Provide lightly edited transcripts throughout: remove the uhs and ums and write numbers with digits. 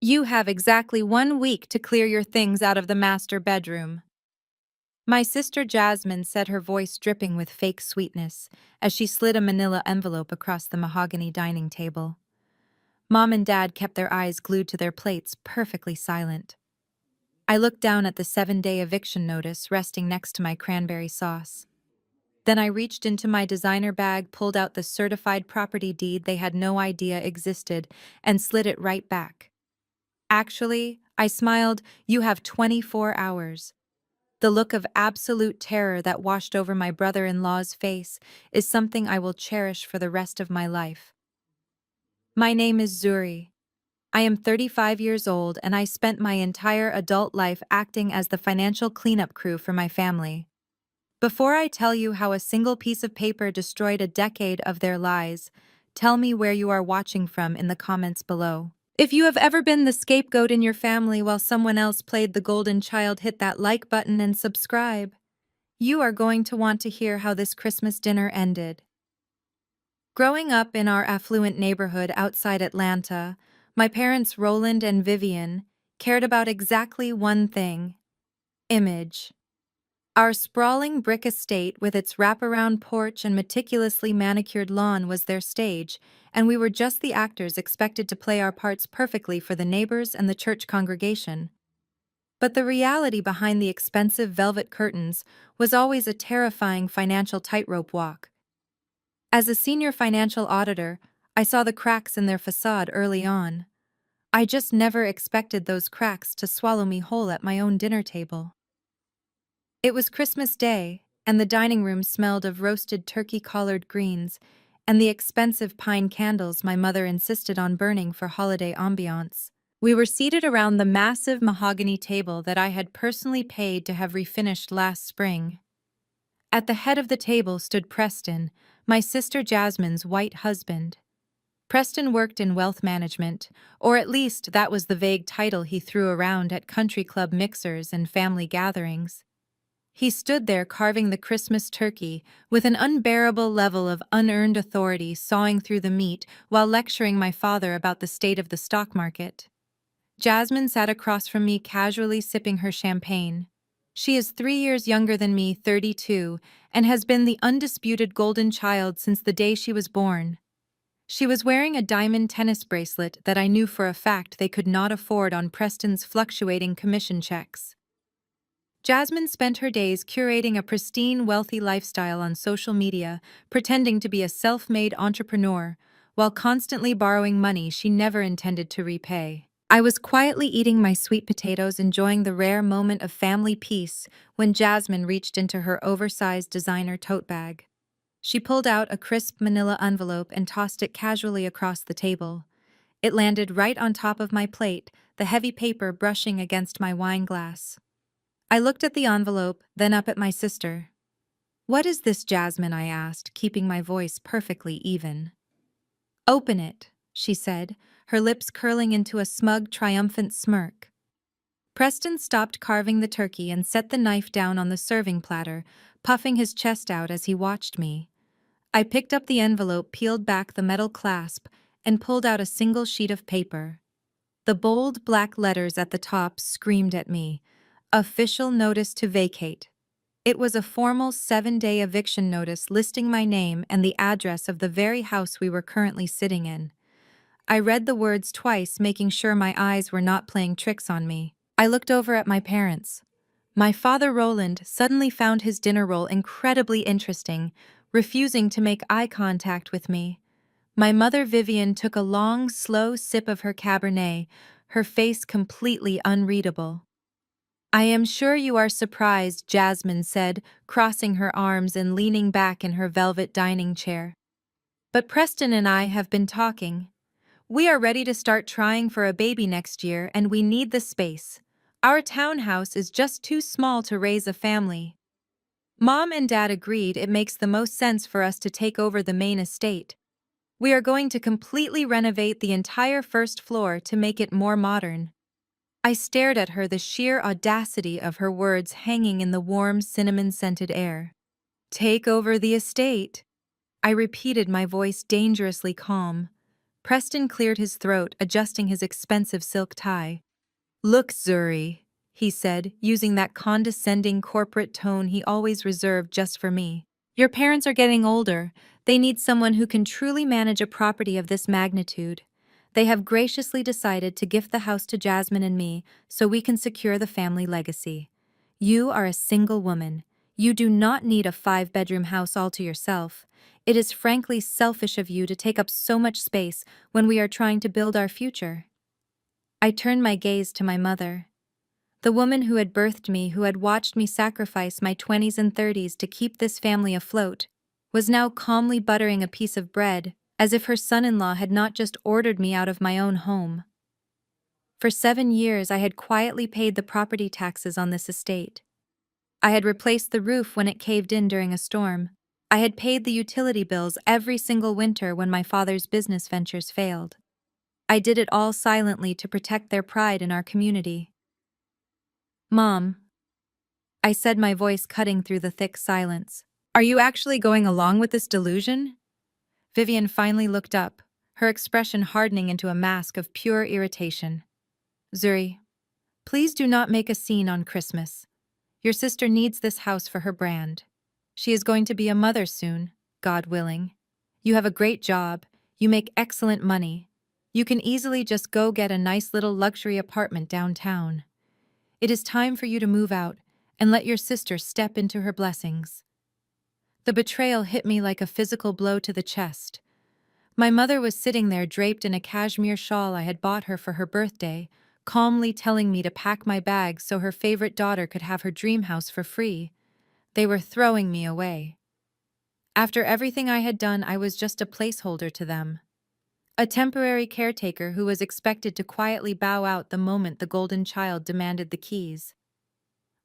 You have exactly 1 week to clear your things out of the master bedroom. My sister Jasmine said, her voice dripping with fake sweetness, as she slid a manila envelope across the mahogany dining table. Mom and Dad kept their eyes glued to their plates, perfectly silent. I looked down at the 7-day eviction notice resting next to my cranberry sauce. Then I reached into my designer bag, pulled out the certified property deed they had no idea existed, and slid it right back. Actually, I smiled, you have 24 hours. The look of absolute terror that washed over my brother-in-law's face is something I will cherish for the rest of my life. My name is Zuri. I am 35 years old and I spent my entire adult life acting as the financial cleanup crew for my family. Before I tell you how a single piece of paper destroyed a decade of their lives, tell me where you are watching from in the comments below. If you have ever been the scapegoat in your family while someone else played the golden child, hit that like button and subscribe. You are going to want to hear how this Christmas dinner ended. Growing up in our affluent neighborhood outside Atlanta, my parents, Roland and Vivian, cared about exactly one thing: image. Our sprawling brick estate with its wraparound porch and meticulously manicured lawn was their stage, and we were just the actors expected to play our parts perfectly for the neighbors and the church congregation. But the reality behind the expensive velvet curtains was always a terrifying financial tightrope walk. As a senior financial auditor, I saw the cracks in their facade early on. I just never expected those cracks to swallow me whole at my own dinner table. It was Christmas Day, and the dining room smelled of roasted turkey-collared greens and the expensive pine candles my mother insisted on burning for holiday ambiance. We were seated around the massive mahogany table that I had personally paid to have refinished last spring. At the head of the table stood Preston, my sister Jasmine's white husband. Preston worked in wealth management, or at least that was the vague title he threw around at country club mixers and family gatherings. He stood there carving the Christmas turkey with an unbearable level of unearned authority, sawing through the meat while lecturing my father about the state of the stock market. Jasmine sat across from me, casually sipping her champagne. She is 3 years younger than me, 32, and has been the undisputed golden child since the day she was born. She was wearing a diamond tennis bracelet that I knew for a fact they could not afford on Preston's fluctuating commission checks. Jasmine spent her days curating a pristine, wealthy lifestyle on social media, pretending to be a self-made entrepreneur, while constantly borrowing money she never intended to repay. I was quietly eating my sweet potatoes, enjoying the rare moment of family peace, when Jasmine reached into her oversized designer tote bag. She pulled out a crisp manila envelope and tossed it casually across the table. It landed right on top of my plate, the heavy paper brushing against my wine glass. I looked at the envelope, then up at my sister. "What is this, Jasmine?" I asked, keeping my voice perfectly even. "Open it," she said, her lips curling into a smug, triumphant smirk. Preston stopped carving the turkey and set the knife down on the serving platter, puffing his chest out as he watched me. I picked up the envelope, peeled back the metal clasp, and pulled out a single sheet of paper. The bold black letters at the top screamed at me: "Official notice to vacate." It was a formal 7-day eviction notice listing my name and the address of the very house we were currently sitting in. I read the words twice, making sure my eyes were not playing tricks on me. I looked over at my parents. My father, Roland, suddenly found his dinner roll incredibly interesting, refusing to make eye contact with me. My mother, Vivian, took a long, slow sip of her Cabernet, her face completely unreadable. "I am sure you are surprised," Jasmine said, crossing her arms and leaning back in her velvet dining chair. "But Preston and I have been talking. We are ready to start trying for a baby next year, and we need the space. Our townhouse is just too small to raise a family." Mom and Dad agreed it makes the most sense for us to take over the main estate. We are going to completely renovate the entire first floor to make it more modern. I stared at her, the sheer audacity of her words hanging in the warm, cinnamon-scented air. "Take over the estate," I repeated, my voice dangerously calm. Preston cleared his throat, adjusting his expensive silk tie. "Look, Zuri," he said, using that condescending corporate tone he always reserved just for me. "Your parents are getting older. They need someone who can truly manage a property of this magnitude. They have graciously decided to gift the house to Jasmine and me so we can secure the family legacy. You are a single woman. You do not need a 5-bedroom house all to yourself. It is frankly selfish of you to take up so much space when we are trying to build our future." I turned my gaze to my mother. The woman who had birthed me, who had watched me sacrifice my 20s and 30s to keep this family afloat, was now calmly buttering a piece of bread, as if her son-in-law had not just ordered me out of my own home. For 7 years I had quietly paid the property taxes on this estate. I had replaced the roof when it caved in during a storm. I had paid the utility bills every single winter when my father's business ventures failed. I did it all silently to protect their pride in our community. "Mom," I said, my voice cutting through the thick silence, "are you actually going along with this delusion?" Vivian finally looked up, her expression hardening into a mask of pure irritation. "Zuri, please do not make a scene on Christmas. Your sister needs this house for her brand. She is going to be a mother soon, God willing. You have a great job, you make excellent money. You can easily just go get a nice little luxury apartment downtown. It is time for you to move out and let your sister step into her blessings." The betrayal hit me like a physical blow to the chest. My mother was sitting there draped in a cashmere shawl I had bought her for her birthday, calmly telling me to pack my bags so her favorite daughter could have her dream house for free. They were throwing me away. After everything I had done, I was just a placeholder to them. A temporary caretaker who was expected to quietly bow out the moment the golden child demanded the keys.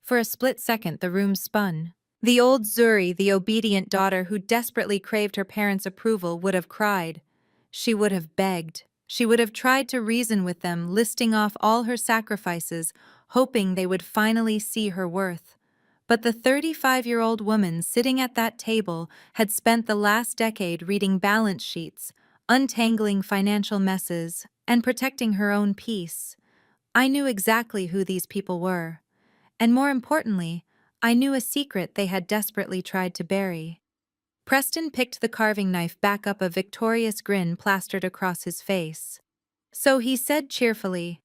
For a split second, the room spun. The old Zuri, the obedient daughter who desperately craved her parents' approval, would have cried. She would have begged. She would have tried to reason with them, listing off all her sacrifices, hoping they would finally see her worth. But the 35-year-old woman sitting at that table had spent the last decade reading balance sheets, untangling financial messes, and protecting her own peace. I knew exactly who these people were. And more importantly, I knew a secret they had desperately tried to bury. Preston picked the carving knife back up, a victorious grin plastered across his face. So he said cheerfully,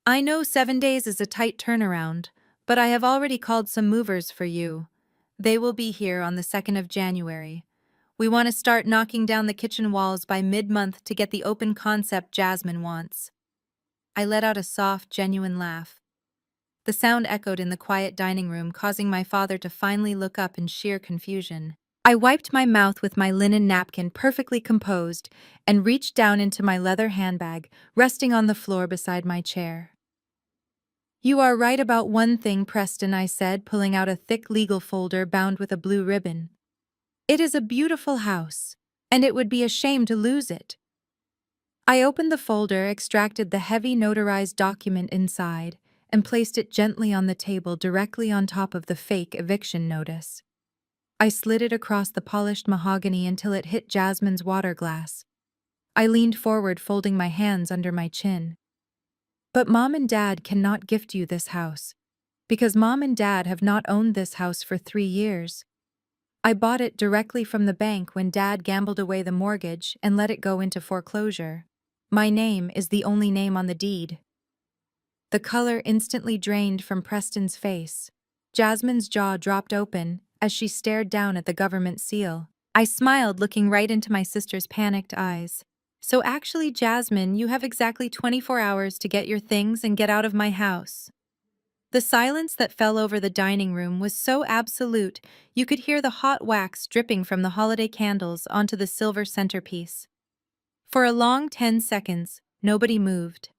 "I know 7 days is a tight turnaround, but I have already called some movers for you. They will be here on the 2nd of January. We want to start knocking down the kitchen walls by mid-month to get the open concept Jasmine wants." I let out a soft, genuine laugh. The sound echoed in the quiet dining room, causing my father to finally look up in sheer confusion. I wiped my mouth with my linen napkin, perfectly composed, and reached down into my leather handbag, resting on the floor beside my chair. "You are right about one thing, Preston," I said, pulling out a thick legal folder bound with a blue ribbon. "It is a beautiful house, and it would be a shame to lose it." I opened the folder, extracted the heavy notarized document inside, and placed it gently on the table directly on top of the fake eviction notice. I slid it across the polished mahogany until it hit Jasmine's water glass. I leaned forward, folding my hands under my chin. "But Mom and Dad cannot gift you this house, because Mom and Dad have not owned this house for 3 years. I bought it directly from the bank when Dad gambled away the mortgage and let it go into foreclosure. My name is the only name on the deed." The color instantly drained from Preston's face. Jasmine's jaw dropped open as she stared down at the government seal. I smiled, looking right into my sister's panicked eyes. "So actually, Jasmine, you have exactly 24 hours to get your things and get out of my house." The silence that fell over the dining room was so absolute you could hear the hot wax dripping from the holiday candles onto the silver centerpiece. For a long 10 seconds, nobody moved.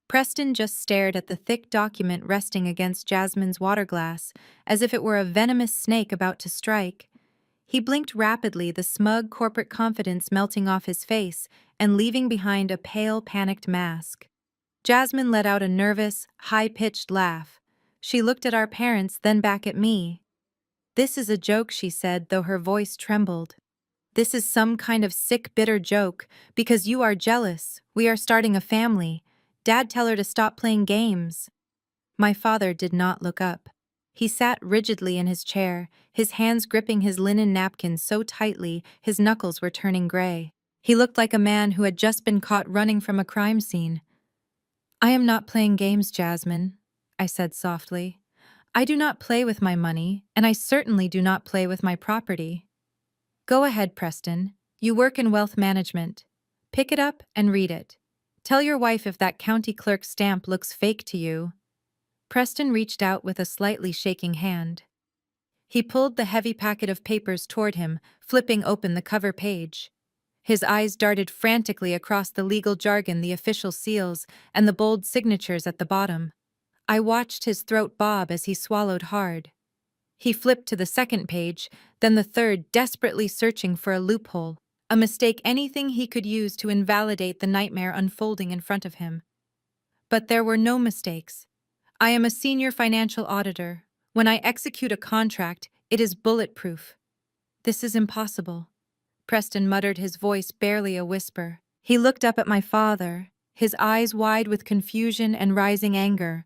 Preston just stared at the thick document resting against Jasmine's water glass, as if it were a venomous snake about to strike. He blinked rapidly, the smug corporate confidence melting off his face and leaving behind a pale, panicked mask. Jasmine let out a nervous, high-pitched laugh. She looked at our parents, then back at me. "This is a joke," she said, though her voice trembled. This is some kind of sick, bitter joke, because you are jealous. We are starting a family. Dad, tell her to stop playing games. My father did not look up. He sat rigidly in his chair, his hands gripping his linen napkin so tightly his knuckles were turning gray. He looked like a man who had just been caught running from a crime scene. I am not playing games, Jasmine, I said softly. I do not play with my money, and I certainly do not play with my property. Go ahead, Preston. You work in wealth management. Pick it up and read it. Tell your wife if that county clerk stamp looks fake to you. Preston reached out with a slightly shaking hand. He pulled the heavy packet of papers toward him, flipping open the cover page. His eyes darted frantically across the legal jargon, the official seals, and the bold signatures at the bottom. I watched his throat bob as he swallowed hard. He flipped to the second page, then the third, desperately searching for a loophole, a mistake, anything he could use to invalidate the nightmare unfolding in front of him. But there were no mistakes. I am a senior financial auditor. When I execute a contract, it is bulletproof. This is impossible. Preston muttered, his voice barely a whisper. He looked up at my father, his eyes wide with confusion and rising anger.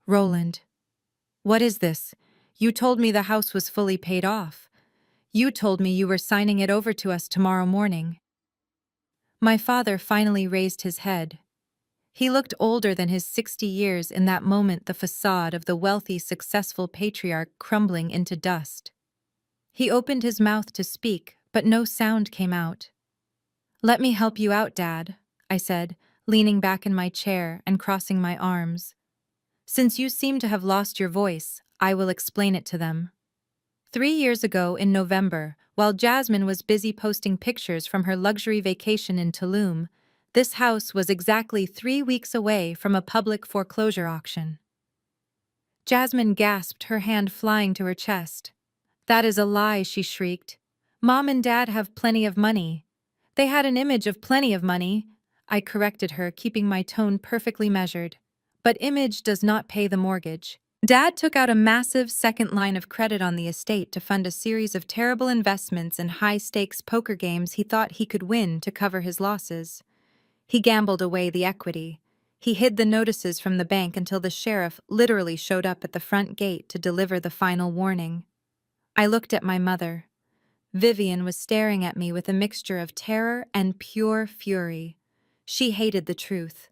Roland, what is this? You told me the house was fully paid off. You told me you were signing it over to us tomorrow morning. My father finally raised his head. He looked older than his 60 years in that moment, the facade of the wealthy, successful patriarch crumbling into dust. He opened his mouth to speak, but no sound came out. Let me help you out, Dad, I said, leaning back in my chair and crossing my arms. Since you seem to have lost your voice, I will explain it to them. 3 years ago in November, while Jasmine was busy posting pictures from her luxury vacation in Tulum, this house was exactly 3 weeks away from a public foreclosure auction. Jasmine gasped, her hand flying to her chest. That is a lie, she shrieked. Mom and Dad have plenty of money. They had an image of plenty of money. I corrected her, keeping my tone perfectly measured. But image does not pay the mortgage. Dad took out a massive second line of credit on the estate to fund a series of terrible investments and high-stakes poker games he thought he could win to cover his losses. He gambled away the equity. He hid the notices from the bank until the sheriff literally showed up at the front gate to deliver the final warning. I looked at my mother. Vivian was staring at me with a mixture of terror and pure fury. She hated the truth.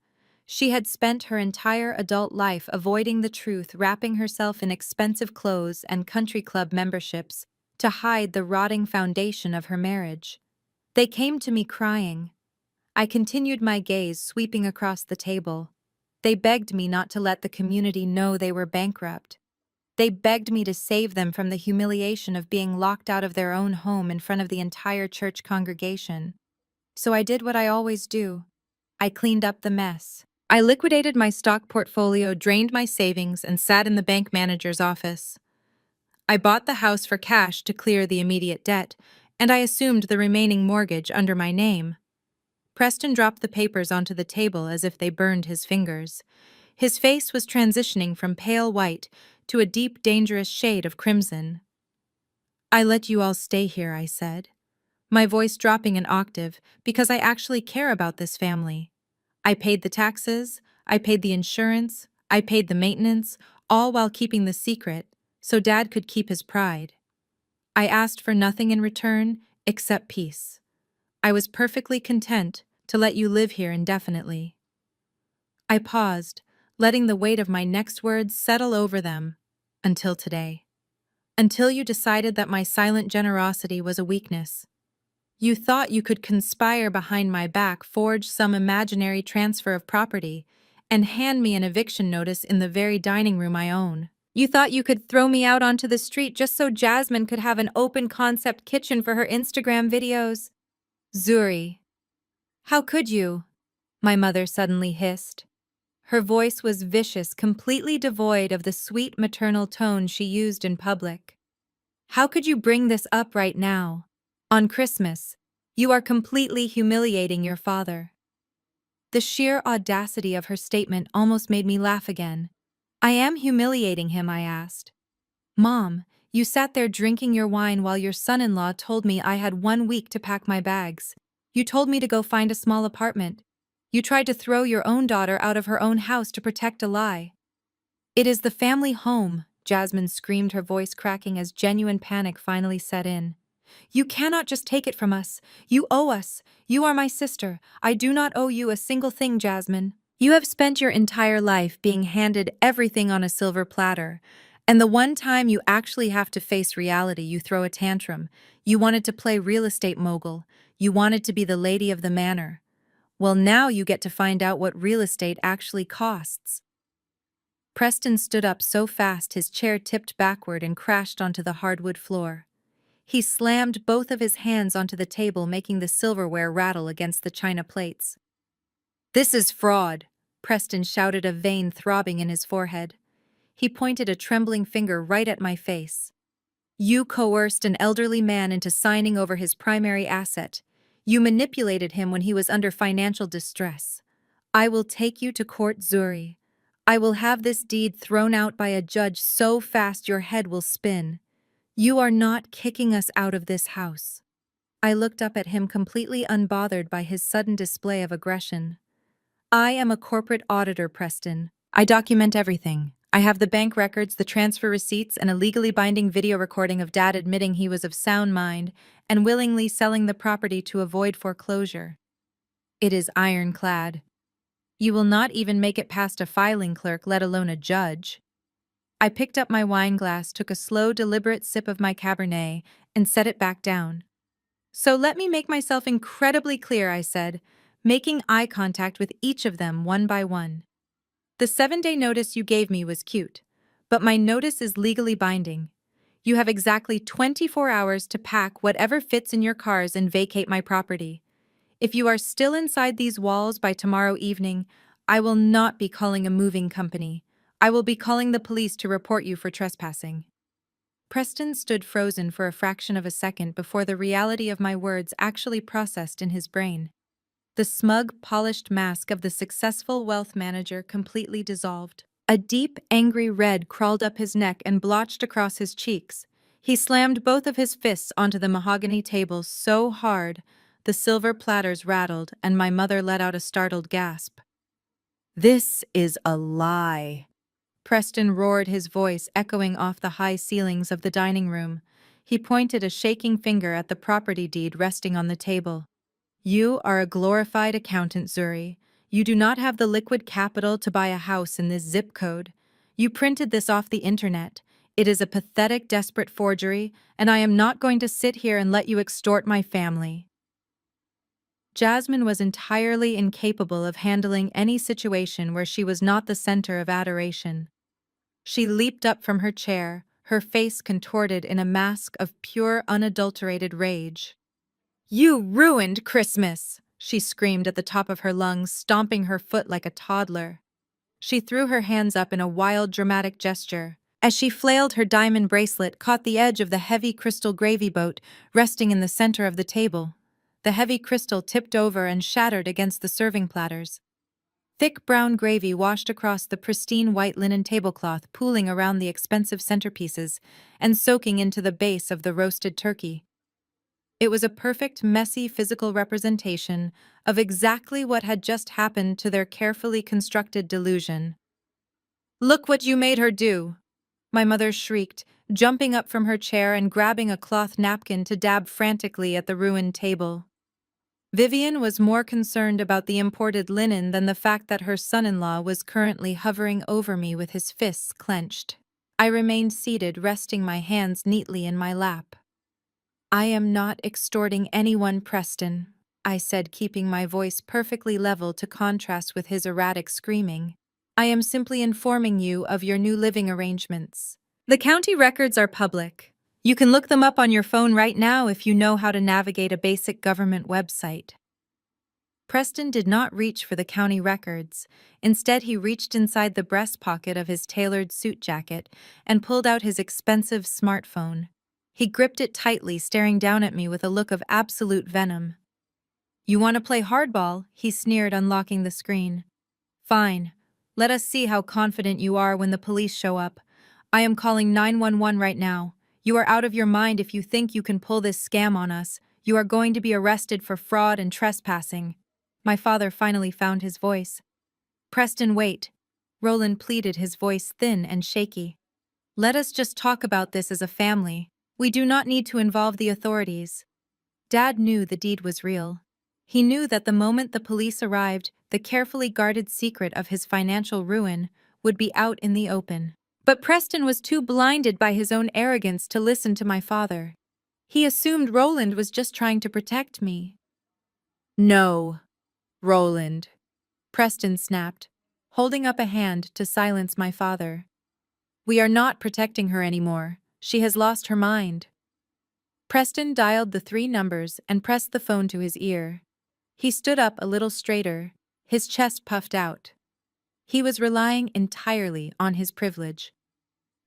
She had spent her entire adult life avoiding the truth, wrapping herself in expensive clothes and country club memberships to hide the rotting foundation of her marriage. They came to me crying. I continued my gaze, sweeping across the table. They begged me not to let the community know they were bankrupt. They begged me to save them from the humiliation of being locked out of their own home in front of the entire church congregation. So I did what I always do. I cleaned up the mess. I liquidated my stock portfolio, drained my savings, and sat in the bank manager's office. I bought the house for cash to clear the immediate debt, and I assumed the remaining mortgage under my name. Preston dropped the papers onto the table as if they burned his fingers. His face was transitioning from pale white to a deep, dangerous shade of crimson. I let you all stay here, I said, my voice dropping an octave because I actually care about this family. I paid the taxes, I paid the insurance, I paid the maintenance, all while keeping the secret, so Dad could keep his pride. I asked for nothing in return except peace. I was perfectly content to let you live here indefinitely. I paused, letting the weight of my next words settle over them, until today. Until you decided that my silent generosity was a weakness. You thought you could conspire behind my back, forge some imaginary transfer of property, and hand me an eviction notice in the very dining room I own. You thought you could throw me out onto the street just so Jasmine could have an open-concept kitchen for her Instagram videos. Zuri. How could you? My mother suddenly hissed. Her voice was vicious, completely devoid of the sweet maternal tone she used in public. How could you bring this up right now? On Christmas, you are completely humiliating your father. The sheer audacity of her statement almost made me laugh again. I am humiliating him, I asked. Mom, You sat there drinking your wine while your son-in-law told me I had 1 week to pack my bags. You told me to go find a small apartment. You tried to throw your own daughter out of her own house to protect a lie. It is the family home, Jasmine screamed, her voice cracking as genuine panic finally set in. You cannot just take it from us. You owe us. You are my sister. I do not owe you a single thing, Jasmine. You have spent your entire life being handed everything on a silver platter. And the one time you actually have to face reality, you throw a tantrum. You wanted to play real estate mogul. You wanted to be the lady of the manor. Well, now you get to find out what real estate actually costs. Preston stood up so fast his chair tipped backward and crashed onto the hardwood floor. He slammed both of his hands onto the table, making the silverware rattle against the china plates. "This is fraud," Preston shouted, a vein throbbing in his forehead. He pointed a trembling finger right at my face. "You coerced an elderly man into signing over his primary asset. You manipulated him when he was under financial distress. I will take you to court, Zuri. I will have this deed thrown out by a judge so fast your head will spin. You are not kicking us out of this house." I looked up at him, completely unbothered by his sudden display of aggression. "I am a corporate auditor, Preston. I document everything. I have the bank records, the transfer receipts, and a legally binding video recording of Dad admitting he was of sound mind and willingly selling the property to avoid foreclosure. It is ironclad. You will not even make it past a filing clerk, let alone a judge." I picked up my wine glass, took a slow, deliberate sip of my Cabernet, and set it back down. "So let me make myself incredibly clear," I said, making eye contact with each of them one by one. "The 7-day notice you gave me was cute, but my notice is legally binding. You have exactly 24 hours to pack whatever fits in your cars and vacate my property. If you are still inside these walls by tomorrow evening, I will not be calling a moving company. I will be calling the police to report you for trespassing." Preston stood frozen for a fraction of a second before the reality of my words actually processed in his brain. The smug, polished mask of the successful wealth manager completely dissolved. A deep, angry red crawled up his neck and blotched across his cheeks. He slammed both of his fists onto the mahogany table so hard the silver platters rattled, and my mother let out a startled gasp. "This is a lie," Preston roared, his voice echoing off the high ceilings of the dining room. He pointed a shaking finger at the property deed resting on the table. "You are a glorified accountant, Zuri. You do not have the liquid capital to buy a house in this zip code. You printed this off the internet. It is a pathetic, desperate forgery, and I am not going to sit here and let you extort my family." Jasmine was entirely incapable of handling any situation where she was not the center of adoration. She leaped up from her chair, her face contorted in a mask of pure, unadulterated rage. "You ruined Christmas!" she screamed at the top of her lungs, stomping her foot like a toddler. She threw her hands up in a wild, dramatic gesture. As she flailed, her diamond bracelet caught the edge of the heavy crystal gravy boat resting in the center of the table. The heavy crystal tipped over and shattered against the serving platters. Thick brown gravy washed across the pristine white linen tablecloth, pooling around the expensive centerpieces and soaking into the base of the roasted turkey. It was a perfect, messy physical representation of exactly what had just happened to their carefully constructed delusion. "Look what you made her do!" my mother shrieked, jumping up from her chair and grabbing a cloth napkin to dab frantically at the ruined table. Vivian was more concerned about the imported linen than the fact that her son-in-law was currently hovering over me with his fists clenched. I remained seated, resting my hands neatly in my lap. "I am not extorting anyone, Preston," I said, keeping my voice perfectly level to contrast with his erratic screaming. "I am simply informing you of your new living arrangements. The county records are public. You can look them up on your phone right now if you know how to navigate a basic government website." Preston did not reach for the county records. Instead, he reached inside the breast pocket of his tailored suit jacket and pulled out his expensive smartphone. He gripped it tightly, staring down at me with a look of absolute venom. "You want to play hardball?" he sneered, unlocking the screen. "Fine. Let us see how confident you are when the police show up. I am calling 911 right now. You are out of your mind if you think you can pull this scam on us. You are going to be arrested for fraud and trespassing. My father finally found his voice. Preston, wait. Roland pleaded, his voice thin and shaky. Let us just talk about this as a family. We do not need to involve the authorities. Dad knew the deed was real. He knew that the moment the police arrived, the carefully guarded secret of his financial ruin would be out in the open. But Preston was too blinded by his own arrogance to listen to my father. He assumed Roland was just trying to protect me. No, Roland, Preston snapped, holding up a hand to silence my father. We are not protecting her anymore. She has lost her mind. Preston dialed the 3 numbers and pressed the phone to his ear. He stood up a little straighter, his chest puffed out. He was relying entirely on his privilege.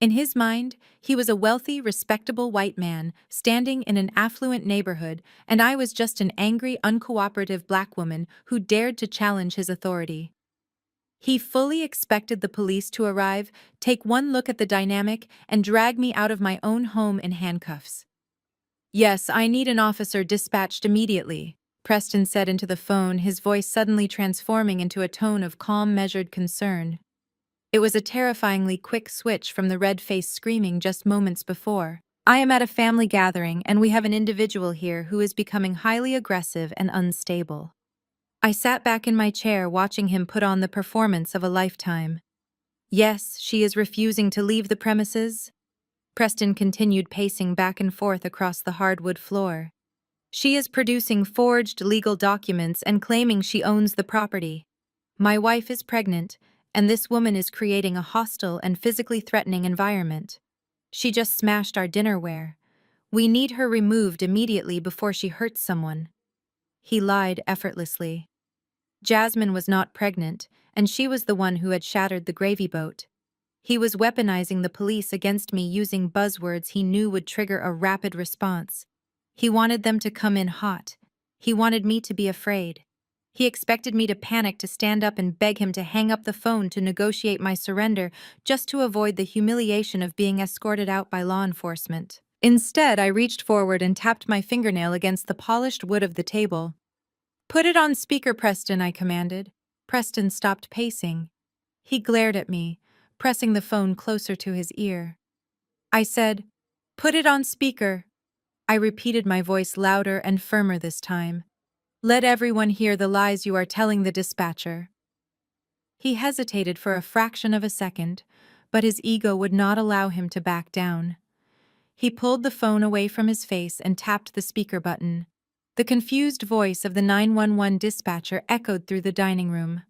In his mind, he was a wealthy, respectable white man standing in an affluent neighborhood, and I was just an angry, uncooperative black woman who dared to challenge his authority. He fully expected the police to arrive, take one look at the dynamic, and drag me out of my own home in handcuffs. Yes, I need an officer dispatched immediately, Preston said into the phone, his voice suddenly transforming into a tone of calm, measured concern. It was a terrifyingly quick switch from the red-faced screaming just moments before. I am at a family gathering, and we have an individual here who is becoming highly aggressive and unstable. I sat back in my chair watching him put on the performance of a lifetime. Yes, she is refusing to leave the premises. Preston continued pacing back and forth across the hardwood floor. She is producing forged legal documents and claiming she owns the property. My wife is pregnant, and this woman is creating a hostile and physically threatening environment. She just smashed our dinnerware. We need her removed immediately before she hurts someone. He lied effortlessly. Jasmine was not pregnant, and she was the one who had shattered the gravy boat. He was weaponizing the police against me using buzzwords he knew would trigger a rapid response. He wanted them to come in hot. He wanted me to be afraid. He expected me to panic, to stand up and beg him to hang up the phone to negotiate my surrender, just to avoid the humiliation of being escorted out by law enforcement. Instead, I reached forward and tapped my fingernail against the polished wood of the table. Put it on speaker, Preston, I commanded. Preston stopped pacing. He glared at me, pressing the phone closer to his ear. I said, "Put it on speaker." I repeated, my voice louder and firmer this time. "Let everyone hear the lies you are telling the dispatcher." He hesitated for a fraction of a second, but his ego would not allow him to back down. He pulled the phone away from his face and tapped the speaker button. The confused voice of the 911 dispatcher echoed through the dining room.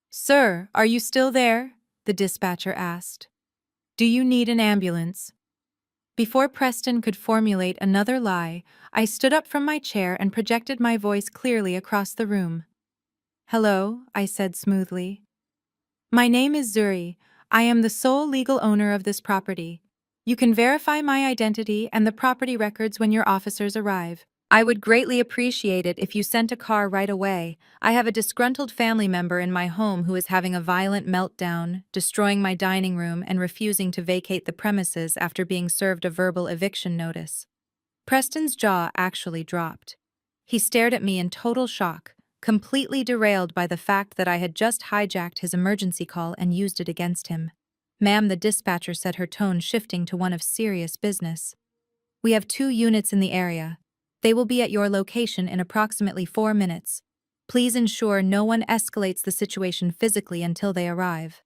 "Sir, are you still there?" the dispatcher asked. "Do you need an ambulance?" Before Preston could formulate another lie, I stood up from my chair and projected my voice clearly across the room. "Hello," I said smoothly. "My name is Zuri. I am the sole legal owner of this property. You can verify my identity and the property records when your officers arrive. I would greatly appreciate it if you sent a car right away. I have a disgruntled family member in my home who is having a violent meltdown, destroying my dining room and refusing to vacate the premises after being served a verbal eviction notice." Preston's jaw actually dropped. He stared at me in total shock, completely derailed by the fact that I had just hijacked his emergency call and used it against him. "Ma'am," the dispatcher said, her tone shifting to one of serious business. "We have 2 units in the area. They will be at your location in approximately 4 minutes. Please ensure no one escalates the situation physically until they arrive."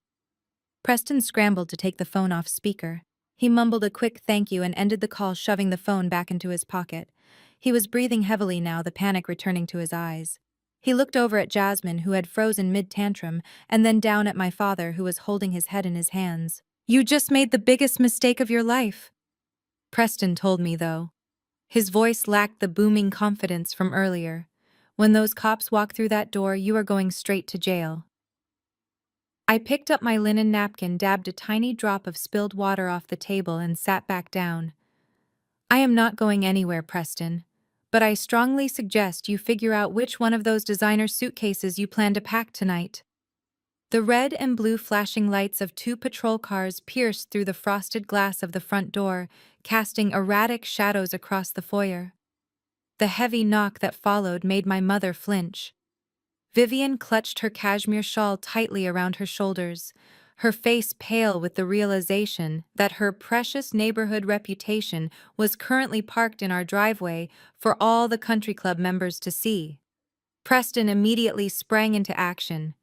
Preston scrambled to take the phone off speaker. He mumbled a quick thank you and ended the call, shoving the phone back into his pocket. He was breathing heavily now, the panic returning to his eyes. He looked over at Jasmine, who had frozen mid-tantrum, and then down at my father, who was holding his head in his hands. "You just made the biggest mistake of your life," Preston told me, though. His voice lacked the booming confidence from earlier. "When those cops walk through that door, you are going straight to jail." I picked up my linen napkin, dabbed a tiny drop of spilled water off the table, and sat back down. "I am not going anywhere, Preston, but I strongly suggest you figure out which one of those designer suitcases you plan to pack tonight." The red and blue flashing lights of two patrol cars pierced through the frosted glass of the front door, casting erratic shadows across the foyer. The heavy knock that followed made my mother flinch. Vivian clutched her cashmere shawl tightly around her shoulders, her face pale with the realization that her precious neighborhood reputation was currently parked in our driveway for all the country club members to see. Preston immediately sprang into action.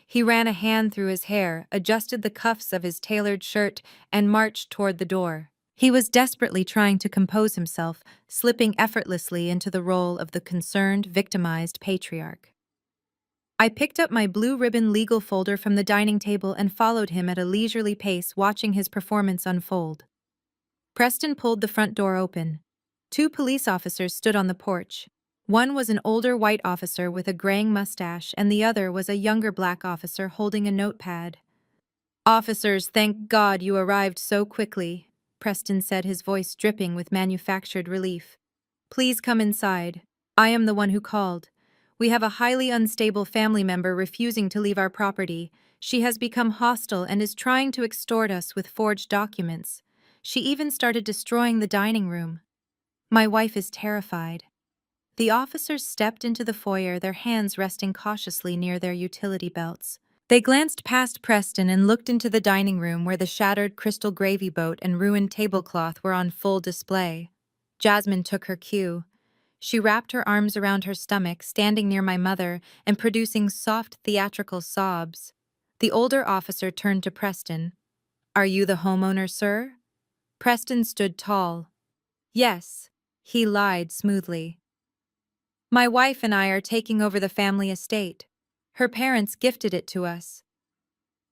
He ran a hand through his hair, adjusted the cuffs of his tailored shirt, and marched toward the door. He was desperately trying to compose himself, slipping effortlessly into the role of the concerned, victimized patriarch. I picked up my blue ribbon legal folder from the dining table and followed him at a leisurely pace, watching his performance unfold. Preston pulled the front door open. Two police officers stood on the porch. One was an older white officer with a graying mustache, and the other was a younger black officer holding a notepad. "Officers, thank God you arrived so quickly," Preston said, his voice dripping with manufactured relief. "Please come inside. I am the one who called. We have a highly unstable family member refusing to leave our property. She has become hostile and is trying to extort us with forged documents. She even started destroying the dining room. My wife is terrified." The officers stepped into the foyer, their hands resting cautiously near their utility belts. They glanced past Preston and looked into the dining room where the shattered crystal gravy boat and ruined tablecloth were on full display. Jasmine took her cue. She wrapped her arms around her stomach, standing near my mother and producing soft theatrical sobs. The older officer turned to Preston. "Are you the homeowner, sir?" Preston stood tall. "Yes," he lied smoothly. "My wife and I are taking over the family estate. Her parents gifted it to us."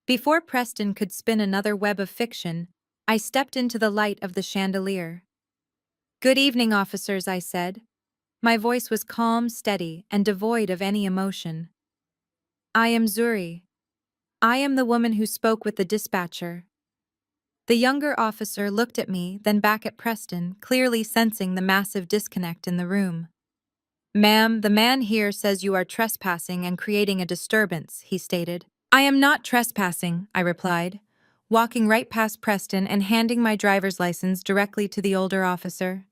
Before Preston could spin another web of fiction, I stepped into the light of the chandelier. "Good evening, officers," I said. My voice was calm, steady, and devoid of any emotion. "I am Zuri. I am the woman who spoke with the dispatcher." The younger officer looked at me, then back at Preston, clearly sensing the massive disconnect in the room. "Ma'am, the man here says you are trespassing and creating a disturbance," he stated. "I am not trespassing," I replied, walking right past Preston and handing my driver's license directly to the older officer.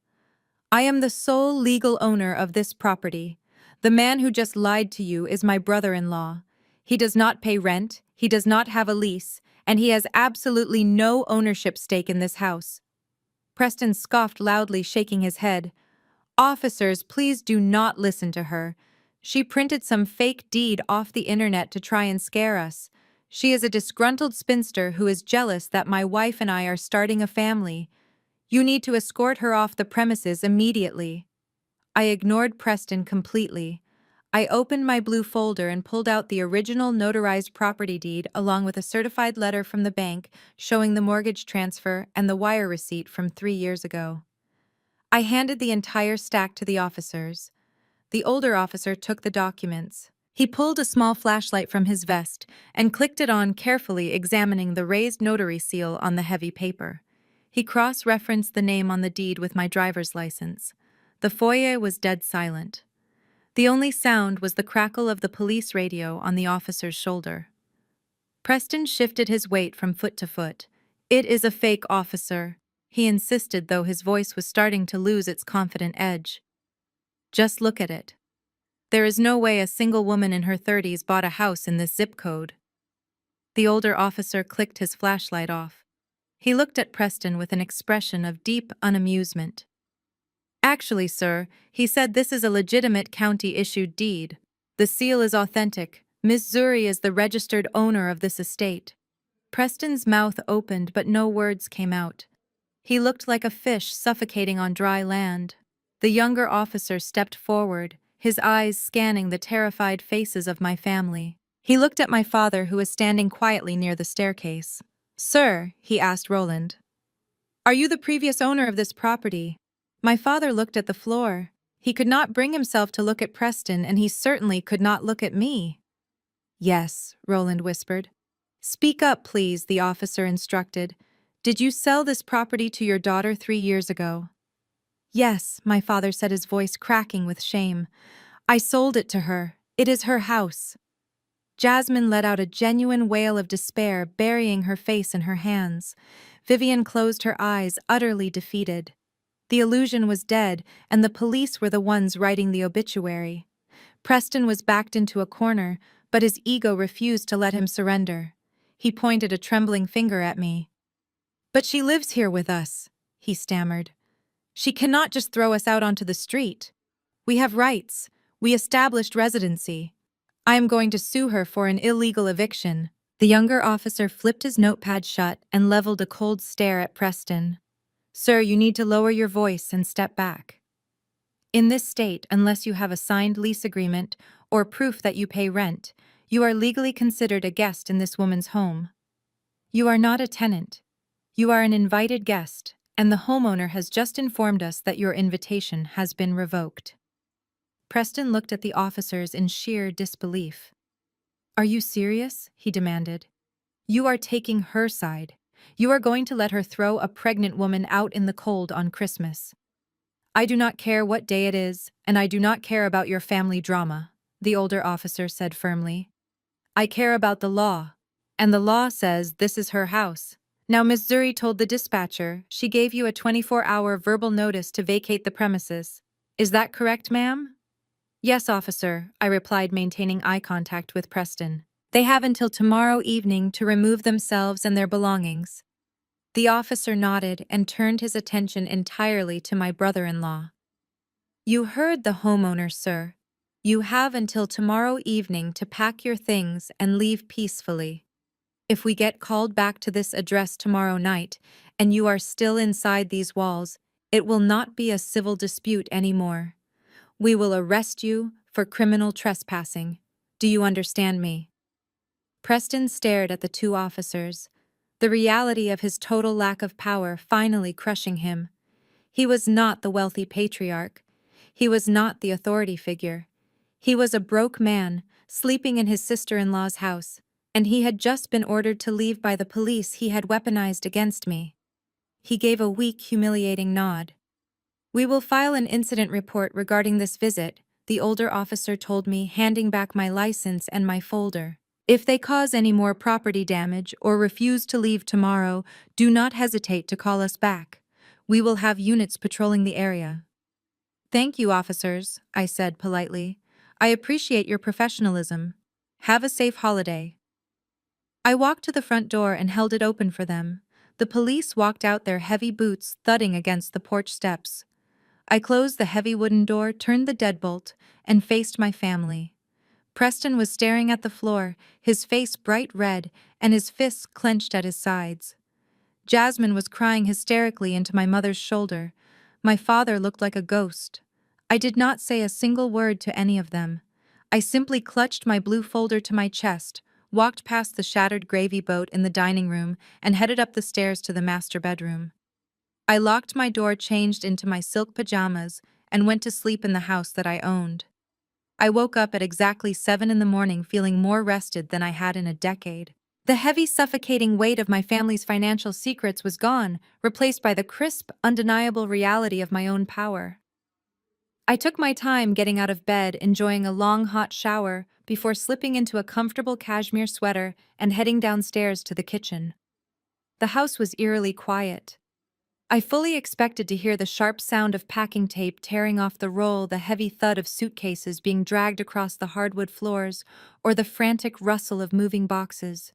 "I am the sole legal owner of this property. The man who just lied to you is my brother-in-law. He does not pay rent, he does not have a lease, and he has absolutely no ownership stake in this house." Preston scoffed loudly, shaking his head. "Officers, please do not listen to her. She printed some fake deed off the internet to try and scare us. She is a disgruntled spinster who is jealous that my wife and I are starting a family. You need to escort her off the premises immediately." I ignored Preston completely. I opened my blue folder and pulled out the original notarized property deed along with a certified letter from the bank showing the mortgage transfer and the wire receipt from 3 years ago. I handed the entire stack to the officers. The older officer took the documents. He pulled a small flashlight from his vest and clicked it on, carefully examining the raised notary seal on the heavy paper. He cross-referenced the name on the deed with my driver's license. The foyer was dead silent. The only sound was the crackle of the police radio on the officer's shoulder. Preston shifted his weight from foot to foot. "It is a fake, officer," he insisted, though his voice was starting to lose its confident edge. "Just look at it. There is no way a single woman in her 30s bought a house in this zip code." The older officer clicked his flashlight off. He looked at Preston with an expression of deep unamusement. "Actually, sir," he said, "this is a legitimate county-issued deed. The seal is authentic. Miss Zuri is the registered owner of this estate." Preston's mouth opened, but no words came out. He looked like a fish suffocating on dry land. The younger officer stepped forward, his eyes scanning the terrified faces of my family. He looked at my father, who was standing quietly near the staircase. "Sir," he asked Roland, "are you the previous owner of this property?" My father looked at the floor. He could not bring himself to look at Preston, and he certainly could not look at me. "Yes," Roland whispered. "Speak up, please," the officer instructed. "Did you sell this property to your daughter 3 years ago?" "Yes," my father said, his voice cracking with shame. "I sold it to her. It is her house." Jasmine let out a genuine wail of despair, burying her face in her hands. Vivian closed her eyes, utterly defeated. The illusion was dead, and the police were the ones writing the obituary. Preston was backed into a corner, but his ego refused to let him surrender. He pointed a trembling finger at me. "But she lives here with us," he stammered. "She cannot just throw us out onto the street. We have rights. We established residency. I am going to sue her for an illegal eviction." The younger officer flipped his notepad shut and leveled a cold stare at Preston. "Sir, you need to lower your voice and step back. In this state, unless you have a signed lease agreement or proof that you pay rent, you are legally considered a guest in this woman's home. You are not a tenant. You are an invited guest, and the homeowner has just informed us that your invitation has been revoked." Preston looked at the officers in sheer disbelief. "Are you serious?" he demanded. "You are taking her side. You are going to let her throw a pregnant woman out in the cold on Christmas." "I do not care what day it is, and I do not care about your family drama," the older officer said firmly. "I care about the law, and the law says this is her house. Now, Miss Zuri told the dispatcher she gave you a 24-hour verbal notice to vacate the premises. Is that correct, ma'am?" "Yes, officer," I replied, maintaining eye contact with Preston. "They have until tomorrow evening to remove themselves and their belongings." The officer nodded and turned his attention entirely to my brother-in-law. "You heard the homeowner, sir. You have until tomorrow evening to pack your things and leave peacefully. If we get called back to this address tomorrow night, and you are still inside these walls, it will not be a civil dispute anymore. We will arrest you for criminal trespassing. Do you understand me?" Preston stared at the two officers, the reality of his total lack of power finally crushing him. He was not the wealthy patriarch. He was not the authority figure. He was a broke man, sleeping in his sister-in-law's house, and he had just been ordered to leave by the police he had weaponized against me. He gave a weak, humiliating nod. "We will file an incident report regarding this visit," the older officer told me, handing back my license and my folder. "If they cause any more property damage or refuse to leave tomorrow, do not hesitate to call us back. We will have units patrolling the area." "Thank you, officers," I said politely. "I appreciate your professionalism. Have a safe holiday." I walked to the front door and held it open for them. The police walked out, their heavy boots thudding against the porch steps. I closed the heavy wooden door, turned the deadbolt, and faced my family. Preston was staring at the floor, his face bright red and his fists clenched at his sides. Jasmine was crying hysterically into my mother's shoulder. My father looked like a ghost. I did not say a single word to any of them. I simply clutched my blue folder to my chest, walked past the shattered gravy boat in the dining room, and headed up the stairs to the master bedroom. I locked my door, changed into my silk pajamas, and went to sleep in the house that I owned. I woke up at exactly 7 in the morning, feeling more rested than I had in a decade. The heavy, suffocating weight of my family's financial secrets was gone, replaced by the crisp, undeniable reality of my own power. I took my time getting out of bed, enjoying a long, hot shower, before slipping into a comfortable cashmere sweater and heading downstairs to the kitchen. The house was eerily quiet. I fully expected to hear the sharp sound of packing tape tearing off the roll, the heavy thud of suitcases being dragged across the hardwood floors, or the frantic rustle of moving boxes.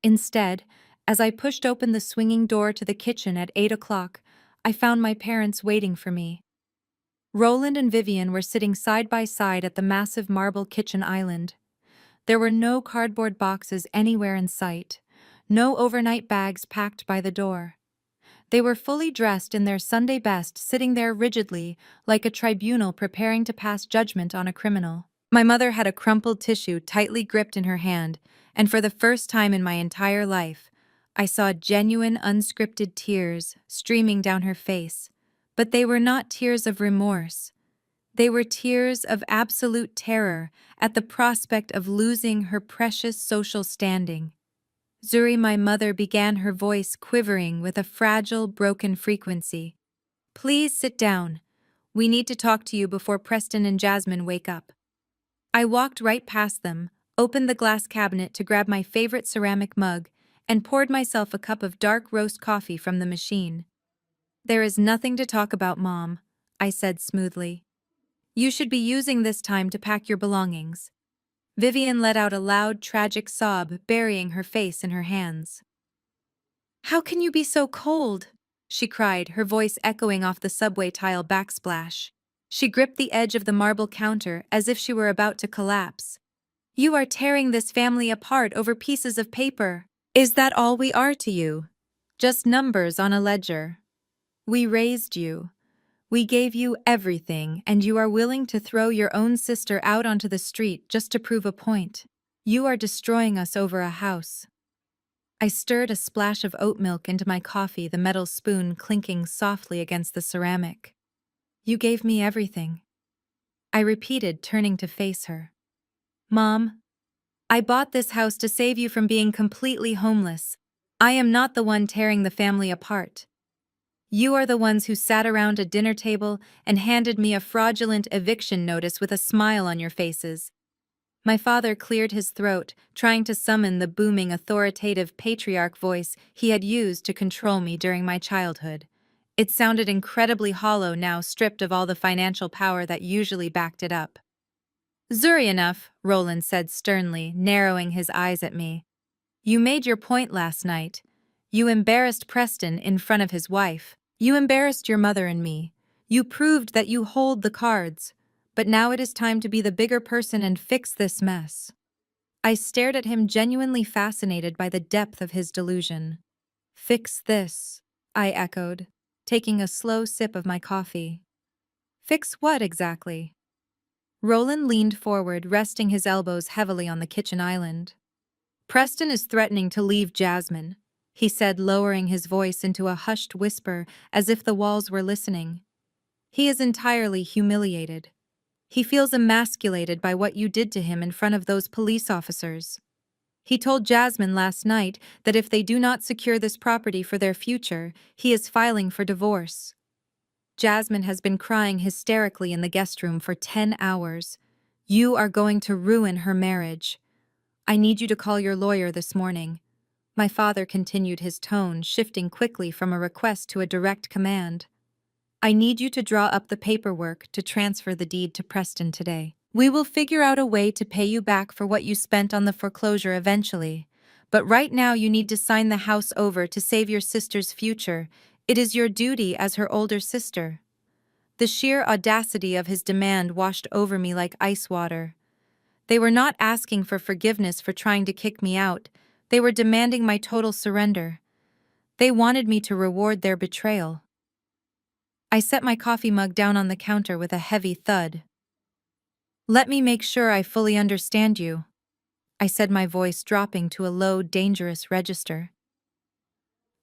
Instead, as I pushed open the swinging door to the kitchen at 8 o'clock, I found my parents waiting for me. Roland and Vivian were sitting side by side at the massive marble kitchen island. There were no cardboard boxes anywhere in sight, no overnight bags packed by the door. They were fully dressed in their Sunday best, sitting there rigidly, like a tribunal preparing to pass judgment on a criminal. My mother had a crumpled tissue tightly gripped in her hand, and for the first time in my entire life, I saw genuine, unscripted tears streaming down her face. But they were not tears of remorse. They were tears of absolute terror at the prospect of losing her precious social standing. Zuri, my mother, began, her voice quivering with a fragile, broken frequency. "Please sit down. We need to talk to you before Preston and Jasmine wake up." I walked right past them, opened the glass cabinet to grab my favorite ceramic mug, and poured myself a cup of dark roast coffee from the machine. "There is nothing to talk about, Mom," I said smoothly. "You should be using this time to pack your belongings." Vivian let out a loud, tragic sob, burying her face in her hands. "How can you be so cold?" she cried, her voice echoing off the subway tile backsplash. She gripped the edge of the marble counter as if she were about to collapse. "You are tearing this family apart over pieces of paper. Is that all we are to you? Just numbers on a ledger? We raised you. We gave you everything, and you are willing to throw your own sister out onto the street just to prove a point. You are destroying us over a house." I stirred a splash of oat milk into my coffee, the metal spoon clinking softly against the ceramic. "You gave me everything," I repeated, turning to face her. "Mom, I bought this house to save you from being completely homeless. I am not the one tearing the family apart. You are the ones who sat around a dinner table and handed me a fraudulent eviction notice with a smile on your faces." My father cleared his throat, trying to summon the booming, authoritative patriarch voice he had used to control me during my childhood. It sounded incredibly hollow now, stripped of all the financial power that usually backed it up. "Zuri enough," Roland said sternly, narrowing his eyes at me. "You made your point last night. You embarrassed Preston in front of his wife. You embarrassed your mother and me. You proved that you hold the cards. But now it is time to be the bigger person and fix this mess." I stared at him, genuinely fascinated by the depth of his delusion. "Fix this," I echoed, taking a slow sip of my coffee. "Fix what exactly?" Roland leaned forward, resting his elbows heavily on the kitchen island. "Preston is threatening to leave Jasmine," he said, lowering his voice into a hushed whisper as if the walls were listening. "He is entirely humiliated. He feels emasculated by what you did to him in front of those police officers. He told Jasmine last night that if they do not secure this property for their future, he is filing for divorce. Jasmine has been crying hysterically in the guest room for 10 hours. You are going to ruin her marriage. I need you to call your lawyer this morning." My father continued, his tone shifting quickly from a request to a direct command. "I need you to draw up the paperwork to transfer the deed to Preston today. We will figure out a way to pay you back for what you spent on the foreclosure eventually. But right now you need to sign the house over to save your sister's future. It is your duty as her older sister." The sheer audacity of his demand washed over me like ice water. They were not asking for forgiveness for trying to kick me out. They were demanding my total surrender. They wanted me to reward their betrayal. I set my coffee mug down on the counter with a heavy thud. "Let me make sure I fully understand you," I said, my voice dropping to a low, dangerous register.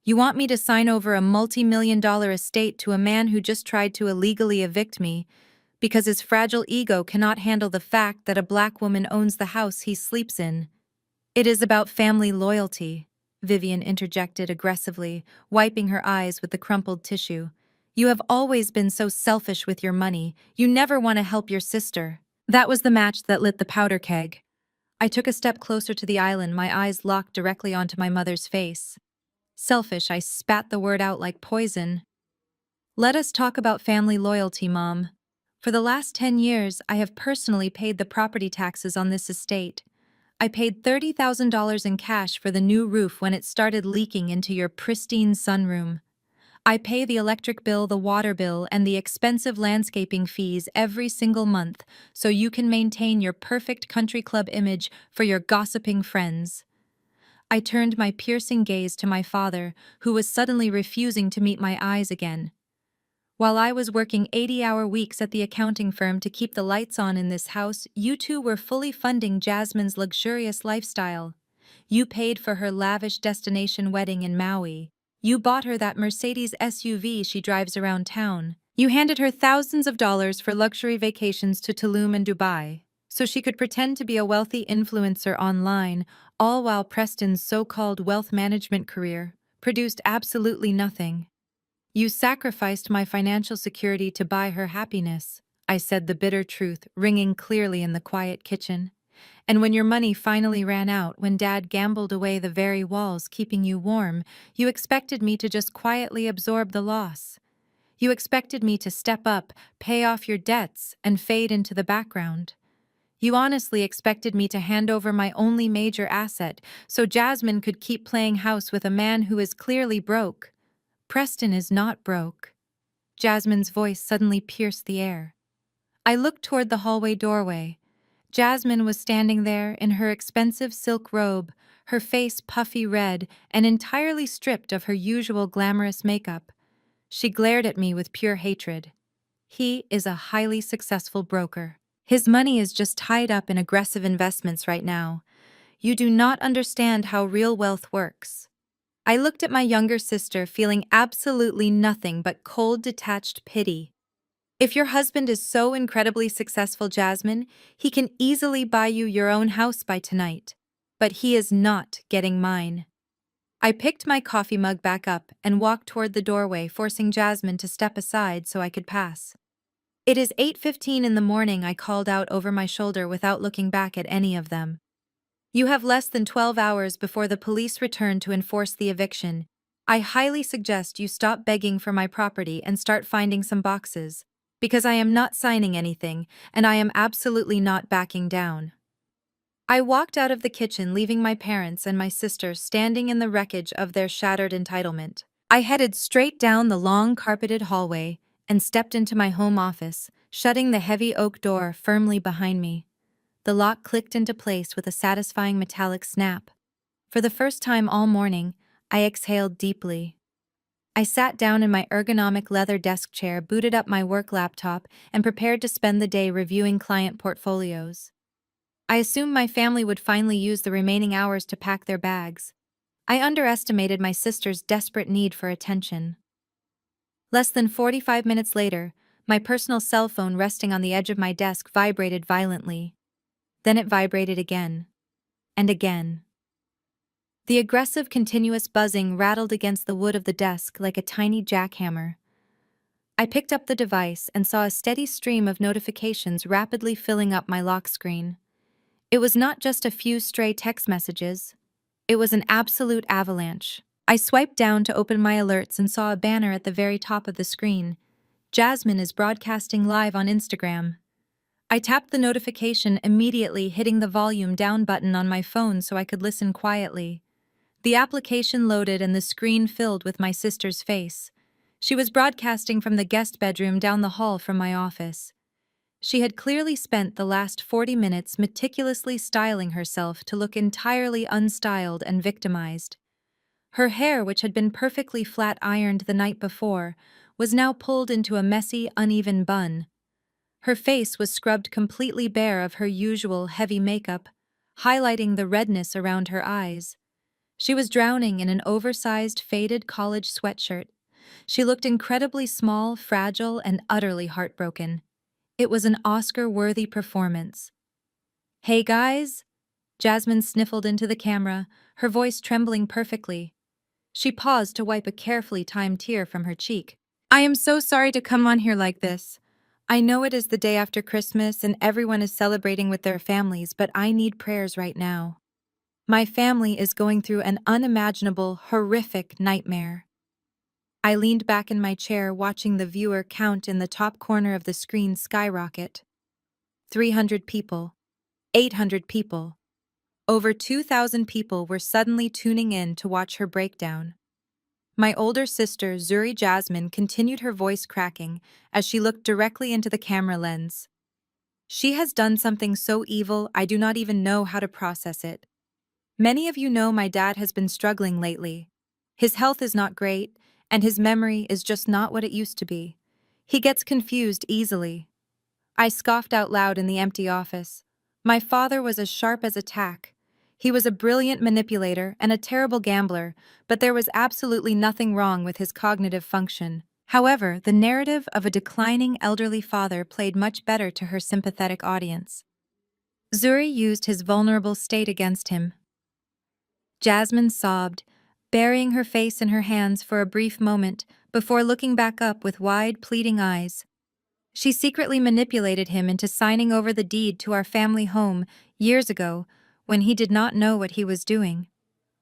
"You want me to sign over a multi-million-dollar estate to a man who just tried to illegally evict me because his fragile ego cannot handle the fact that a black woman owns the house he sleeps in." "It is about family loyalty," Vivian interjected aggressively, wiping her eyes with the crumpled tissue. "You have always been so selfish with your money. You never want to help your sister." That was the match that lit the powder keg. I took a step closer to the island, my eyes locked directly onto my mother's face. "Selfish," I spat the word out like poison. "Let us talk about family loyalty, Mom. For the last 10 years, I have personally paid the property taxes on this estate. I paid $30,000 in cash for the new roof when it started leaking into your pristine sunroom. I pay the electric bill, the water bill, and the expensive landscaping fees every single month so you can maintain your perfect country club image for your gossiping friends." I turned my piercing gaze to my father, who was suddenly refusing to meet my eyes again. "While I was working 80-hour weeks at the accounting firm to keep the lights on in this house, you two were fully funding Jasmine's luxurious lifestyle. You paid for her lavish destination wedding in Maui. You bought her that Mercedes SUV she drives around town. You handed her thousands of dollars for luxury vacations to Tulum and Dubai, so she could pretend to be a wealthy influencer online, all while Preston's so-called wealth management career produced absolutely nothing. You sacrificed my financial security to buy her happiness," I said, the bitter truth ringing clearly in the quiet kitchen. And when your money finally ran out, when Dad gambled away the very walls keeping you warm, you expected me to just quietly absorb the loss. You expected me to step up, pay off your debts, and fade into the background. You honestly expected me to hand over my only major asset so Jasmine could keep playing house with a man who is clearly broke. Preston is not broke. Jasmine's voice suddenly pierced the air. I looked toward the hallway doorway. Jasmine was standing there in her expensive silk robe, her face puffy red and entirely stripped of her usual glamorous makeup. She glared at me with pure hatred. He is a highly successful broker. His money is just tied up in aggressive investments right now. You do not understand how real wealth works. I looked at my younger sister, feeling absolutely nothing but cold, detached pity. If your husband is so incredibly successful, Jasmine, he can easily buy you your own house by tonight. But he is not getting mine. I picked my coffee mug back up and walked toward the doorway, forcing Jasmine to step aside so I could pass. It is 8:15 in the morning, I called out over my shoulder without looking back at any of them. You have less than 12 hours before the police return to enforce the eviction. I highly suggest you stop begging for my property and start finding some boxes, because I am not signing anything, and I am absolutely not backing down. I walked out of the kitchen, leaving my parents and my sister standing in the wreckage of their shattered entitlement. I headed straight down the long carpeted hallway and stepped into my home office, shutting the heavy oak door firmly behind me. The lock clicked into place with a satisfying metallic snap. For the first time all morning, I exhaled deeply. I sat down in my ergonomic leather desk chair, booted up my work laptop, and prepared to spend the day reviewing client portfolios. I assumed my family would finally use the remaining hours to pack their bags. I underestimated my sister's desperate need for attention. Less than 45 minutes later, my personal cell phone resting on the edge of my desk vibrated violently. Then it vibrated again. And again. The aggressive, continuous buzzing rattled against the wood of the desk like a tiny jackhammer. I picked up the device and saw a steady stream of notifications rapidly filling up my lock screen. It was not just a few stray text messages. It was an absolute avalanche. I swiped down to open my alerts and saw a banner at the very top of the screen. Jasmine is broadcasting live on Instagram. I tapped the notification immediately, hitting the volume down button on my phone so I could listen quietly. The application loaded and the screen filled with my sister's face. She was broadcasting from the guest bedroom down the hall from my office. She had clearly spent the last 40 minutes meticulously styling herself to look entirely unstyled and victimized. Her hair, which had been perfectly flat ironed the night before, was now pulled into a messy, uneven bun. Her face was scrubbed completely bare of her usual heavy makeup, highlighting the redness around her eyes. She was drowning in an oversized, faded college sweatshirt. She looked incredibly small, fragile, and utterly heartbroken. It was an Oscar-worthy performance. "Hey guys?" Jasmine sniffled into the camera, her voice trembling perfectly. She paused to wipe a carefully timed tear from her cheek. "I am so sorry to come on here like this. I know it is the day after Christmas and everyone is celebrating with their families, but I need prayers right now. My family is going through an unimaginable, horrific nightmare." I leaned back in my chair, watching the viewer count in the top corner of the screen skyrocket. 300 people. 800 people. Over 2,000 people were suddenly tuning in to watch her breakdown. My older sister, Zuri Jasmine, continued, her voice cracking as she looked directly into the camera lens. "She has done something so evil, I do not even know how to process it. Many of you know my dad has been struggling lately. His health is not great, and his memory is just not what it used to be. He gets confused easily." I scoffed out loud in the empty office. My father was as sharp as a tack. He was a brilliant manipulator and a terrible gambler, but there was absolutely nothing wrong with his cognitive function. However, the narrative of a declining elderly father played much better to her sympathetic audience. Zuri used his vulnerable state against him. Jasmine sobbed, burying her face in her hands for a brief moment before looking back up with wide, pleading eyes. She secretly manipulated him into signing over the deed to our family home years ago when he did not know what he was doing.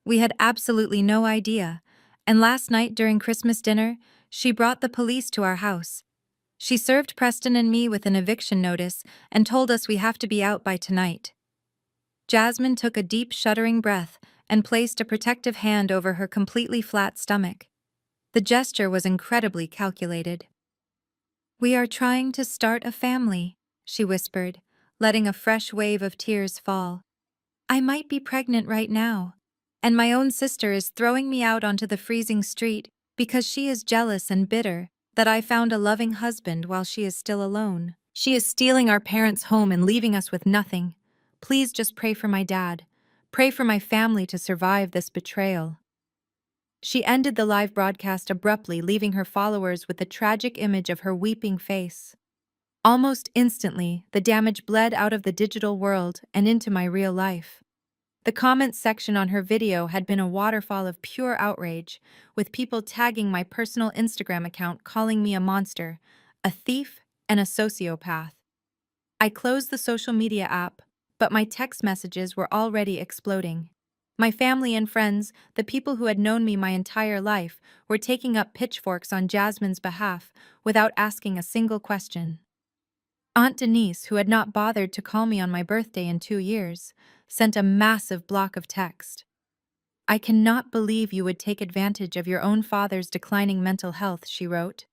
We had absolutely no idea, and last night during Christmas dinner, she brought the police to our house. She served Preston and me with an eviction notice and told us we have to be out by tonight. Jasmine took a deep, shuddering breath and placed a protective hand over her completely flat stomach. The gesture was incredibly calculated. "We are trying to start a family," she whispered, letting a fresh wave of tears fall. "I might be pregnant right now, and my own sister is throwing me out onto the freezing street because she is jealous and bitter that I found a loving husband while she is still alone. She is stealing our parents' home and leaving us with nothing. Please just pray for my dad. Pray for my family to survive this betrayal." She ended the live broadcast abruptly, leaving her followers with the tragic image of her weeping face. Almost instantly, the damage bled out of the digital world and into my real life. The comments section on her video had been a waterfall of pure outrage, with people tagging my personal Instagram account calling me a monster, a thief, and a sociopath. I closed the social media app, but my text messages were already exploding. My family and friends, the people who had known me my entire life, were taking up pitchforks on Jasmine's behalf without asking a single question. Aunt Denise, who had not bothered to call me on my birthday in 2 years, sent a massive block of text. "I cannot believe you would take advantage of your own father's declining mental health," she wrote.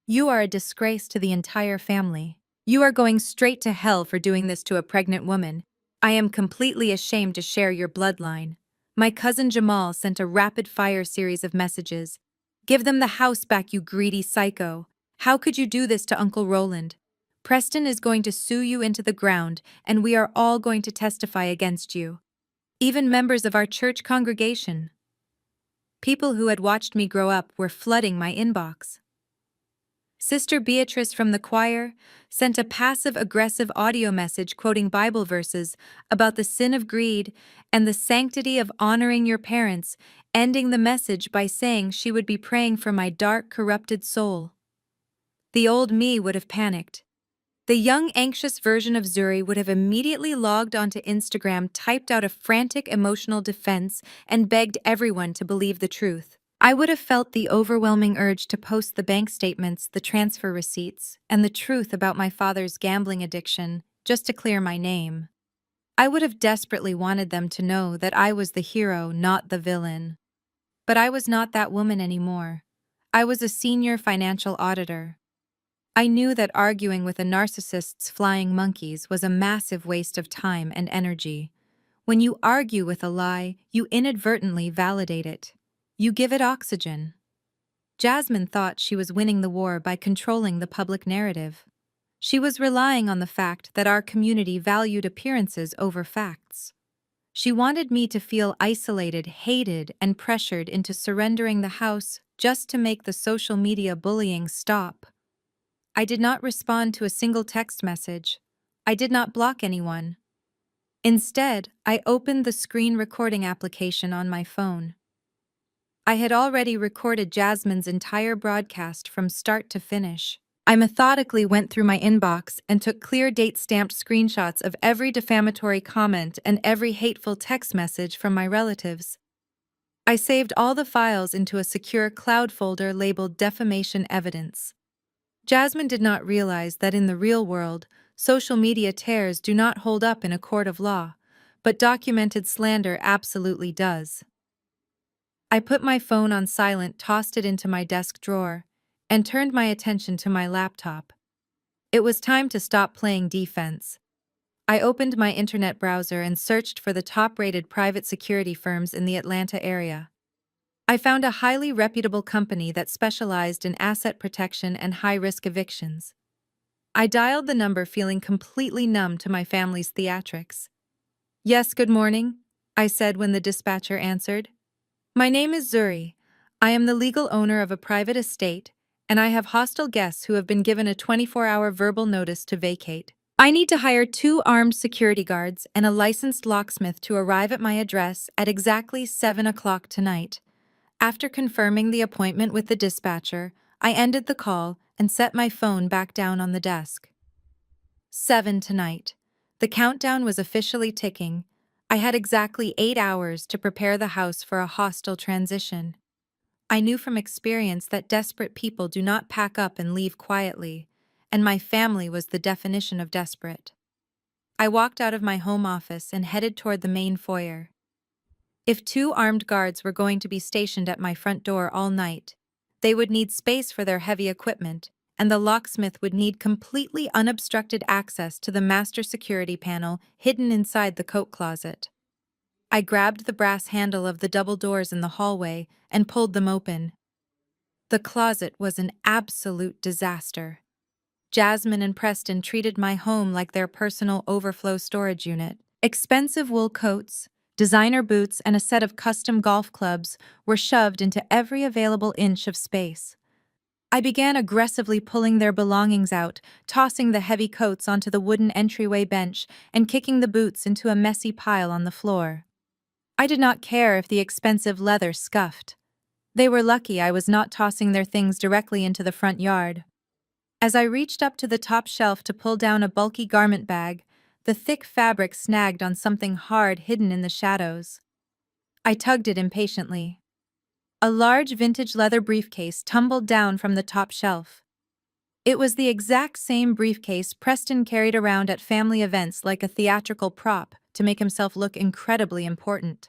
"You are a disgrace to the entire family. You are going straight to hell for doing this to a pregnant woman. I am completely ashamed to share your bloodline." My cousin Jamal sent a rapid-fire series of messages. "Give them the house back, you greedy psycho. How could you do this to Uncle Roland? Preston is going to sue you into the ground, and we are all going to testify against you." Even members of our church congregation, people who had watched me grow up, were flooding my inbox. Sister Beatrice from the choir sent a passive-aggressive audio message quoting Bible verses about the sin of greed and the sanctity of honoring your parents, ending the message by saying she would be praying for my dark, corrupted soul. The old me would have panicked. The young, anxious version of Zuri would have immediately logged onto Instagram, typed out a frantic emotional defense, and begged everyone to believe the truth. I would have felt the overwhelming urge to post the bank statements, the transfer receipts, and the truth about my father's gambling addiction, just to clear my name. I would have desperately wanted them to know that I was the hero, not the villain. But I was not that woman anymore. I was a senior financial auditor. I knew that arguing with a narcissist's flying monkeys was a massive waste of time and energy. When you argue with a lie, you inadvertently validate it. You give it oxygen. Jasmine thought she was winning the war by controlling the public narrative. She was relying on the fact that our community valued appearances over facts. She wanted me to feel isolated, hated, and pressured into surrendering the house just to make the social media bullying stop. I did not respond to a single text message. I did not block anyone. Instead, I opened the screen recording application on my phone. I had already recorded Jasmine's entire broadcast from start to finish. I methodically went through my inbox and took clear date-stamped screenshots of every defamatory comment and every hateful text message from my relatives. I saved all the files into a secure cloud folder labeled defamation evidence. Jasmine did not realize that in the real world, social media tears do not hold up in a court of law, but documented slander absolutely does. I put my phone on silent, tossed it into my desk drawer, and turned my attention to my laptop. It was time to stop playing defense. I opened my internet browser and searched for the top-rated private security firms in the Atlanta area. I found a highly reputable company that specialized in asset protection and high-risk evictions. I dialed the number, feeling completely numb to my family's theatrics. "Yes, good morning," I said when the dispatcher answered. "My name is Zuri. I am the legal owner of a private estate, and I have hostile guests who have been given a 24-hour verbal notice to vacate. I need to hire 2 armed security guards and a licensed locksmith to arrive at my address at exactly 7 o'clock tonight." After confirming the appointment with the dispatcher, I ended the call and set my phone back down on the desk. 7 tonight. The countdown was officially ticking. I had exactly 8 hours to prepare the house for a hostile transition. I knew from experience that desperate people do not pack up and leave quietly, and my family was the definition of desperate. I walked out of my home office and headed toward the main foyer. If 2 armed guards were going to be stationed at my front door all night, they would need space for their heavy equipment, and the locksmith would need completely unobstructed access to the master security panel hidden inside the coat closet. I grabbed the brass handle of the double doors in the hallway and pulled them open. The closet was an absolute disaster. Jasmine and Preston treated my home like their personal overflow storage unit. Expensive wool coats, designer boots, and a set of custom golf clubs were shoved into every available inch of space. I began aggressively pulling their belongings out, tossing the heavy coats onto the wooden entryway bench and kicking the boots into a messy pile on the floor. I did not care if the expensive leather scuffed. They were lucky I was not tossing their things directly into the front yard. As I reached up to the top shelf to pull down a bulky garment bag, the thick fabric snagged on something hard hidden in the shadows. I tugged it impatiently. A large vintage leather briefcase tumbled down from the top shelf. It was the exact same briefcase Preston carried around at family events like a theatrical prop to make himself look incredibly important.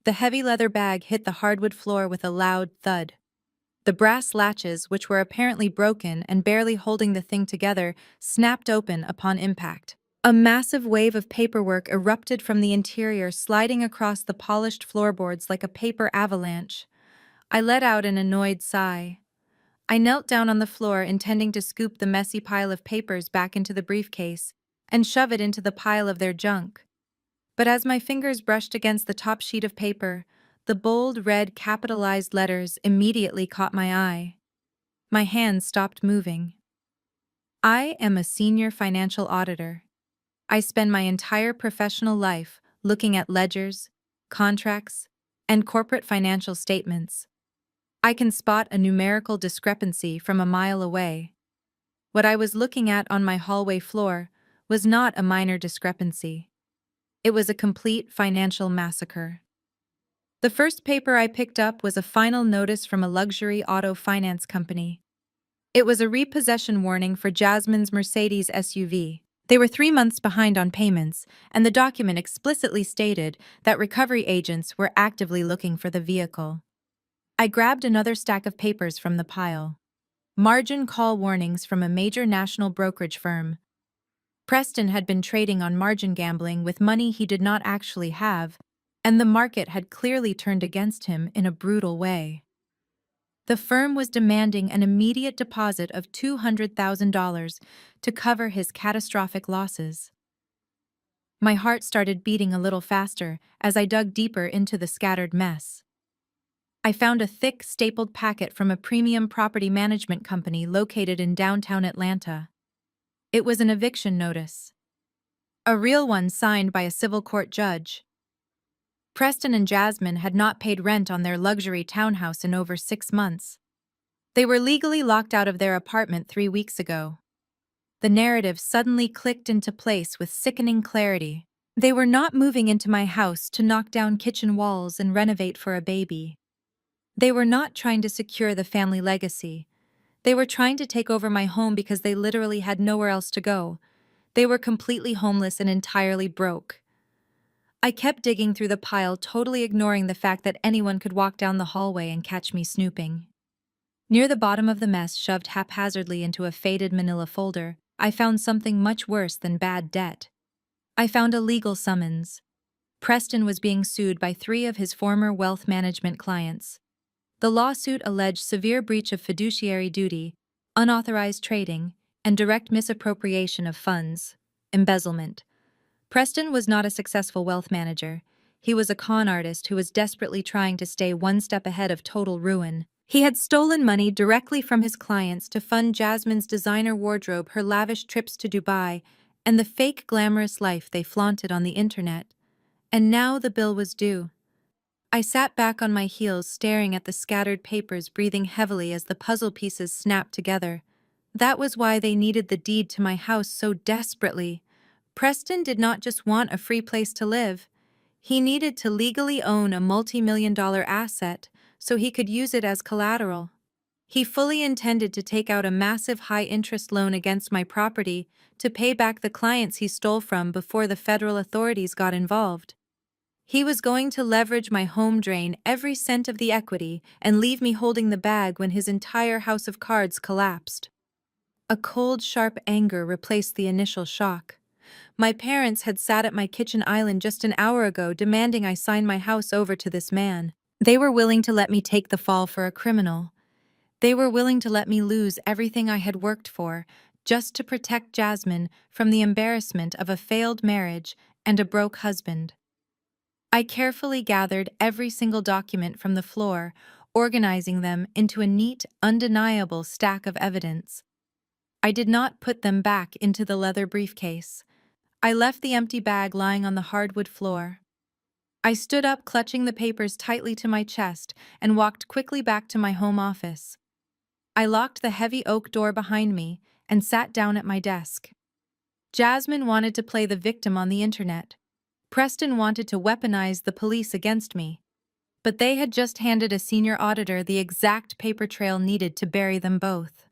The heavy leather bag hit the hardwood floor with a loud thud. The brass latches, which were apparently broken and barely holding the thing together, snapped open upon impact. A massive wave of paperwork erupted from the interior, sliding across the polished floorboards like a paper avalanche. I let out an annoyed sigh. I knelt down on the floor, intending to scoop the messy pile of papers back into the briefcase and shove it into the pile of their junk. But as my fingers brushed against the top sheet of paper, the bold red capitalized letters immediately caught my eye. My hands stopped moving. I am a senior financial auditor. I spend my entire professional life looking at ledgers, contracts, and corporate financial statements. I can spot a numerical discrepancy from a mile away. What I was looking at on my hallway floor was not a minor discrepancy. It was a complete financial massacre. The first paper I picked up was a final notice from a luxury auto finance company. It was a repossession warning for Jasmine's Mercedes SUV. They were 3 months behind on payments, and the document explicitly stated that recovery agents were actively looking for the vehicle. I grabbed another stack of papers from the pile. Margin call warnings from a major national brokerage firm. Preston had been trading on margin gambling with money he did not actually have, and the market had clearly turned against him in a brutal way. The firm was demanding an immediate deposit of $200,000 to cover his catastrophic losses. My heart started beating a little faster as I dug deeper into the scattered mess. I found a thick, stapled packet from a premium property management company located in downtown Atlanta. It was an eviction notice. A real one signed by a civil court judge. Preston and Jasmine had not paid rent on their luxury townhouse in over 6 months. They were legally locked out of their apartment 3 weeks ago. The narrative suddenly clicked into place with sickening clarity. They were not moving into my house to knock down kitchen walls and renovate for a baby. They were not trying to secure the family legacy. They were trying to take over my home because they literally had nowhere else to go. They were completely homeless and entirely broke. I kept digging through the pile, totally ignoring the fact that anyone could walk down the hallway and catch me snooping. Near the bottom of the mess, shoved haphazardly into a faded manila folder, I found something much worse than bad debt. I found a legal summons. Preston was being sued by 3 of his former wealth management clients. The lawsuit alleged severe breach of fiduciary duty, unauthorized trading, and direct misappropriation of funds, embezzlement. Preston was not a successful wealth manager. He was a con artist who was desperately trying to stay one step ahead of total ruin. He had stolen money directly from his clients to fund Jasmine's designer wardrobe, her lavish trips to Dubai, and the fake glamorous life they flaunted on the internet. And now the bill was due. I sat back on my heels, staring at the scattered papers, breathing heavily as the puzzle pieces snapped together. That was why they needed the deed to my house so desperately. Preston did not just want a free place to live. He needed to legally own a multi-million-dollar asset so he could use it as collateral. He fully intended to take out a massive high-interest loan against my property to pay back the clients he stole from before the federal authorities got involved. He was going to leverage my home, drain every cent of the equity, and leave me holding the bag when his entire house of cards collapsed. A cold, sharp anger replaced the initial shock. My parents had sat at my kitchen island just an hour ago demanding I sign my house over to this man. They were willing to let me take the fall for a criminal. They were willing to let me lose everything I had worked for, just to protect Jasmine from the embarrassment of a failed marriage and a broke husband. I carefully gathered every single document from the floor, organizing them into a neat, undeniable stack of evidence. I did not put them back into the leather briefcase. I left the empty bag lying on the hardwood floor. I stood up, clutching the papers tightly to my chest, and walked quickly back to my home office. I locked the heavy oak door behind me and sat down at my desk. Jasmine wanted to play the victim on the internet. Preston wanted to weaponize the police against me. But they had just handed a senior auditor the exact paper trail needed to bury them both.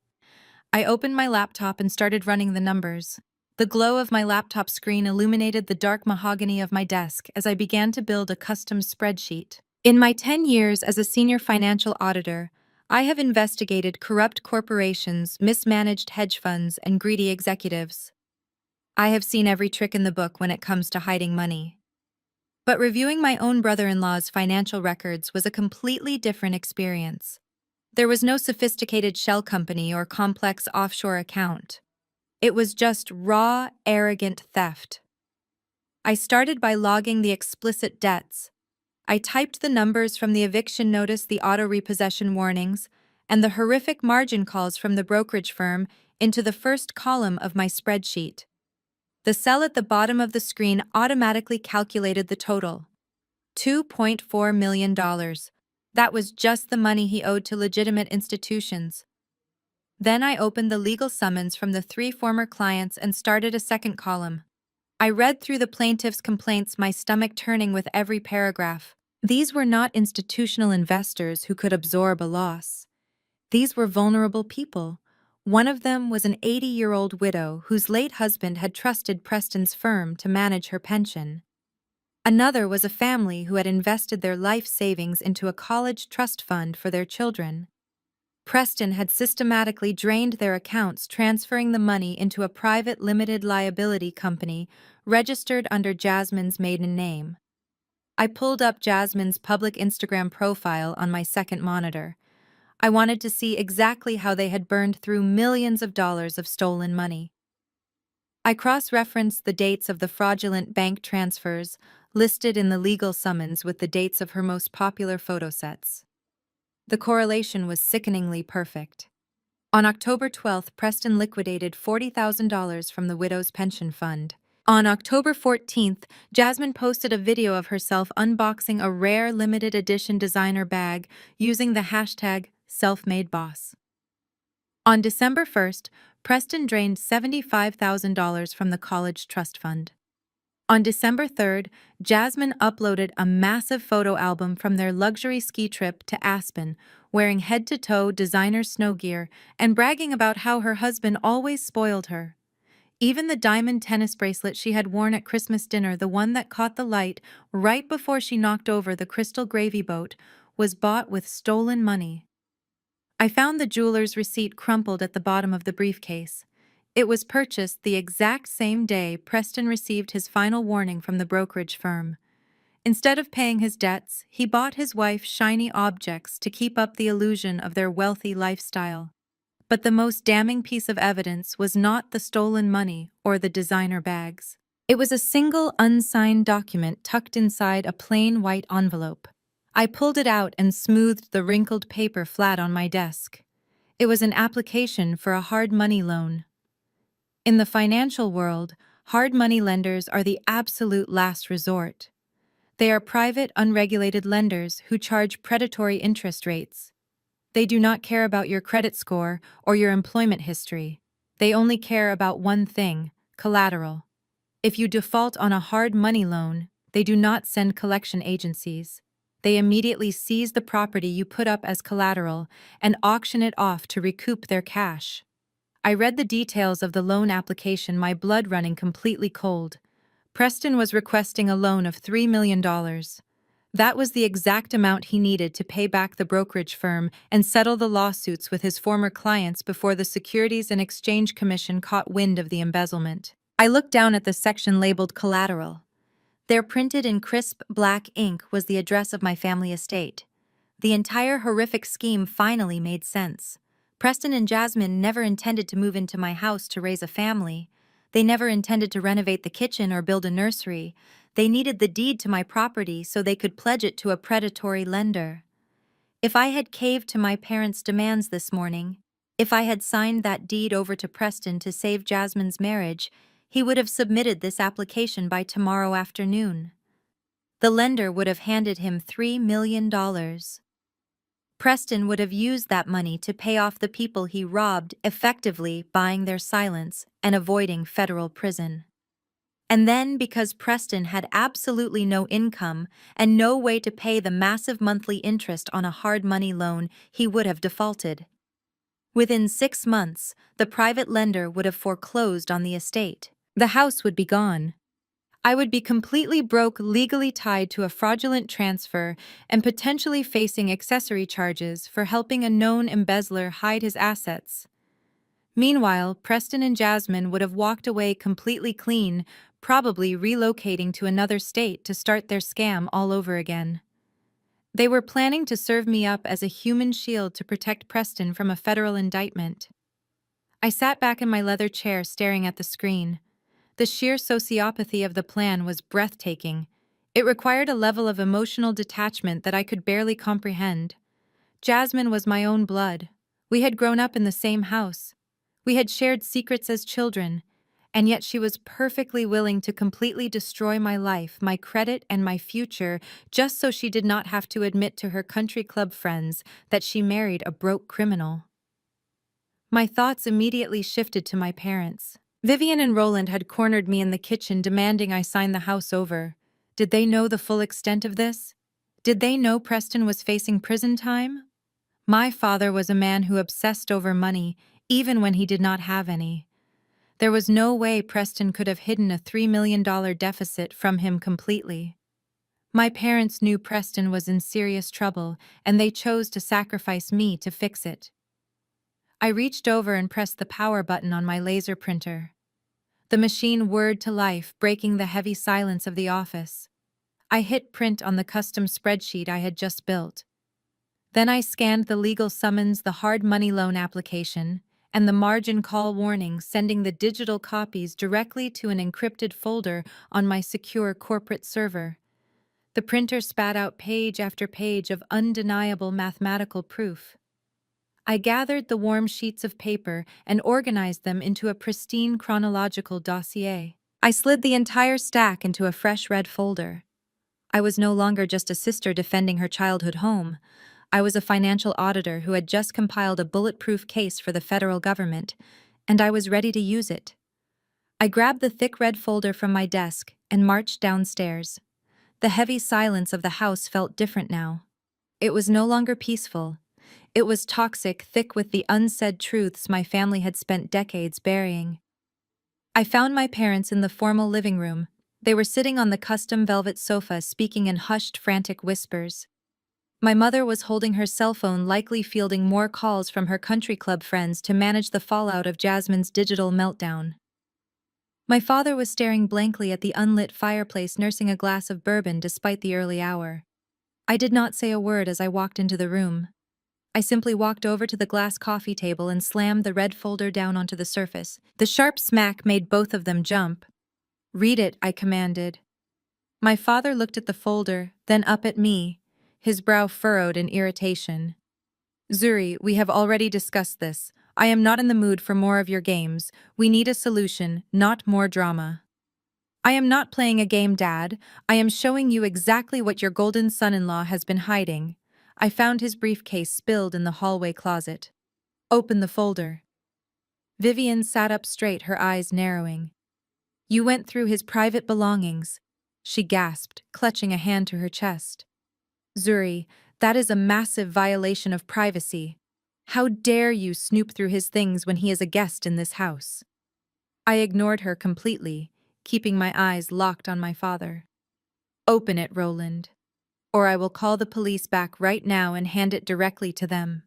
I opened my laptop and started running the numbers. The glow of my laptop screen illuminated the dark mahogany of my desk as I began to build a custom spreadsheet. In my 10 years as a senior financial auditor, I have investigated corrupt corporations, mismanaged hedge funds, and greedy executives. I have seen every trick in the book when it comes to hiding money. But reviewing my own brother-in-law's financial records was a completely different experience. There was no sophisticated shell company or complex offshore account. It was just raw, arrogant theft. I started by logging the explicit debts. I typed the numbers from the eviction notice, the auto repossession warnings, and the horrific margin calls from the brokerage firm into the first column of my spreadsheet. The cell at the bottom of the screen automatically calculated the total. $2.4 million. That was just the money he owed to legitimate institutions. Then I opened the legal summons from the 3 former clients and started a second column. I read through the plaintiff's complaints, my stomach turning with every paragraph. These were not institutional investors who could absorb a loss. These were vulnerable people. One of them was an 80-year-old widow whose late husband had trusted Preston's firm to manage her pension. Another was a family who had invested their life savings into a college trust fund for their children. Preston had systematically drained their accounts, transferring the money into a private limited liability company registered under Jasmine's maiden name. I pulled up Jasmine's public Instagram profile on my second monitor. I wanted to see exactly how they had burned through millions of dollars of stolen money. I cross-referenced the dates of the fraudulent bank transfers listed in the legal summons with the dates of her most popular photo sets. The correlation was sickeningly perfect. On October 12th, Preston liquidated $40,000 from the widow's pension fund. On October 14th, Jasmine posted a video of herself unboxing a rare limited edition designer bag using the hashtag #selfmadeboss. On December 1st, Preston drained $75,000 from the college trust fund. On December 3rd, Jasmine uploaded a massive photo album from their luxury ski trip to Aspen, wearing head-to-toe designer snow gear and bragging about how her husband always spoiled her. Even the diamond tennis bracelet she had worn at Christmas dinner, the one that caught the light right before she knocked over the crystal gravy boat, was bought with stolen money. I found the jeweler's receipt crumpled at the bottom of the briefcase. It was purchased the exact same day Preston received his final warning from the brokerage firm. Instead of paying his debts, he bought his wife shiny objects to keep up the illusion of their wealthy lifestyle. But the most damning piece of evidence was not the stolen money or the designer bags. It was a single unsigned document tucked inside a plain white envelope. I pulled it out and smoothed the wrinkled paper flat on my desk. It was an application for a hard money loan. In the financial world, hard money lenders are the absolute last resort. They are private, unregulated lenders who charge predatory interest rates. They do not care about your credit score or your employment history. They only care about one thing: collateral. If you default on a hard money loan, they do not send collection agencies. They immediately seize the property you put up as collateral and auction it off to recoup their cash. I read the details of the loan application, my blood running completely cold. Preston was requesting a loan of $3 million. That was the exact amount he needed to pay back the brokerage firm and settle the lawsuits with his former clients before the Securities and Exchange Commission caught wind of the embezzlement. I looked down at the section labeled collateral. There, printed in crisp black ink, was the address of my family estate. The entire horrific scheme finally made sense. Preston and Jasmine never intended to move into my house to raise a family. They never intended to renovate the kitchen or build a nursery. They needed the deed to my property so they could pledge it to a predatory lender. If I had caved to my parents' demands this morning, if I had signed that deed over to Preston to save Jasmine's marriage, he would have submitted this application by tomorrow afternoon. The lender would have handed him $3 million. Preston would have used that money to pay off the people he robbed, effectively buying their silence and avoiding federal prison. And then, because Preston had absolutely no income and no way to pay the massive monthly interest on a hard money loan, he would have defaulted. Within 6 months, the private lender would have foreclosed on the estate. The house would be gone. I would be completely broke, legally tied to a fraudulent transfer, and potentially facing accessory charges for helping a known embezzler hide his assets. Meanwhile, Preston and Jasmine would have walked away completely clean, probably relocating to another state to start their scam all over again. They were planning to serve me up as a human shield to protect Preston from a federal indictment. I sat back in my leather chair staring at the screen. The sheer sociopathy of the plan was breathtaking. It required a level of emotional detachment that I could barely comprehend. Jasmine was my own blood. We had grown up in the same house. We had shared secrets as children, and yet she was perfectly willing to completely destroy my life, my credit, and my future just so she did not have to admit to her country club friends that she married a broke criminal. My thoughts immediately shifted to my parents. Vivian and Roland had cornered me in the kitchen, demanding I sign the house over. Did they know the full extent of this? Did they know Preston was facing prison time? My father was a man who obsessed over money, even when he did not have any. There was no way Preston could have hidden a $3 million deficit from him completely. My parents knew Preston was in serious trouble, and they chose to sacrifice me to fix it. I reached over and pressed the power button on my laser printer. The machine whirred to life, breaking the heavy silence of the office. I hit print on the custom spreadsheet I had just built. Then I scanned the legal summons, the hard money loan application, and the margin call warning, sending the digital copies directly to an encrypted folder on my secure corporate server. The printer spat out page after page of undeniable mathematical proof. I gathered the warm sheets of paper and organized them into a pristine chronological dossier. I slid the entire stack into a fresh red folder. I was no longer just a sister defending her childhood home. I was a financial auditor who had just compiled a bulletproof case for the federal government, and I was ready to use it. I grabbed the thick red folder from my desk and marched downstairs. The heavy silence of the house felt different now. It was no longer peaceful. It was toxic, thick with the unsaid truths my family had spent decades burying. I found my parents in the formal living room. They were sitting on the custom velvet sofa, speaking in hushed, frantic whispers. My mother was holding her cell phone, likely fielding more calls from her country club friends to manage the fallout of Jasmine's digital meltdown. My father was staring blankly at the unlit fireplace, nursing a glass of bourbon despite the early hour. I did not say a word as I walked into the room. I simply walked over to the glass coffee table and slammed the red folder down onto the surface. The sharp smack made both of them jump. "Read it," I commanded. My father looked at the folder, then up at me, his brow furrowed in irritation. "Zuri, we have already discussed this. I am not in the mood for more of your games. We need a solution, not more drama." "I am not playing a game, Dad. I am showing you exactly what your golden son-in-law has been hiding. I found his briefcase spilled in the hallway closet. Open the folder. Vivian sat up straight, her eyes narrowing. You went through his private belongings, she gasped, clutching a hand to her chest. Zuri, that is a massive violation of privacy. How dare you snoop through his things when he is a guest in this house? I ignored her completely, keeping my eyes locked on my father. Open it, Roland, or I will call the police back right now and hand it directly to them.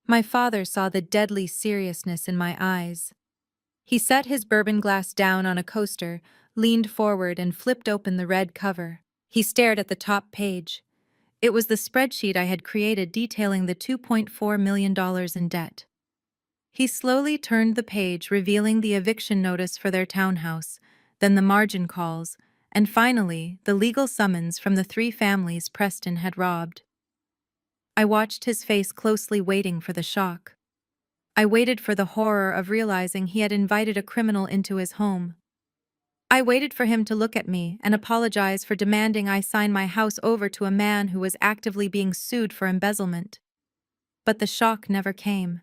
My father saw the deadly seriousness in my eyes. He set his bourbon glass down on a coaster, leaned forward and flipped open the red cover. He stared at the top page. It was the spreadsheet I had created detailing the $2.4 million in debt. He slowly turned the page, revealing the eviction notice for their townhouse, then the margin calls, and finally, the legal summons from the 3 families Preston had robbed. I watched his face closely, waiting for the shock. I waited for the horror of realizing he had invited a criminal into his home. I waited for him to look at me and apologize for demanding I sign my house over to a man who was actively being sued for embezzlement. But the shock never came.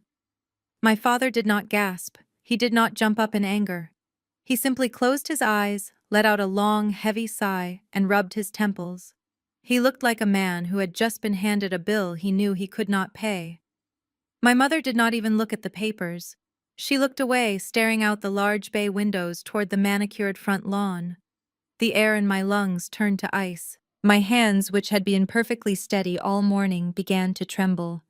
My father did not gasp. He did not jump up in anger. He simply closed his eyes, let out a long, heavy sigh, and rubbed his temples. He looked like a man who had just been handed a bill he knew he could not pay. My mother did not even look at the papers. She looked away, staring out the large bay windows toward the manicured front lawn. The air in my lungs turned to ice. My hands, which had been perfectly steady all morning, began to tremble.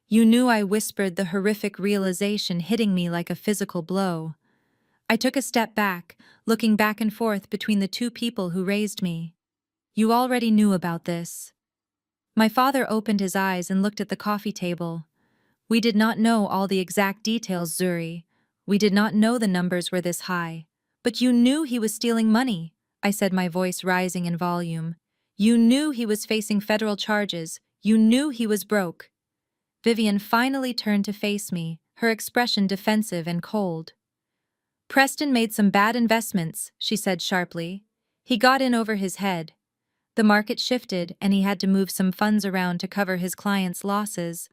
You knew, I whispered, the horrific realization hitting me like a physical blow. I took a step back, looking back and forth between the 2 people who raised me. You already knew about this. My father opened his eyes and looked at the coffee table. We did not know all the exact details, Zuri. We did not know the numbers were this high. But you knew he was stealing money, I said, my voice rising in volume. You knew he was facing federal charges. You knew he was broke. Vivian finally turned to face me, her expression defensive and cold. Preston made some bad investments, she said sharply. He got in over his head. The market shifted, and he had to move some funds around to cover his clients' losses.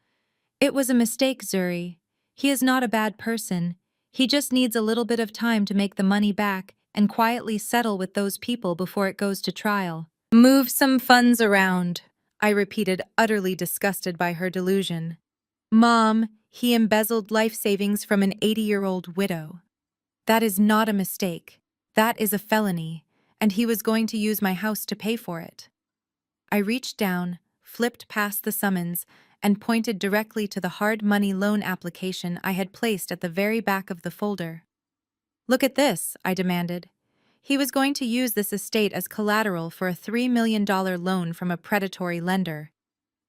It was a mistake, Zuri. He is not a bad person. He just needs a little bit of time to make the money back and quietly settle with those people before it goes to trial. Move some funds around, I repeated, utterly disgusted by her delusion. Mom, he embezzled life savings from an 80-year-old widow. That is not a mistake. That is a felony, and he was going to use my house to pay for it. I reached down, flipped past the summons, and pointed directly to the hard money loan application I had placed at the very back of the folder. Look at this, I demanded. He was going to use this estate as collateral for a $3 million loan from a predatory lender.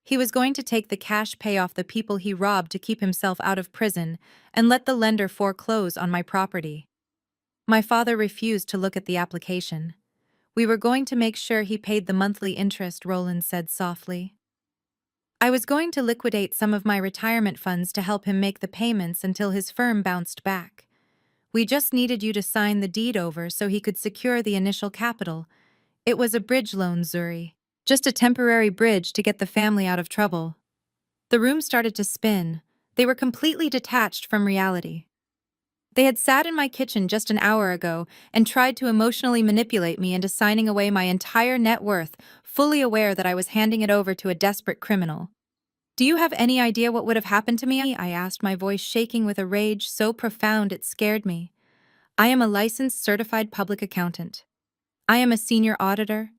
He was going to take the cash, pay off the people he robbed to keep himself out of prison, and let the lender foreclose on my property. My father refused to look at the application. We were going to make sure he paid the monthly interest, Roland said softly. I was going to liquidate some of my retirement funds to help him make the payments until his firm bounced back. We just needed you to sign the deed over so he could secure the initial capital. It was a bridge loan, Zuri. Just a temporary bridge to get the family out of trouble. The room started to spin. They were completely detached from reality. They had sat in my kitchen just an hour ago and tried to emotionally manipulate me into signing away my entire net worth, fully aware that I was handing it over to a desperate criminal. Do you have any idea what would have happened to me? I asked, my voice shaking with a rage so profound it scared me. I am a licensed certified public accountant. I am a senior auditor.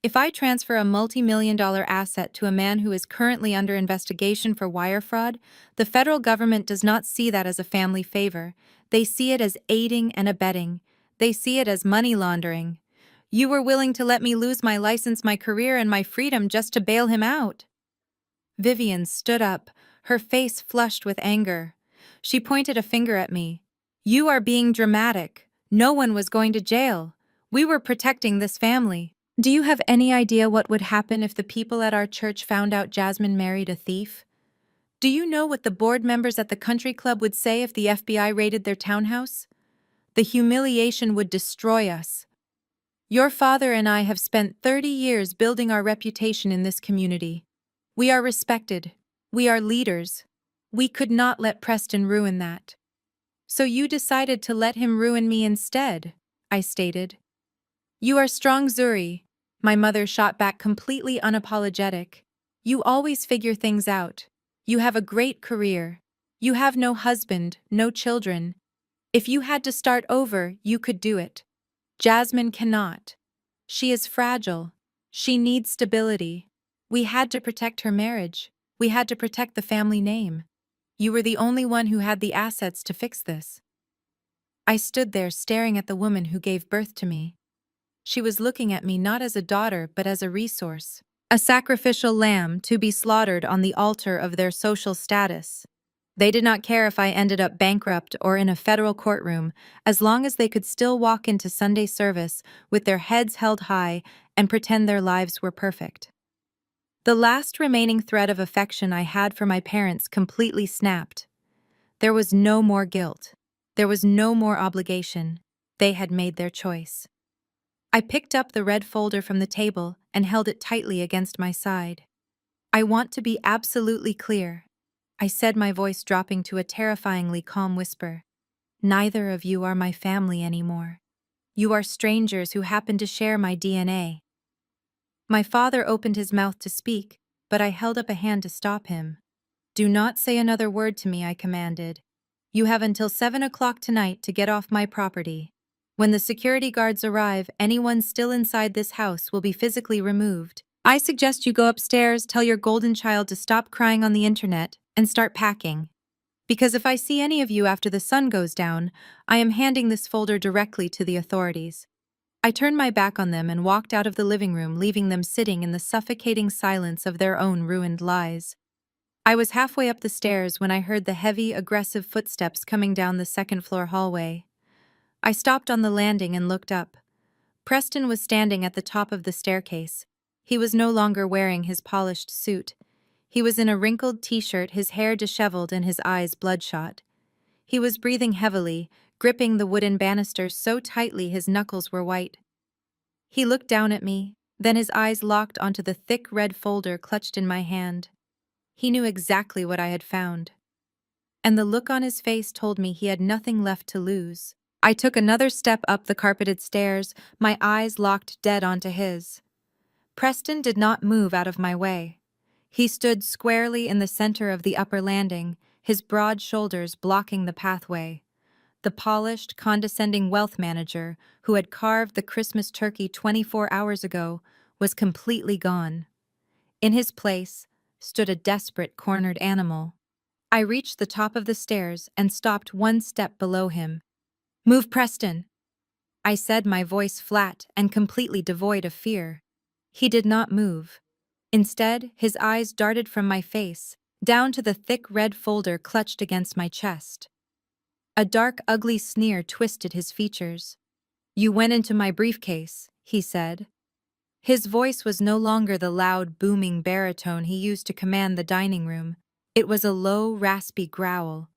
If I transfer a multi-million-dollar asset to a man who is currently under investigation for wire fraud, the federal government does not see that as a family favor. They see it as aiding and abetting. They see it as money laundering. You were willing to let me lose my license, my career, and my freedom just to bail him out. Vivian stood up, her face flushed with anger. She pointed a finger at me. You are being dramatic. No one was going to jail. We were protecting this family. Do you have any idea what would happen if the people at our church found out Jasmine married a thief? Do you know what the board members at the country club would say if the FBI raided their townhouse? The humiliation would destroy us. Your father and I have spent 30 years building our reputation in this community. We are respected. We are leaders. We could not let Preston ruin that. So you decided to let him ruin me instead, I stated. You are strong, Zuri. My mother shot back completely unapologetic. You always figure things out. You have a great career. You have no husband, no children. If you had to start over, you could do it. Jasmine cannot. She is fragile. She needs stability. We had to protect her marriage. We had to protect the family name. You were the only one who had the assets to fix this. I stood there staring at the woman who gave birth to me. She was looking at me not as a daughter but as a resource, a sacrificial lamb to be slaughtered on the altar of their social status. They did not care if I ended up bankrupt or in a federal courtroom, as long as they could still walk into Sunday service with their heads held high and pretend their lives were perfect. The last remaining thread of affection I had for my parents completely snapped. There was no more guilt. There was no more obligation. They had made their choice. I picked up the red folder from the table and held it tightly against my side. I want to be absolutely clear, I said, my voice dropping to a terrifyingly calm whisper. Neither of you are my family anymore. You are strangers who happen to share my DNA. My father opened his mouth to speak, but I held up a hand to stop him. Do not say another word to me, I commanded. You have until 7 o'clock tonight to get off my property. When the security guards arrive, anyone still inside this house will be physically removed. I suggest you go upstairs, tell your golden child to stop crying on the internet, and start packing. Because if I see any of you after the sun goes down, I am handing this folder directly to the authorities. I turned my back on them and walked out of the living room, leaving them sitting in the suffocating silence of their own ruined lies. I was halfway up the stairs when I heard the heavy, aggressive footsteps coming down the second-floor hallway. I stopped on the landing and looked up. Preston was standing at the top of the staircase. He was no longer wearing his polished suit. He was in a wrinkled t-shirt, his hair disheveled and his eyes bloodshot. He was breathing heavily, gripping the wooden banister so tightly his knuckles were white. He looked down at me, then his eyes locked onto the thick red folder clutched in my hand. He knew exactly what I had found. And the look on his face told me he had nothing left to lose. I took another step up the carpeted stairs, my eyes locked dead onto his. Preston did not move out of my way. He stood squarely in the center of the upper landing, his broad shoulders blocking the pathway. The polished, condescending wealth manager, who had carved the Christmas turkey 24 hours ago, was completely gone. In his place stood a desperate, cornered animal. I reached the top of the stairs and stopped one step below him. Move, Preston, I said, my voice flat and completely devoid of fear. He did not move. Instead, his eyes darted from my face, down to the thick red folder clutched against my chest. A dark, ugly sneer twisted his features. You went into my briefcase, he said. His voice was no longer the loud, booming baritone he used to command the dining room. It was a low, raspy growl.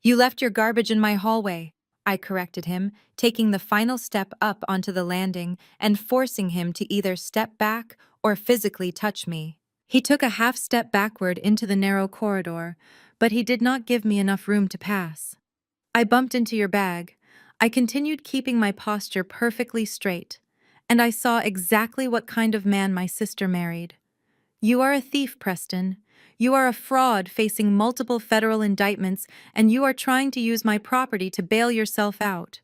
You left your garbage in my hallway, I corrected him, taking the final step up onto the landing and forcing him to either step back or physically touch me. He took a half step backward into the narrow corridor, but he did not give me enough room to pass. I bumped into your bag. I continued keeping my posture perfectly straight, and I saw exactly what kind of man my sister married. You are a thief, Preston. You are a fraud facing multiple federal indictments, and you are trying to use my property to bail yourself out.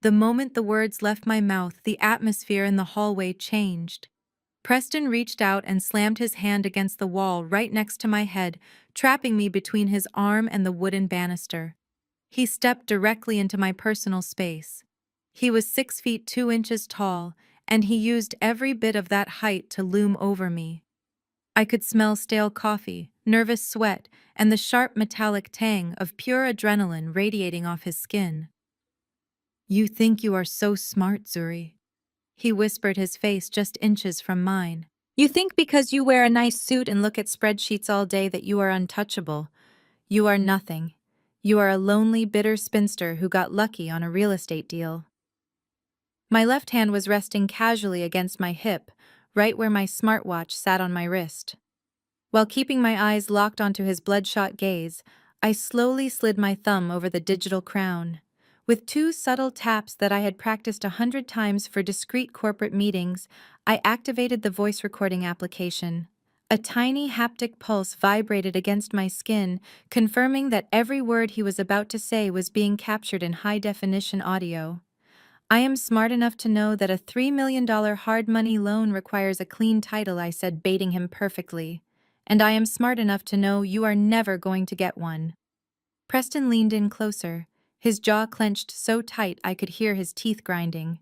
The moment the words left my mouth, the atmosphere in the hallway changed. Preston reached out and slammed his hand against the wall right next to my head, trapping me between his arm and the wooden banister. He stepped directly into my personal space. He was 6 feet 2 inches tall, and he used every bit of that height to loom over me. I could smell stale coffee, nervous sweat, and the sharp metallic tang of pure adrenaline radiating off his skin. You think you are so smart, Zuri, he whispered, his face just inches from mine. You think because you wear a nice suit and look at spreadsheets all day that you are untouchable. You are nothing. You are a lonely, bitter spinster who got lucky on a real estate deal. My left hand was resting casually against my hip, right where my smartwatch sat on my wrist. While keeping my eyes locked onto his bloodshot gaze, I slowly slid my thumb over the digital crown. With two subtle taps that I had practiced 100 times for discreet corporate meetings, I activated the voice recording application. A tiny haptic pulse vibrated against my skin, confirming that every word he was about to say was being captured in high-definition audio. I am smart enough to know that a $3 million hard money loan requires a clean title, I said, baiting him perfectly. And I am smart enough to know you are never going to get one. Preston leaned in closer, his jaw clenched so tight I could hear his teeth grinding.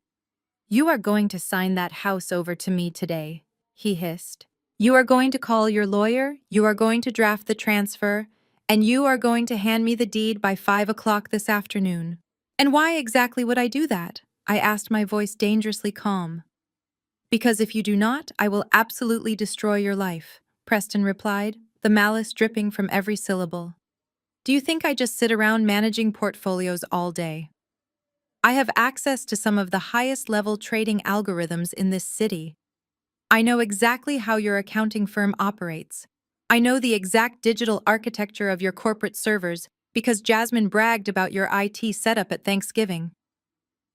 You are going to sign that house over to me today, he hissed. You are going to call your lawyer, you are going to draft the transfer, and you are going to hand me the deed by 5 o'clock this afternoon. And why exactly would I do that? I asked, my voice dangerously calm. Because if you do not, I will absolutely destroy your life, Preston replied, the malice dripping from every syllable. Do you think I just sit around managing portfolios all day? I have access to some of the highest level trading algorithms in this city. I know exactly how your accounting firm operates. I know the exact digital architecture of your corporate servers because Jasmine bragged about your IT setup at Thanksgiving.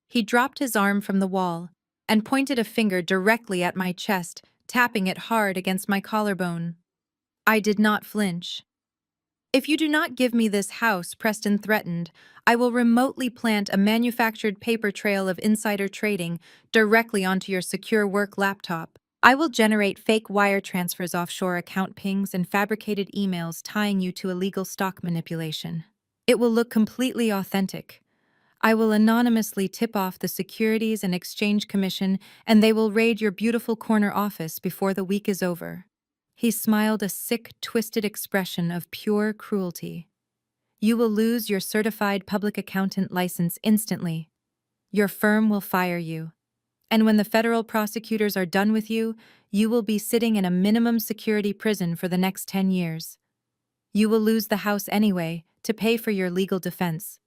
He dropped his arm from the wall and pointed a finger directly at my chest, tapping it hard against my collarbone. I did not flinch. If you do not give me this house, Preston threatened, I will remotely plant a manufactured paper trail of insider trading directly onto your secure work laptop. I will generate fake wire transfers, offshore account pings, and fabricated emails tying you to illegal stock manipulation. It will look completely authentic. I will anonymously tip off the Securities and Exchange Commission, and they will raid your beautiful corner office before the week is over. He smiled, a sick, twisted expression of pure cruelty. You will lose your certified public accountant license instantly. Your firm will fire you. And when the federal prosecutors are done with you, you will be sitting in a minimum security prison for the next 10 years. You will lose the house anyway to pay for your legal defense.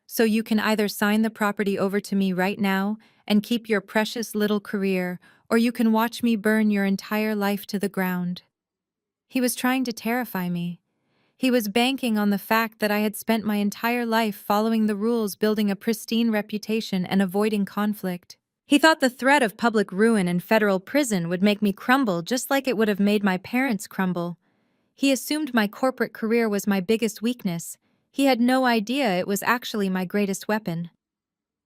So you can either sign the property over to me right now and keep your precious little career, or you can watch me burn your entire life to the ground. He was trying to terrify me. He was banking on the fact that I had spent my entire life following the rules, building a pristine reputation, and avoiding conflict. He thought the threat of public ruin and federal prison would make me crumble just like it would have made my parents crumble. He assumed my corporate career was my biggest weakness. He had no idea it was actually my greatest weapon.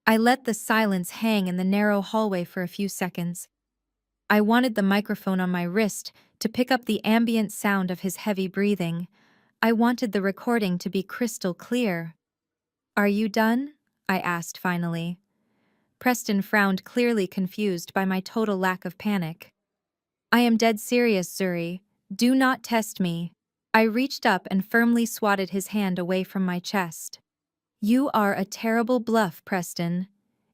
I let the silence hang in the narrow hallway for a few seconds. I wanted the microphone on my wrist to pick up the ambient sound of his heavy breathing. I wanted the recording to be crystal clear. Are you done? I asked finally. Preston frowned, clearly confused by my total lack of panic. I am dead serious, Zuri. Do not test me. I reached up and firmly swatted his hand away from my chest. You are a terrible bluff, Preston.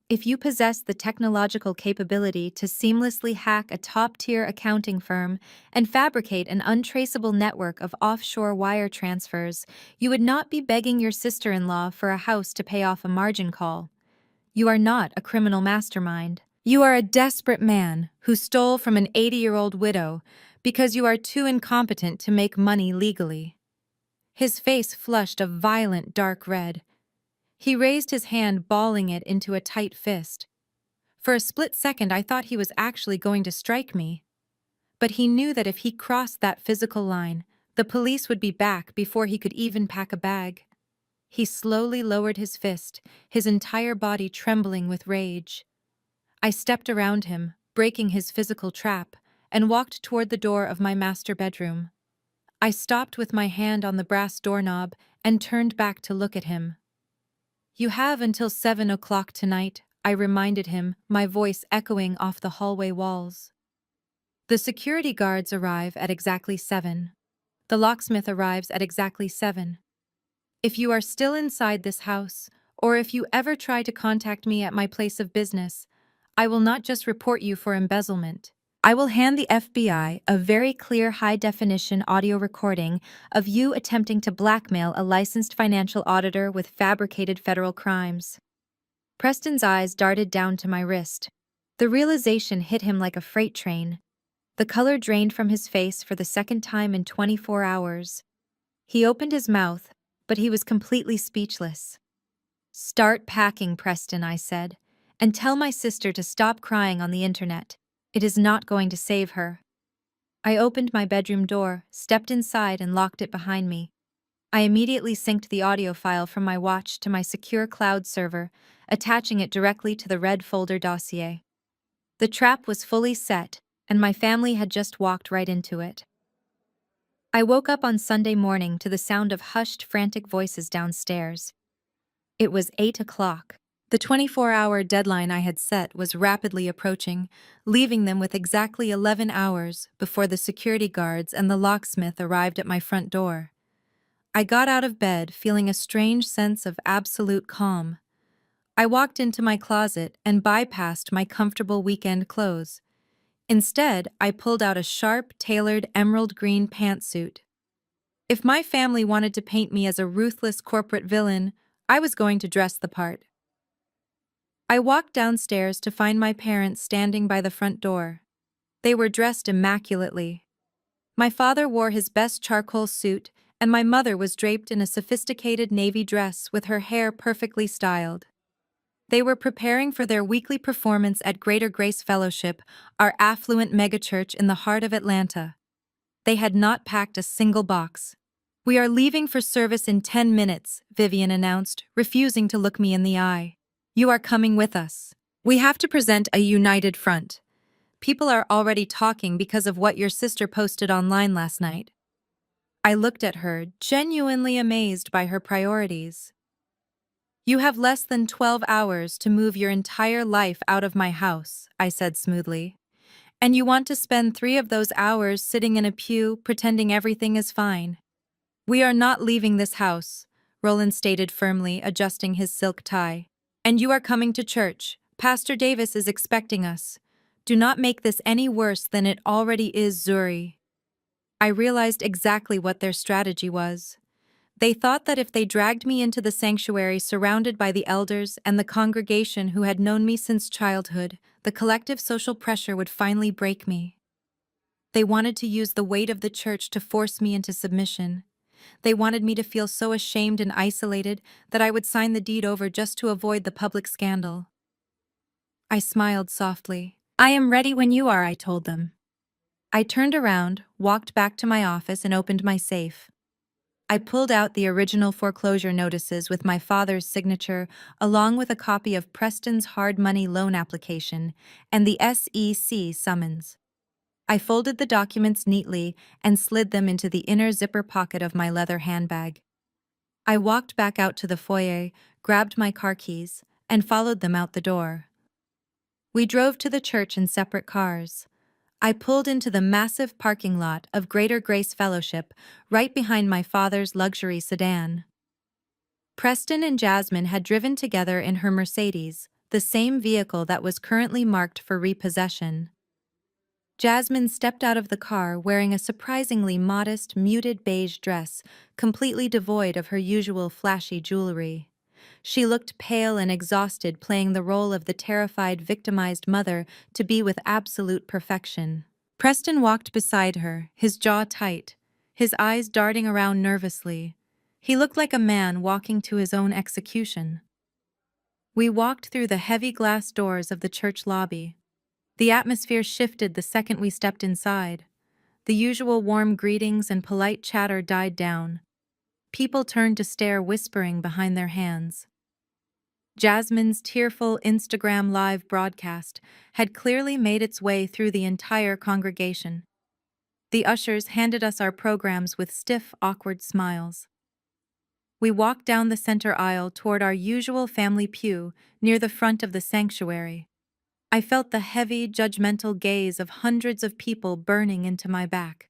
If you possess the technological capability to seamlessly hack a top-tier accounting firm and fabricate an untraceable network of offshore wire transfers, you would not be begging your sister-in-law for a house to pay off a margin call. You are not a criminal mastermind. You are a desperate man who stole from an 80-year-old widow because you are too incompetent to make money legally. His face flushed a violent dark red. He raised his hand, balling it into a tight fist. For a split second, I thought he was actually going to strike me. But he knew that if he crossed that physical line, the police would be back before he could even pack a bag. He slowly lowered his fist, his entire body trembling with rage. I stepped around him, breaking his physical trap, and walked toward the door of my master bedroom. I stopped with my hand on the brass doorknob and turned back to look at him. You have until 7 o'clock tonight, I reminded him, my voice echoing off the hallway walls. The security guards arrive at exactly 7. The locksmith arrives at exactly 7. If you are still inside this house, or if you ever try to contact me at my place of business, I will not just report you for embezzlement. I will hand the FBI a very clear high-definition audio recording of you attempting to blackmail a licensed financial auditor with fabricated federal crimes. Preston's eyes darted down to my wrist. The realization hit him like a freight train. The color drained from his face for the second time in 24 hours. He opened his mouth, but he was completely speechless. "Start packing, Preston," I said, "and tell my sister to stop crying on the internet. It is not going to save her." I opened my bedroom door, stepped inside, and locked it behind me. I immediately synced the audio file from my watch to my secure cloud server, attaching it directly to the red folder dossier. The trap was fully set, and my family had just walked right into it. I woke up on Sunday morning to the sound of hushed, frantic voices downstairs. It was 8 o'clock. The 24-hour deadline I had set was rapidly approaching, leaving them with exactly 11 hours before the security guards and the locksmith arrived at my front door. I got out of bed feeling a strange sense of absolute calm. I walked into my closet and bypassed my comfortable weekend clothes. Instead, I pulled out a sharp, tailored emerald green pantsuit. If my family wanted to paint me as a ruthless corporate villain, I was going to dress the part. I walked downstairs to find my parents standing by the front door. They were dressed immaculately. My father wore his best charcoal suit, and my mother was draped in a sophisticated navy dress with her hair perfectly styled. They were preparing for their weekly performance at Greater Grace Fellowship, our affluent megachurch in the heart of Atlanta. They had not packed a single box. "We are leaving for service in 10 minutes, Vivian announced, refusing to look me in the eye. "You are coming with us. We have to present a united front. People are already talking because of what your sister posted online last night." I looked at her, genuinely amazed by her priorities. "You have less than 12 hours to move your entire life out of my house," I said smoothly. "And you want to spend 3 of those hours sitting in a pew pretending everything is fine." "We are not leaving this house," Roland stated firmly, adjusting his silk tie. "And you are coming to church. Pastor Davis is expecting us. Do not make this any worse than it already is, Zuri." I realized exactly what their strategy was. They thought that if they dragged me into the sanctuary surrounded by the elders and the congregation who had known me since childhood, the collective social pressure would finally break me. They wanted to use the weight of the church to force me into submission. They wanted me to feel so ashamed and isolated that I would sign the deed over just to avoid the public scandal. I smiled softly. "I am ready when you are," I told them. I turned around, walked back to my office, and opened my safe. I pulled out the original foreclosure notices with my father's signature, along with a copy of Preston's hard money loan application and the SEC summons. I folded the documents neatly and slid them into the inner zipper pocket of my leather handbag. I walked back out to the foyer, grabbed my car keys, and followed them out the door. We drove to the church in separate cars. I pulled into the massive parking lot of Greater Grace Fellowship right behind my father's luxury sedan. Preston and Jasmine had driven together in her Mercedes, the same vehicle that was currently marked for repossession. Jasmine stepped out of the car wearing a surprisingly modest, muted beige dress, completely devoid of her usual flashy jewelry. She looked pale and exhausted, playing the role of the terrified, victimized mother to be with absolute perfection. Preston walked beside her, his jaw tight, his eyes darting around nervously. He looked like a man walking to his own execution. We walked through the heavy glass doors of the church lobby. The atmosphere shifted the second we stepped inside. The usual warm greetings and polite chatter died down. People turned to stare, whispering behind their hands. Jasmine's tearful Instagram live broadcast had clearly made its way through the entire congregation. The ushers handed us our programs with stiff, awkward smiles. We walked down the center aisle toward our usual family pew near the front of the sanctuary. I felt the heavy, judgmental gaze of hundreds of people burning into my back.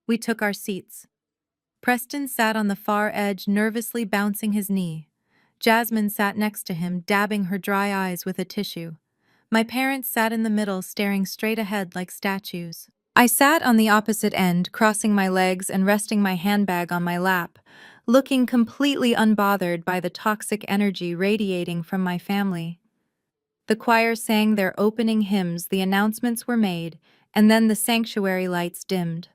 We took our seats. Preston sat on the far edge, nervously bouncing his knee. Jasmine sat next to him, dabbing her dry eyes with a tissue. My parents sat in the middle, staring straight ahead like statues. I sat on the opposite end, crossing my legs and resting my handbag on my lap, looking completely unbothered by the toxic energy radiating from my family. The choir sang their opening hymns, the announcements were made, and then the sanctuary lights dimmed.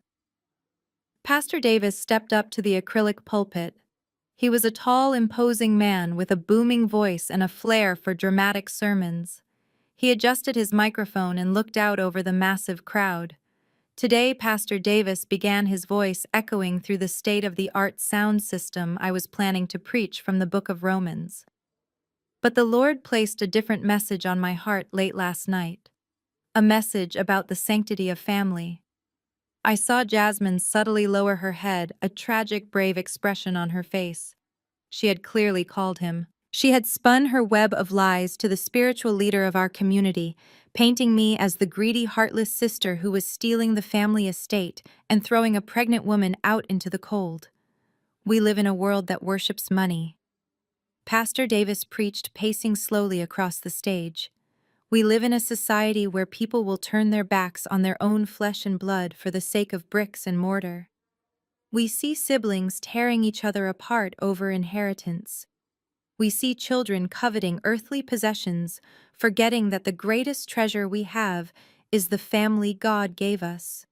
Pastor Davis stepped up to the acrylic pulpit. He was a tall, imposing man with a booming voice and a flair for dramatic sermons. He adjusted his microphone and looked out over the massive crowd. Today, Pastor Davis began his voice echoing through the state-of-the-art sound system I was planning to preach from the book of Romans. But the Lord placed a different message on my heart late last night. A message about the sanctity of family. I saw Jasmine subtly lower her head, a tragic, brave expression on her face. She had clearly called him. She had spun her web of lies to the spiritual leader of our community, painting me as the greedy, heartless sister who was stealing the family estate and throwing a pregnant woman out into the cold. We live in a world that worships money. Pastor Davis preached, pacing slowly across the stage. We live in a society where people will turn their backs on their own flesh and blood for the sake of bricks and mortar. We see siblings tearing each other apart over inheritance. We see children coveting earthly possessions, forgetting that the greatest treasure we have is the family God gave us.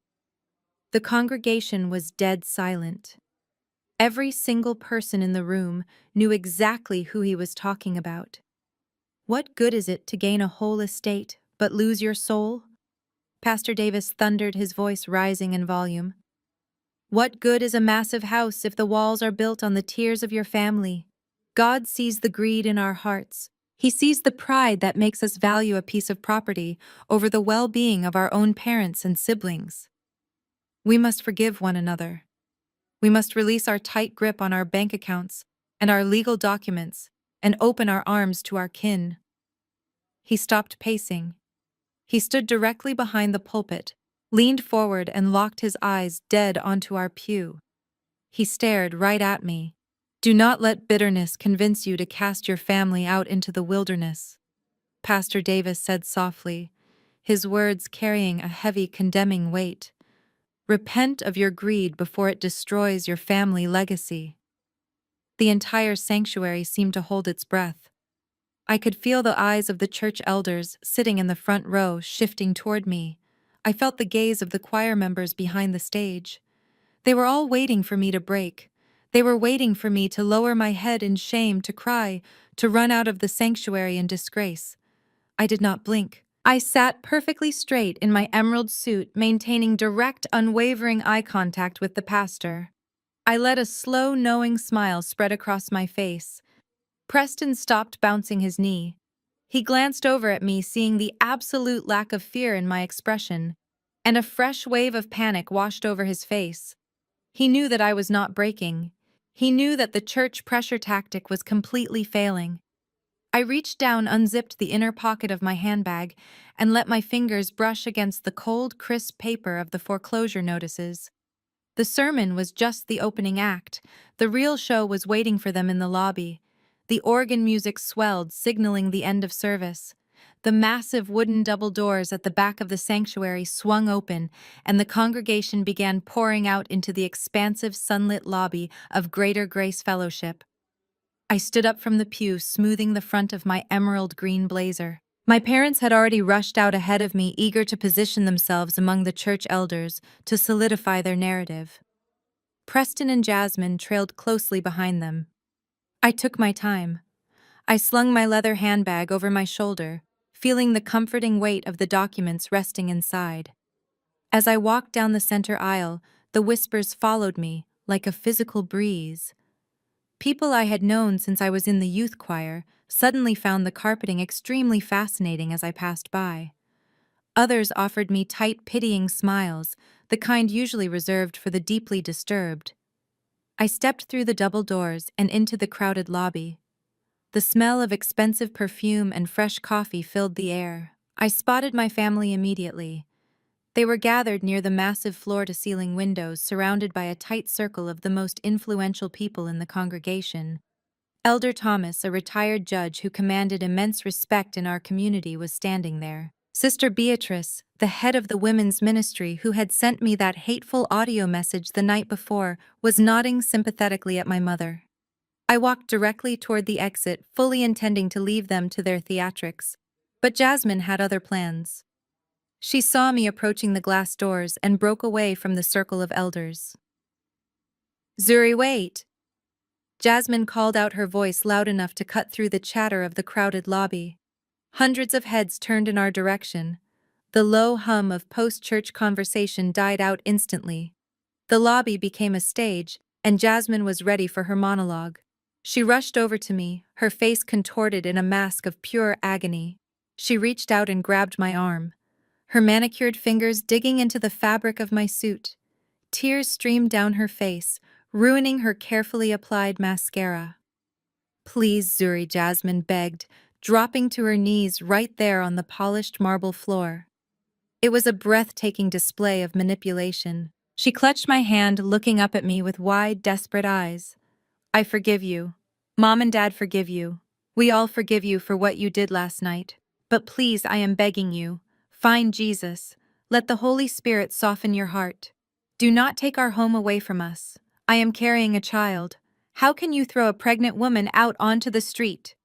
The congregation was dead silent. Every single person in the room knew exactly who he was talking about. What good is it to gain a whole estate, but lose your soul? Pastor Davis thundered, his voice rising in volume. What good is a massive house if the walls are built on the tears of your family? God sees the greed in our hearts. He sees the pride that makes us value a piece of property over the well-being of our own parents and siblings. We must forgive one another. We must release our tight grip on our bank accounts and our legal documents and open our arms to our kin. He stopped pacing. He stood directly behind the pulpit, leaned forward and locked his eyes dead onto our pew. He stared right at me. Do not let bitterness convince you to cast your family out into the wilderness, Pastor Davis said softly, his words carrying a heavy, condemning weight. Repent of your greed before it destroys your family legacy. The entire sanctuary seemed to hold its breath. I could feel the eyes of the church elders sitting in the front row shifting toward me. I felt the gaze of the choir members behind the stage. They were all waiting for me to break. They were waiting for me to lower my head in shame, to cry, to run out of the sanctuary in disgrace. I did not blink. I sat perfectly straight in my emerald suit, maintaining direct, unwavering eye contact with the pastor. I let a slow, knowing smile spread across my face. Preston stopped bouncing his knee. He glanced over at me, seeing the absolute lack of fear in my expression, and a fresh wave of panic washed over his face. He knew that I was not breaking. He knew that the church pressure tactic was completely failing. I reached down, unzipped the inner pocket of my handbag, and let my fingers brush against the cold, crisp paper of the foreclosure notices. The sermon was just the opening act. The real show was waiting for them in the lobby. The organ music swelled, signaling the end of service. The massive wooden double doors at the back of the sanctuary swung open, and the congregation began pouring out into the expansive sunlit lobby of Greater Grace Fellowship. I stood up from the pew, smoothing the front of my emerald green blazer. My parents had already rushed out ahead of me, eager to position themselves among the church elders to solidify their narrative. Preston and Jasmine trailed closely behind them. I took my time. I slung my leather handbag over my shoulder, feeling the comforting weight of the documents resting inside. As I walked down the center aisle, the whispers followed me like a physical breeze. People I had known since I was in the youth choir suddenly found the carpeting extremely fascinating as I passed by. Others offered me tight, pitying smiles, the kind usually reserved for the deeply disturbed. I stepped through the double doors and into the crowded lobby. The smell of expensive perfume and fresh coffee filled the air. I spotted my family immediately. They were gathered near the massive floor-to-ceiling windows, surrounded by a tight circle of the most influential people in the congregation. Elder Thomas, a retired judge who commanded immense respect in our community, was standing there. Sister Beatrice, the head of the women's ministry who had sent me that hateful audio message the night before, was nodding sympathetically at my mother. I walked directly toward the exit, fully intending to leave them to their theatrics. But Jasmine had other plans. She saw me approaching the glass doors and broke away from the circle of elders. "Zuri, wait!" Jasmine called out, her voice loud enough to cut through the chatter of the crowded lobby. Hundreds of heads turned in our direction. The low hum of post-church conversation died out instantly. The lobby became a stage, and Jasmine was ready for her monologue. She rushed over to me, her face contorted in a mask of pure agony. She reached out and grabbed my arm, her manicured fingers digging into the fabric of my suit. Tears streamed down her face, ruining her carefully applied mascara. "Please, Zuri," Jasmine begged, dropping to her knees right there on the polished marble floor. It was a breathtaking display of manipulation. She clutched my hand, looking up at me with wide, desperate eyes. "I forgive you. Mom and Dad forgive you. We all forgive you for what you did last night. But please, I am begging you, find Jesus. Let the Holy Spirit soften your heart. Do not take our home away from us. I am carrying a child. How can you throw a pregnant woman out onto the street?"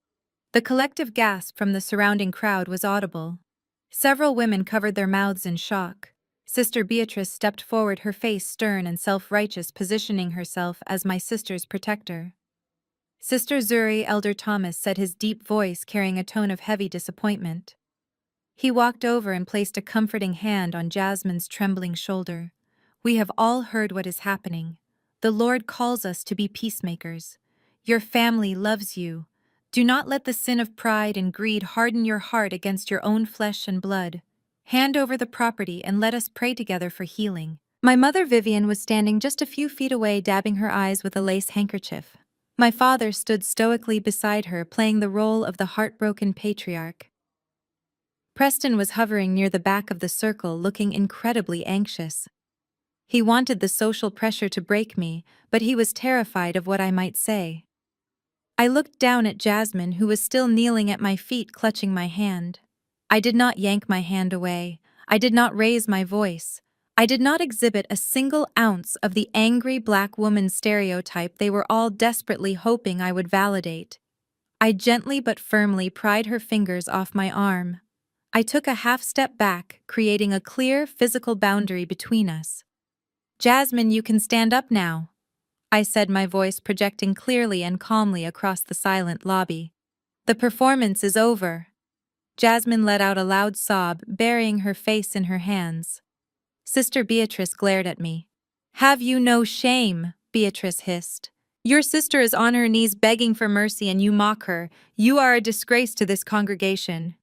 The collective gasp from the surrounding crowd was audible. Several women covered their mouths in shock. Sister Beatrice stepped forward, her face stern and self-righteous, positioning herself as my sister's protector. "Sister Zuri," Elder Thomas said, his deep voice carrying a tone of heavy disappointment. He walked over and placed a comforting hand on Jasmine's trembling shoulder. "We have all heard what is happening. The Lord calls us to be peacemakers. Your family loves you. Do not let the sin of pride and greed harden your heart against your own flesh and blood. Hand over the property and let us pray together for healing." My mother Vivian was standing just a few feet away, dabbing her eyes with a lace handkerchief. My father stood stoically beside her, playing the role of the heartbroken patriarch. Preston was hovering near the back of the circle, looking incredibly anxious. He wanted the social pressure to break me, but he was terrified of what I might say. I looked down at Jasmine, who was still kneeling at my feet, clutching my hand. I did not yank my hand away. I did not raise my voice. I did not exhibit a single ounce of the angry black woman stereotype they were all desperately hoping I would validate. I gently but firmly pried her fingers off my arm. I took a half step back, creating a clear physical boundary between us. "Jasmine, you can stand up now," I said, my voice projecting clearly and calmly across the silent lobby. "The performance is over." Jasmine let out a loud sob, burying her face in her hands. Sister Beatrice glared at me. "Have you no shame?" Beatrice hissed. "Your sister is on her knees begging for mercy and you mock her. You are a disgrace to this congregation."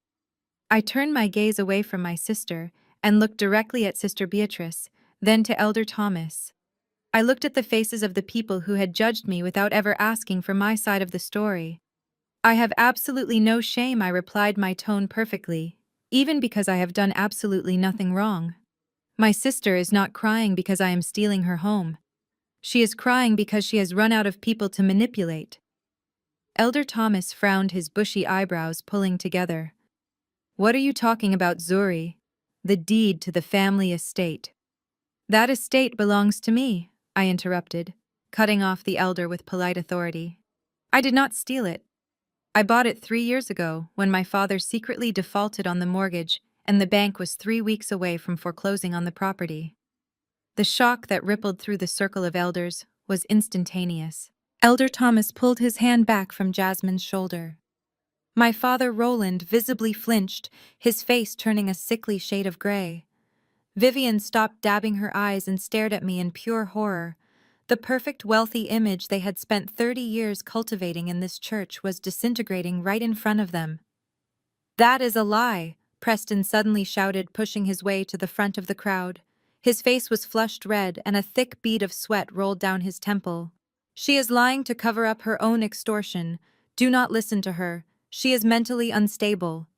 I turned my gaze away from my sister and looked directly at Sister Beatrice, then to Elder Thomas. I looked at the faces of the people who had judged me without ever asking for my side of the story. "I have absolutely no shame," I replied, my tone perfectly, "even because I have done absolutely nothing wrong. My sister is not crying because I am stealing her home. She is crying because she has run out of people to manipulate." Elder Thomas frowned, his bushy eyebrows pulling together. "What are you talking about, Zuri? The deed to the family estate." "That estate belongs to me," I interrupted, cutting off the elder with polite authority. "I did not steal it. I bought it 3 years ago when my father secretly defaulted on the mortgage and the bank was 3 weeks away from foreclosing on the property." The shock that rippled through the circle of elders was instantaneous. Elder Thomas pulled his hand back from Jasmine's shoulder. My father Roland visibly flinched, his face turning a sickly shade of gray. Vivian stopped dabbing her eyes and stared at me in pure horror. The perfect, wealthy image they had spent 30 years cultivating in this church was disintegrating right in front of them. "That is a lie," Preston suddenly shouted, pushing his way to the front of the crowd. His face was flushed red and a thick bead of sweat rolled down his temple. "She is lying to cover up her own extortion. Do not listen to her. She is mentally unstable."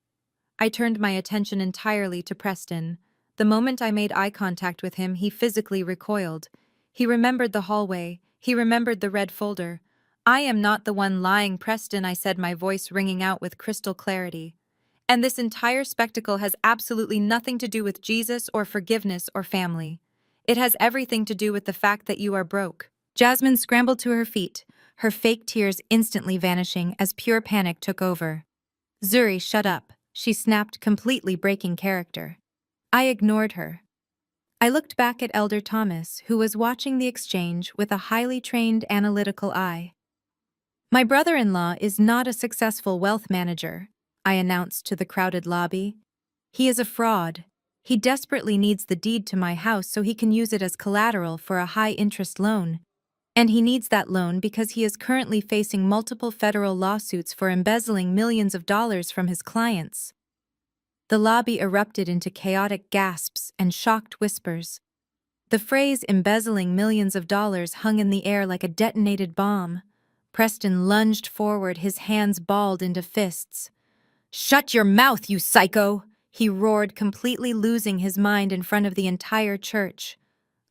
I turned my attention entirely to Preston. The moment I made eye contact with him, he physically recoiled. He remembered the hallway. He remembered the red folder. "I am not the one lying, Preston," I said, my voice ringing out with crystal clarity. "And this entire spectacle has absolutely nothing to do with Jesus or forgiveness or family. It has everything to do with the fact that you are broke." Jasmine scrambled to her feet, her fake tears instantly vanishing as pure panic took over. "Zuri, shut up," she snapped, completely breaking character. I ignored her. I looked back at Elder Thomas, who was watching the exchange with a highly trained analytical eye. My brother-in-law is not a successful wealth manager, I announced to the crowded lobby. He is a fraud. He desperately needs the deed to my house so he can use it as collateral for a high-interest loan. And he needs that loan because he is currently facing multiple federal lawsuits for embezzling millions of dollars from his clients. The lobby erupted into chaotic gasps and shocked whispers. The phrase embezzling millions of dollars hung in the air like a detonated bomb. Preston lunged forward, his hands balled into fists. "Shut your mouth, you psycho!" he roared, completely losing his mind in front of the entire church.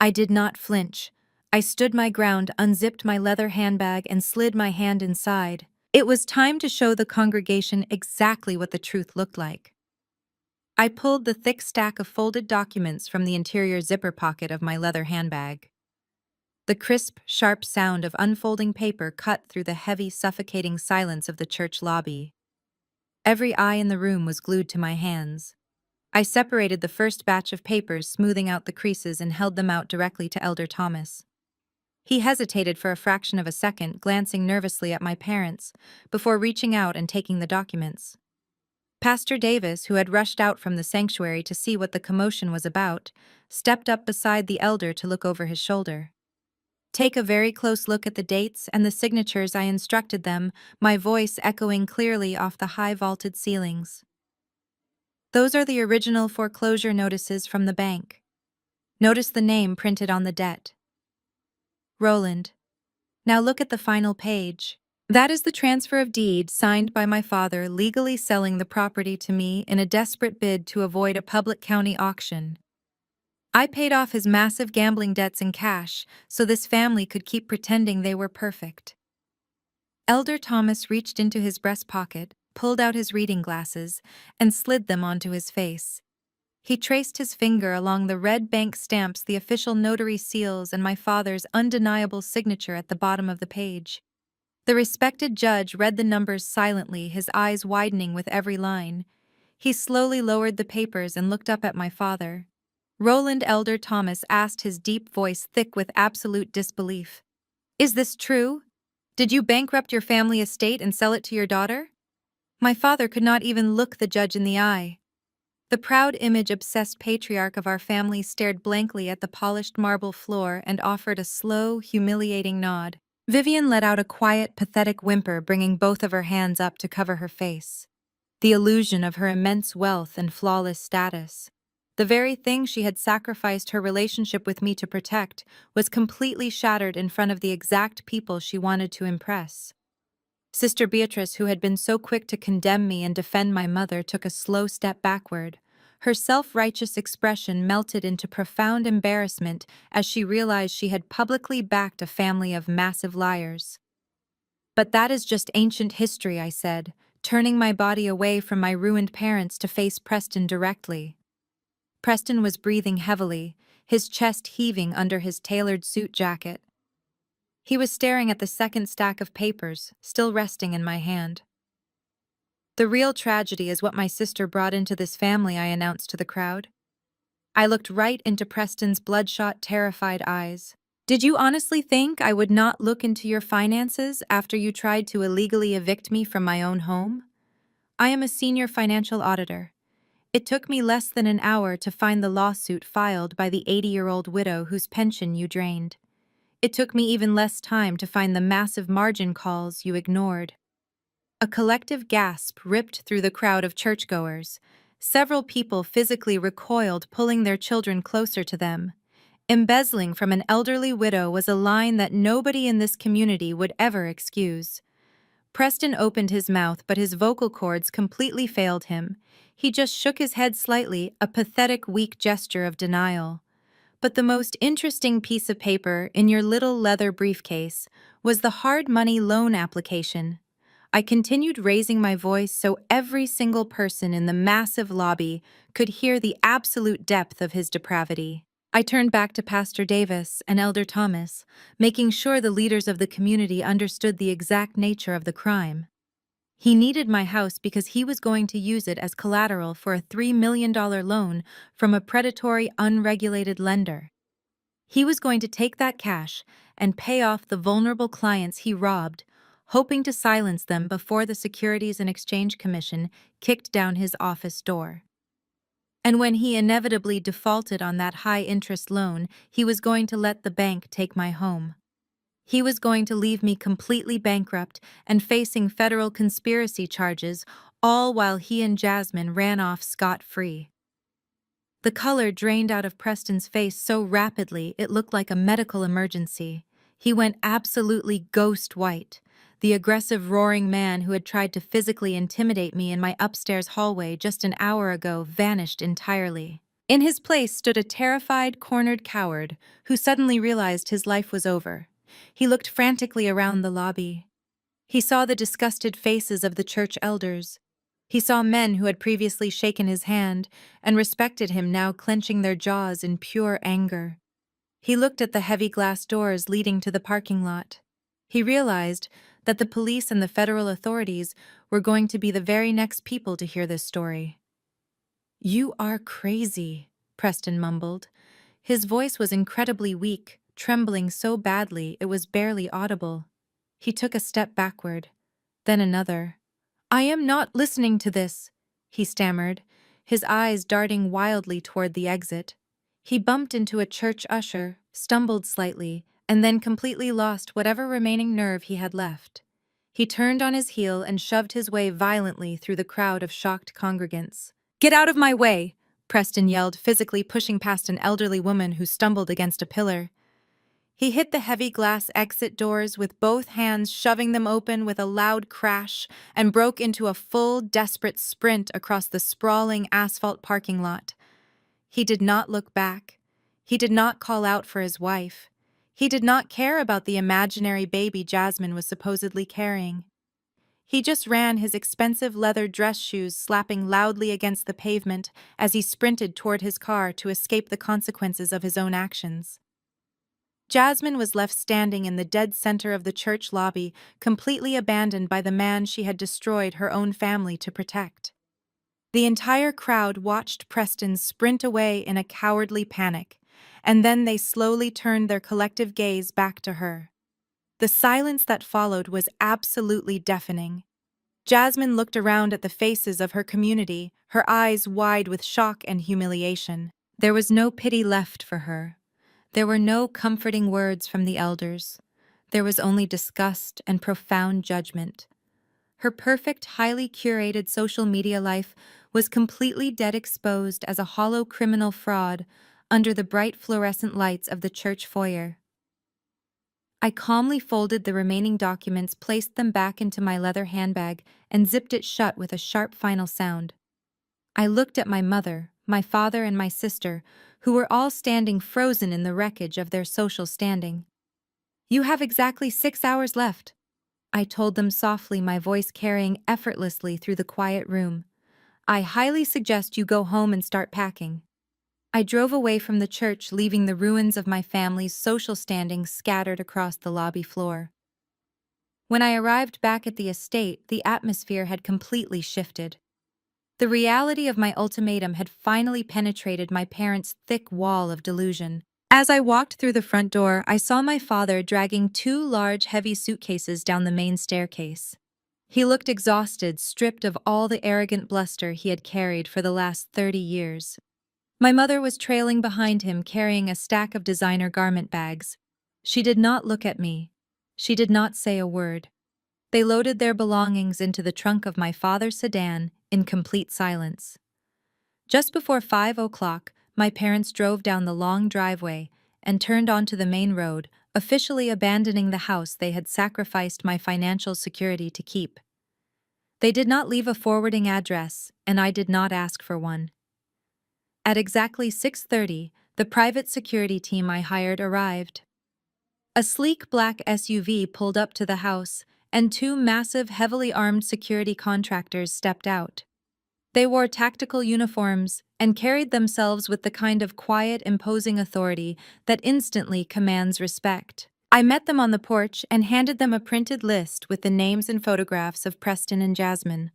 I did not flinch. I stood my ground, unzipped my leather handbag, and slid my hand inside. It was time to show the congregation exactly what the truth looked like. I pulled the thick stack of folded documents from the interior zipper pocket of my leather handbag. The crisp, sharp sound of unfolding paper cut through the heavy, suffocating silence of the church lobby. Every eye in the room was glued to my hands. I separated the first batch of papers, smoothing out the creases, and held them out directly to Elder Thomas. He hesitated for a fraction of a second, glancing nervously at my parents, before reaching out and taking the documents. Pastor Davis, who had rushed out from the sanctuary to see what the commotion was about, stepped up beside the elder to look over his shoulder. "Take a very close look at the dates and the signatures," I instructed them, my voice echoing clearly off the high vaulted ceilings. "Those are the original foreclosure notices from the bank. Notice the name printed on the debt. Roland. Now look at the final page. That is the transfer of deed signed by my father, legally selling the property to me in a desperate bid to avoid a public county auction. I paid off his massive gambling debts in cash so this family could keep pretending they were perfect." Elder Thomas reached into his breast pocket, pulled out his reading glasses, and slid them onto his face. He traced his finger along the red bank stamps, the official notary seals, and my father's undeniable signature at the bottom of the page. The respected judge read the numbers silently, his eyes widening with every line. He slowly lowered the papers and looked up at my father. Roland, Elder Thomas asked, his deep voice thick with absolute disbelief. "Is this true? Did you bankrupt your family estate and sell it to your daughter?" My father could not even look the judge in the eye. The proud image-obsessed patriarch of our family stared blankly at the polished marble floor and offered a slow, humiliating nod. Vivian let out a quiet, pathetic whimper, bringing both of her hands up to cover her face. The illusion of her immense wealth and flawless status, the very thing she had sacrificed her relationship with me to protect, was completely shattered in front of the exact people she wanted to impress. Sister Beatrice, who had been so quick to condemn me and defend my mother, took a slow step backward. Her self-righteous expression melted into profound embarrassment as she realized she had publicly backed a family of massive liars. "But that is just ancient history," I said, turning my body away from my ruined parents to face Preston directly. Preston was breathing heavily, his chest heaving under his tailored suit jacket. He was staring at the second stack of papers, still resting in my hand. "The real tragedy is what my sister brought into this family," I announced to the crowd. I looked right into Preston's bloodshot, terrified eyes. "Did you honestly think I would not look into your finances after you tried to illegally evict me from my own home? I am a senior financial auditor. It took me less than an hour to find the lawsuit filed by the 80-year-old widow whose pension you drained. It took me even less time to find the massive margin calls you ignored." A collective gasp ripped through the crowd of churchgoers. Several people physically recoiled, pulling their children closer to them. Embezzling from an elderly widow was a line that nobody in this community would ever excuse. Preston opened his mouth, but his vocal cords completely failed him. He just shook his head slightly, a pathetic, weak gesture of denial. But the most interesting piece of paper in your little leather briefcase was the hard money loan application. I continued raising my voice so every single person in the massive lobby could hear the absolute depth of his depravity. I turned back to Pastor Davis and Elder Thomas, making sure the leaders of the community understood the exact nature of the crime. He needed my house because he was going to use it as collateral for a $3 million loan from a predatory, unregulated lender. He was going to take that cash and pay off the vulnerable clients he robbed, hoping to silence them before the Securities and Exchange Commission kicked down his office door. And when he inevitably defaulted on that high-interest loan, he was going to let the bank take my home. He was going to leave me completely bankrupt and facing federal conspiracy charges, all while he and Jasmine ran off scot-free. The color drained out of Preston's face so rapidly it looked like a medical emergency. He went absolutely ghost white. The aggressive, roaring man who had tried to physically intimidate me in my upstairs hallway just an hour ago vanished entirely. In his place stood a terrified, cornered coward who suddenly realized his life was over. He looked frantically around the lobby. He saw the disgusted faces of the church elders. He saw men who had previously shaken his hand and respected him now clenching their jaws in pure anger. He looked at the heavy glass doors leading to the parking lot. He realized that the police and the federal authorities were going to be the very next people to hear this story. "You are crazy," Preston mumbled. His voice was incredibly weak, trembling so badly it was barely audible. He took a step backward, then another. "I am not listening to this," he stammered, his eyes darting wildly toward the exit. He bumped into a church usher, stumbled slightly, and then completely lost whatever remaining nerve he had left. He turned on his heel and shoved his way violently through the crowd of shocked congregants. "Get out of my way!" Preston yelled, physically pushing past an elderly woman who stumbled against a pillar. He hit the heavy glass exit doors with both hands, shoving them open with a loud crash, and broke into a full, desperate sprint across the sprawling asphalt parking lot. He did not look back. He did not call out for his wife. He did not care about the imaginary baby Jasmine was supposedly carrying. He just ran, his expensive leather dress shoes slapping loudly against the pavement as he sprinted toward his car to escape the consequences of his own actions. Jasmine was left standing in the dead center of the church lobby, completely abandoned by the man she had destroyed her own family to protect. The entire crowd watched Preston sprint away in a cowardly panic, and then they slowly turned their collective gaze back to her. The silence that followed was absolutely deafening. Jasmine looked around at the faces of her community, her eyes wide with shock and humiliation. There was no pity left for her. There were no comforting words from the elders. There was only disgust and profound judgment. Her perfect, highly curated social media life was completely dead, exposed as a hollow criminal fraud under the bright fluorescent lights of the church foyer. I calmly folded the remaining documents, placed them back into my leather handbag, and zipped it shut with a sharp final sound. I looked at my mother, my father, and my sister, who were all standing frozen in the wreckage of their social standing. "You have exactly 6 hours left," I told them softly, my voice carrying effortlessly through the quiet room. "I highly suggest you go home and start packing." I drove away from the church, leaving the ruins of my family's social standing scattered across the lobby floor. When I arrived back at the estate, the atmosphere had completely shifted. The reality of my ultimatum had finally penetrated my parents' thick wall of delusion. As I walked through the front door, I saw my father dragging 2 large, heavy suitcases down the main staircase. He looked exhausted, stripped of all the arrogant bluster he had carried for the last 30 years. My mother was trailing behind him, carrying a stack of designer garment bags. She did not look at me. She did not say a word. They loaded their belongings into the trunk of my father's sedan in complete silence. Just before 5 o'clock, my parents drove down the long driveway and turned onto the main road, officially abandoning the house they had sacrificed my financial security to keep. They did not leave a forwarding address, and I did not ask for one. At exactly 6:30, the private security team I hired arrived. A sleek black SUV pulled up to the house, and 2 massive, heavily armed security contractors stepped out. They wore tactical uniforms and carried themselves with the kind of quiet, imposing authority that instantly commands respect. I met them on the porch and handed them a printed list with the names and photographs of Preston and Jasmine.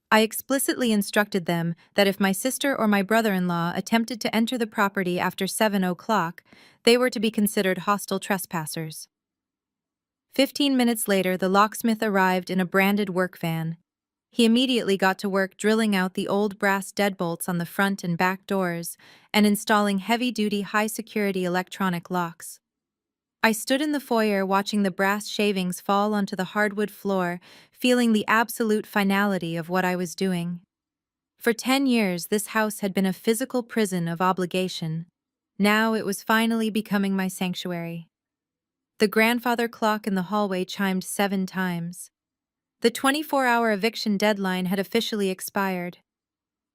I explicitly instructed them that if my sister or my brother-in-law attempted to enter the property after 7 o'clock, they were to be considered hostile trespassers. 15 minutes later, the locksmith arrived in a branded work van. He immediately got to work drilling out the old brass deadbolts on the front and back doors and installing heavy-duty, high-security electronic locks. I stood in the foyer watching the brass shavings fall onto the hardwood floor, feeling the absolute finality of what I was doing. For 10 years, this house had been a physical prison of obligation. Now it was finally becoming my sanctuary. The grandfather clock in the hallway chimed 7 times. The 24-hour eviction deadline had officially expired.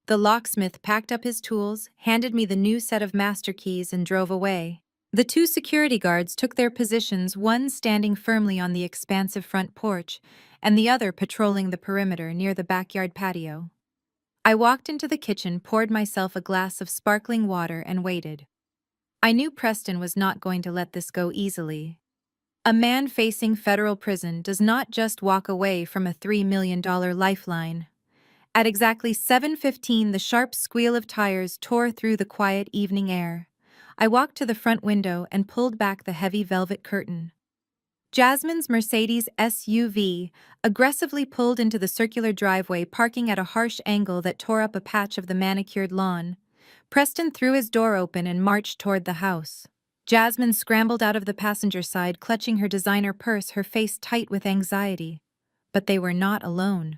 The locksmith packed up his tools, handed me the new set of master keys, and drove away. The 2 security guards took their positions, one standing firmly on the expansive front porch, and the other patrolling the perimeter near the backyard patio. I walked into the kitchen, poured myself a glass of sparkling water, and waited. I knew Preston was not going to let this go easily. A man facing federal prison does not just walk away from a $3 million lifeline. At exactly 7:15, the sharp squeal of tires tore through the quiet evening air. I walked to the front window and pulled back the heavy velvet curtain. Jasmine's Mercedes SUV aggressively pulled into the circular driveway, parking at a harsh angle that tore up a patch of the manicured lawn. Preston threw his door open and marched toward the house. Jasmine scrambled out of the passenger side, clutching her designer purse, her face tight with anxiety. But they were not alone.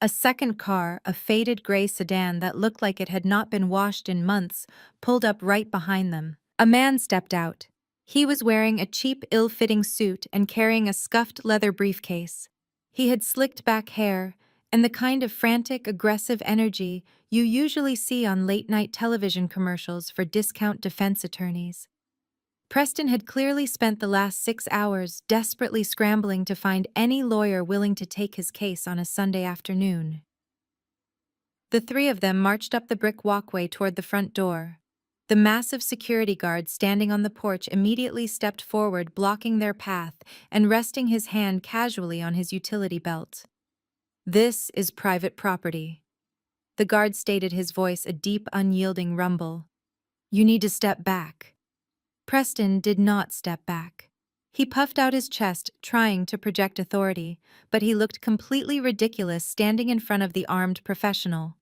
A second car, a faded gray sedan that looked like it had not been washed in months, pulled up right behind them. A man stepped out. He was wearing a cheap, ill-fitting suit and carrying a scuffed leather briefcase. He had slicked back hair and the kind of frantic, aggressive energy you usually see on late-night television commercials for discount defense attorneys. Preston had clearly spent the last 6 hours desperately scrambling to find any lawyer willing to take his case on a Sunday afternoon. The 3 of them marched up the brick walkway toward the front door. The massive security guard standing on the porch immediately stepped forward, blocking their path and resting his hand casually on his utility belt. "This is private property," the guard stated, his voice a deep, unyielding rumble. "You need to step back." Preston did not step back. He puffed out his chest, trying to project authority, but he looked completely ridiculous standing in front of the armed professional.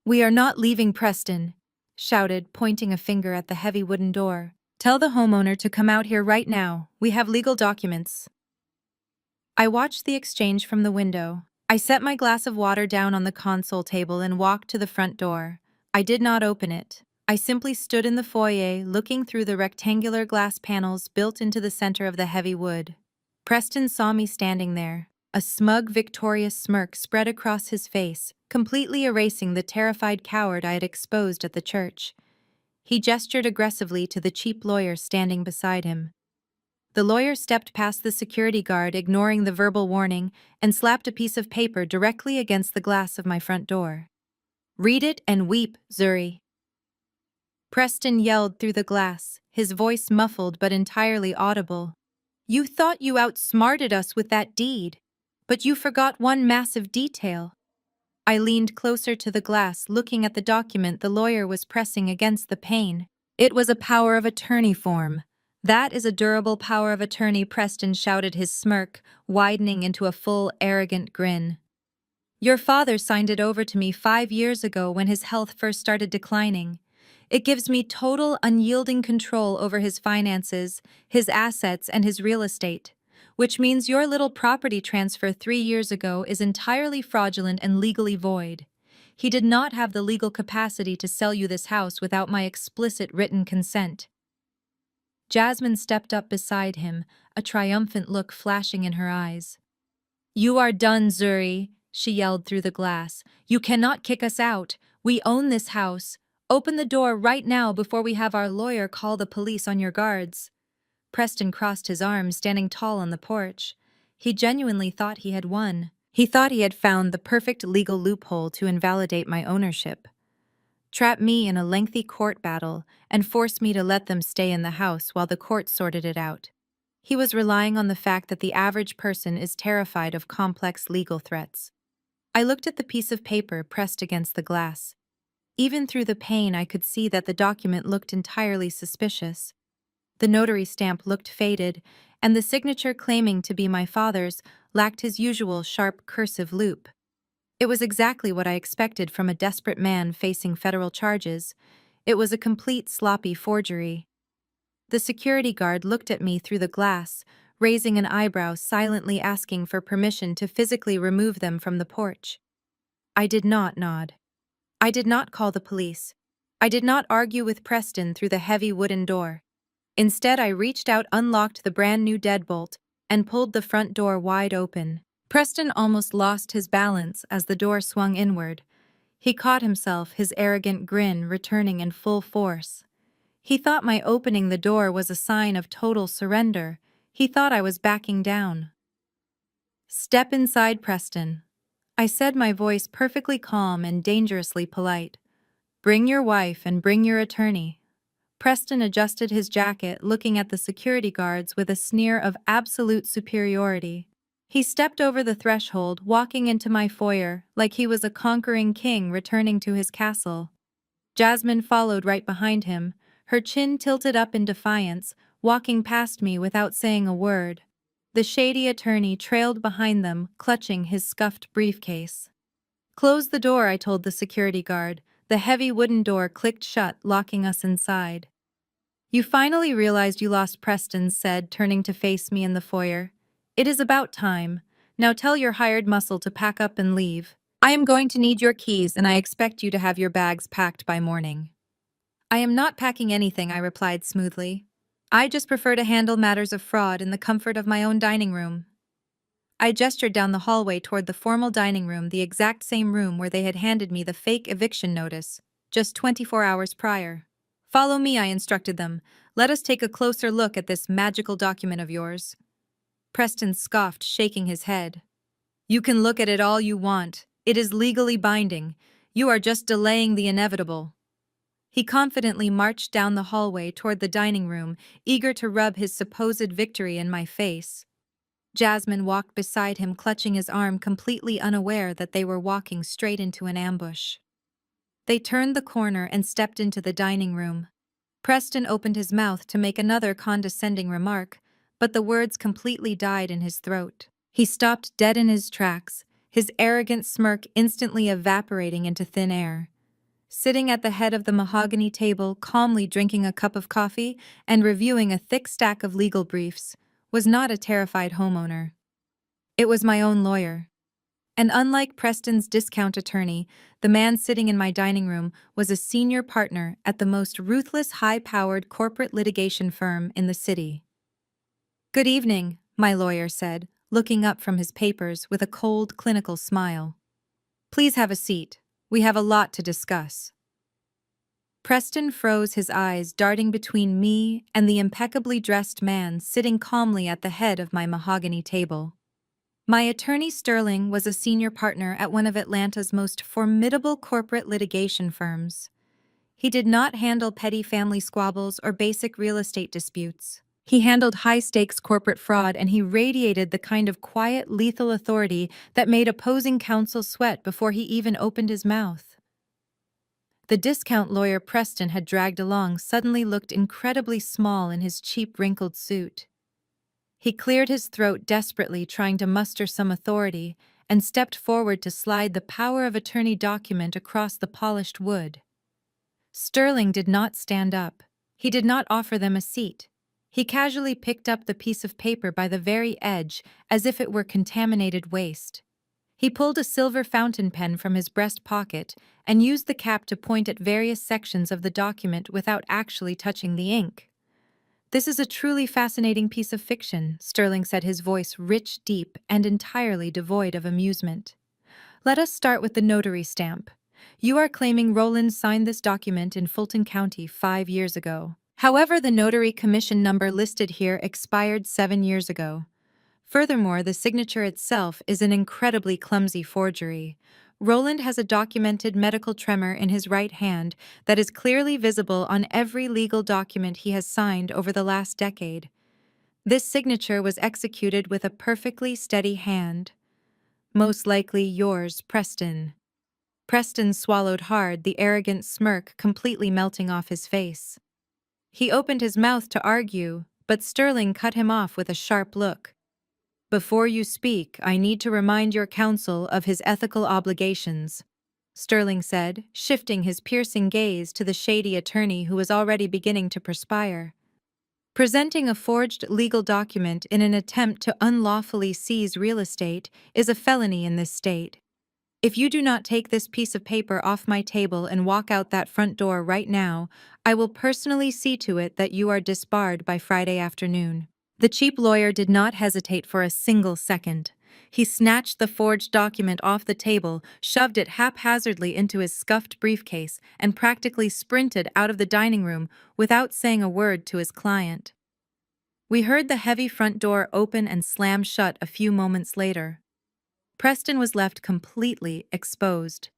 "We are not leaving," Preston shouted, pointing a finger at the heavy wooden door. "Tell the homeowner to come out here right now. We have legal documents." I watched the exchange from the window. I set my glass of water down on the console table and walked to the front door. I did not open it. I simply stood in the foyer, looking through the rectangular glass panels built into the center of the heavy wood. Preston saw me standing there. A smug, victorious smirk spread across his face, completely erasing the terrified coward I had exposed at the church. He gestured aggressively to the cheap lawyer standing beside him. The lawyer stepped past the security guard, ignoring the verbal warning, and slapped a piece of paper directly against the glass of my front door. "Read it and weep, Zuri," Preston yelled through the glass, his voice muffled but entirely audible. "You thought you outsmarted us with that deed, but you forgot one massive detail." I leaned closer to the glass, looking at the document the lawyer was pressing against the pane. It was a power of attorney form. "That is a durable power of attorney," Preston shouted, his smirk widening into a full, arrogant grin. "Your father signed it over to me 5 years ago when his health first started declining. It gives me total, unyielding control over his finances, his assets, and his real estate, which means your little property transfer 3 years ago is entirely fraudulent and legally void. He did not have the legal capacity to sell you this house without my explicit written consent." Jasmine stepped up beside him, a triumphant look flashing in her eyes. "You are done, Zuri," she yelled through the glass. "You cannot kick us out. We own this house. Open the door right now before we have our lawyer call the police on your guards." Preston crossed his arms, standing tall on the porch. He genuinely thought he had won. He thought he had found the perfect legal loophole to invalidate my ownership, trap me in a lengthy court battle, and force me to let them stay in the house while the court sorted it out. He was relying on the fact that the average person is terrified of complex legal threats. I looked at the piece of paper pressed against the glass. Even through the pain, I could see that the document looked entirely suspicious. The notary stamp looked faded, and the signature claiming to be my father's lacked his usual sharp cursive loop. It was exactly what I expected from a desperate man facing federal charges. It was a complete sloppy forgery. The security guard looked at me through the glass, raising an eyebrow, silently asking for permission to physically remove them from the porch. I did not nod. I did not call the police. I did not argue with Preston through the heavy wooden door. Instead, I reached out, unlocked the brand new deadbolt, and pulled the front door wide open. Preston almost lost his balance as the door swung inward. He caught himself, his arrogant grin returning in full force. He thought my opening the door was a sign of total surrender. He thought I was backing down. "Step inside, Preston," I said, my voice perfectly calm and dangerously polite. "Bring your wife and bring your attorney." Preston adjusted his jacket, looking at the security guards with a sneer of absolute superiority. He stepped over the threshold, walking into my foyer like he was a conquering king returning to his castle. Jasmine followed right behind him, her chin tilted up in defiance, walking past me without saying a word. The shady attorney trailed behind them, clutching his scuffed briefcase. "Close the door," I told the security guard. The heavy wooden door clicked shut, locking us inside. "You finally realized you lost," Preston said, turning to face me in the foyer. "It is about time. Now tell your hired muscle to pack up and leave. I am going to need your keys, and I expect you to have your bags packed by morning." "I am not packing anything," I replied smoothly. "I just prefer to handle matters of fraud in the comfort of my own dining room." I gestured down the hallway toward the formal dining room, the exact same room where they had handed me the fake eviction notice, just 24 hours prior. "Follow me," I instructed them. "Let us take a closer look at this magical document of yours." Preston scoffed, shaking his head. "You can look at it all you want. It is legally binding. You are just delaying the inevitable." He confidently marched down the hallway toward the dining room, eager to rub his supposed victory in my face. Jasmine walked beside him, clutching his arm, completely unaware that they were walking straight into an ambush. They turned the corner and stepped into the dining room. Preston opened his mouth to make another condescending remark, but the words completely died in his throat. He stopped dead in his tracks, his arrogant smirk instantly evaporating into thin air. Sitting at the head of the mahogany table, calmly drinking a cup of coffee and reviewing a thick stack of legal briefs, was not a terrified homeowner. It was my own lawyer. And unlike Preston's discount attorney, the man sitting in my dining room was a senior partner at the most ruthless, high-powered corporate litigation firm in the city. "Good evening," my lawyer said, looking up from his papers with a cold, clinical smile. "Please have a seat. We have a lot to discuss." Preston froze, his eyes darting between me and the impeccably dressed man sitting calmly at the head of my mahogany table. My attorney Sterling was a senior partner at one of Atlanta's most formidable corporate litigation firms. He did not handle petty family squabbles or basic real estate disputes. He handled high-stakes corporate fraud, and he radiated the kind of quiet, lethal authority that made opposing counsel sweat before he even opened his mouth. The discount lawyer Preston had dragged along suddenly looked incredibly small in his cheap, wrinkled suit. He cleared his throat desperately, trying to muster some authority, and stepped forward to slide the power of attorney document across the polished wood. Sterling did not stand up. He did not offer them a seat. He casually picked up the piece of paper by the very edge, as if it were contaminated waste. He pulled a silver fountain pen from his breast pocket and used the cap to point at various sections of the document without actually touching the ink. "This is a truly fascinating piece of fiction," Sterling said, his voice rich, deep, and entirely devoid of amusement. "Let us start with the notary stamp. You are claiming Roland signed this document in Fulton County 5 years ago. However, the notary commission number listed here expired 7 years ago. Furthermore, the signature itself is an incredibly clumsy forgery. Roland has a documented medical tremor in his right hand that is clearly visible on every legal document he has signed over the last decade. This signature was executed with a perfectly steady hand. Most likely yours, Preston. Preston swallowed hard, the arrogant smirk completely melting off his face. He opened his mouth to argue, but Sterling cut him off with a sharp look. Before you speak, I need to remind your counsel of his ethical obligations, Sterling said, shifting his piercing gaze to the shady attorney who was already beginning to perspire. Presenting a forged legal document in an attempt to unlawfully seize real estate is a felony in this state. If you do not take this piece of paper off my table and walk out that front door right now, I will personally see to it that you are disbarred by Friday afternoon. The cheap lawyer did not hesitate for a single second. He snatched the forged document off the table, shoved it haphazardly into his scuffed briefcase, and practically sprinted out of the dining room without saying a word to his client. We heard the heavy front door open and slam shut a few moments later. Preston was left completely exposed.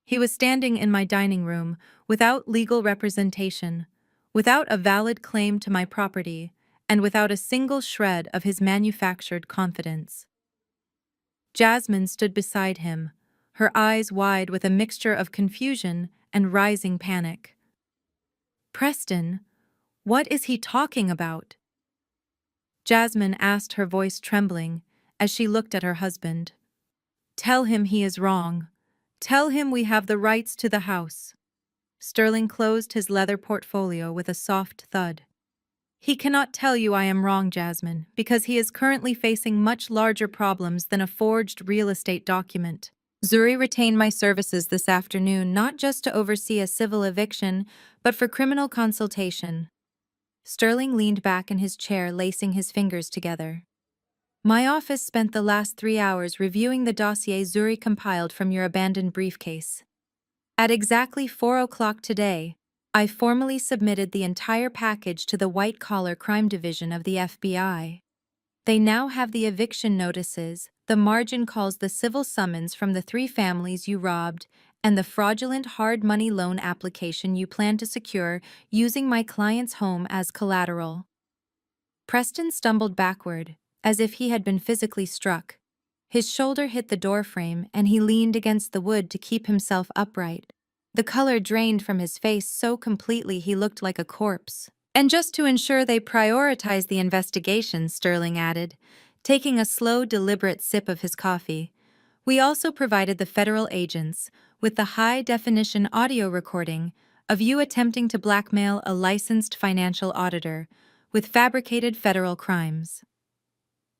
He was standing in my dining room, without legal representation, without a valid claim to my property, and without a single shred of his manufactured confidence. Jasmine stood beside him, her eyes wide with a mixture of confusion and rising panic. Preston, what is he talking about? Jasmine asked, her voice trembling, as she looked at her husband. Tell him he is wrong. Tell him we have the rights to the house. Sterling closed his leather portfolio with a soft thud. He cannot tell you I am wrong, Jasmine, because he is currently facing much larger problems than a forged real estate document. Zuri retained my services this afternoon not just to oversee a civil eviction, but for criminal consultation. Sterling leaned back in his chair, lacing his fingers together. My office spent the last 3 hours reviewing the dossier Zuri compiled from your abandoned briefcase. At exactly 4 o'clock today, I formally submitted the entire package to the White-Collar Crime Division of the FBI. They now have the eviction notices, the margin calls, the civil summons from the 3 families you robbed, and the fraudulent hard money loan application you plan to secure using my client's home as collateral. Preston stumbled backward, as if he had been physically struck. His shoulder hit the doorframe and he leaned against the wood to keep himself upright. The color drained from his face so completely he looked like a corpse. And just to ensure they prioritize the investigation, Sterling added, taking a slow, deliberate sip of his coffee, we also provided the federal agents with the high-definition audio recording of you attempting to blackmail a licensed financial auditor with fabricated federal crimes.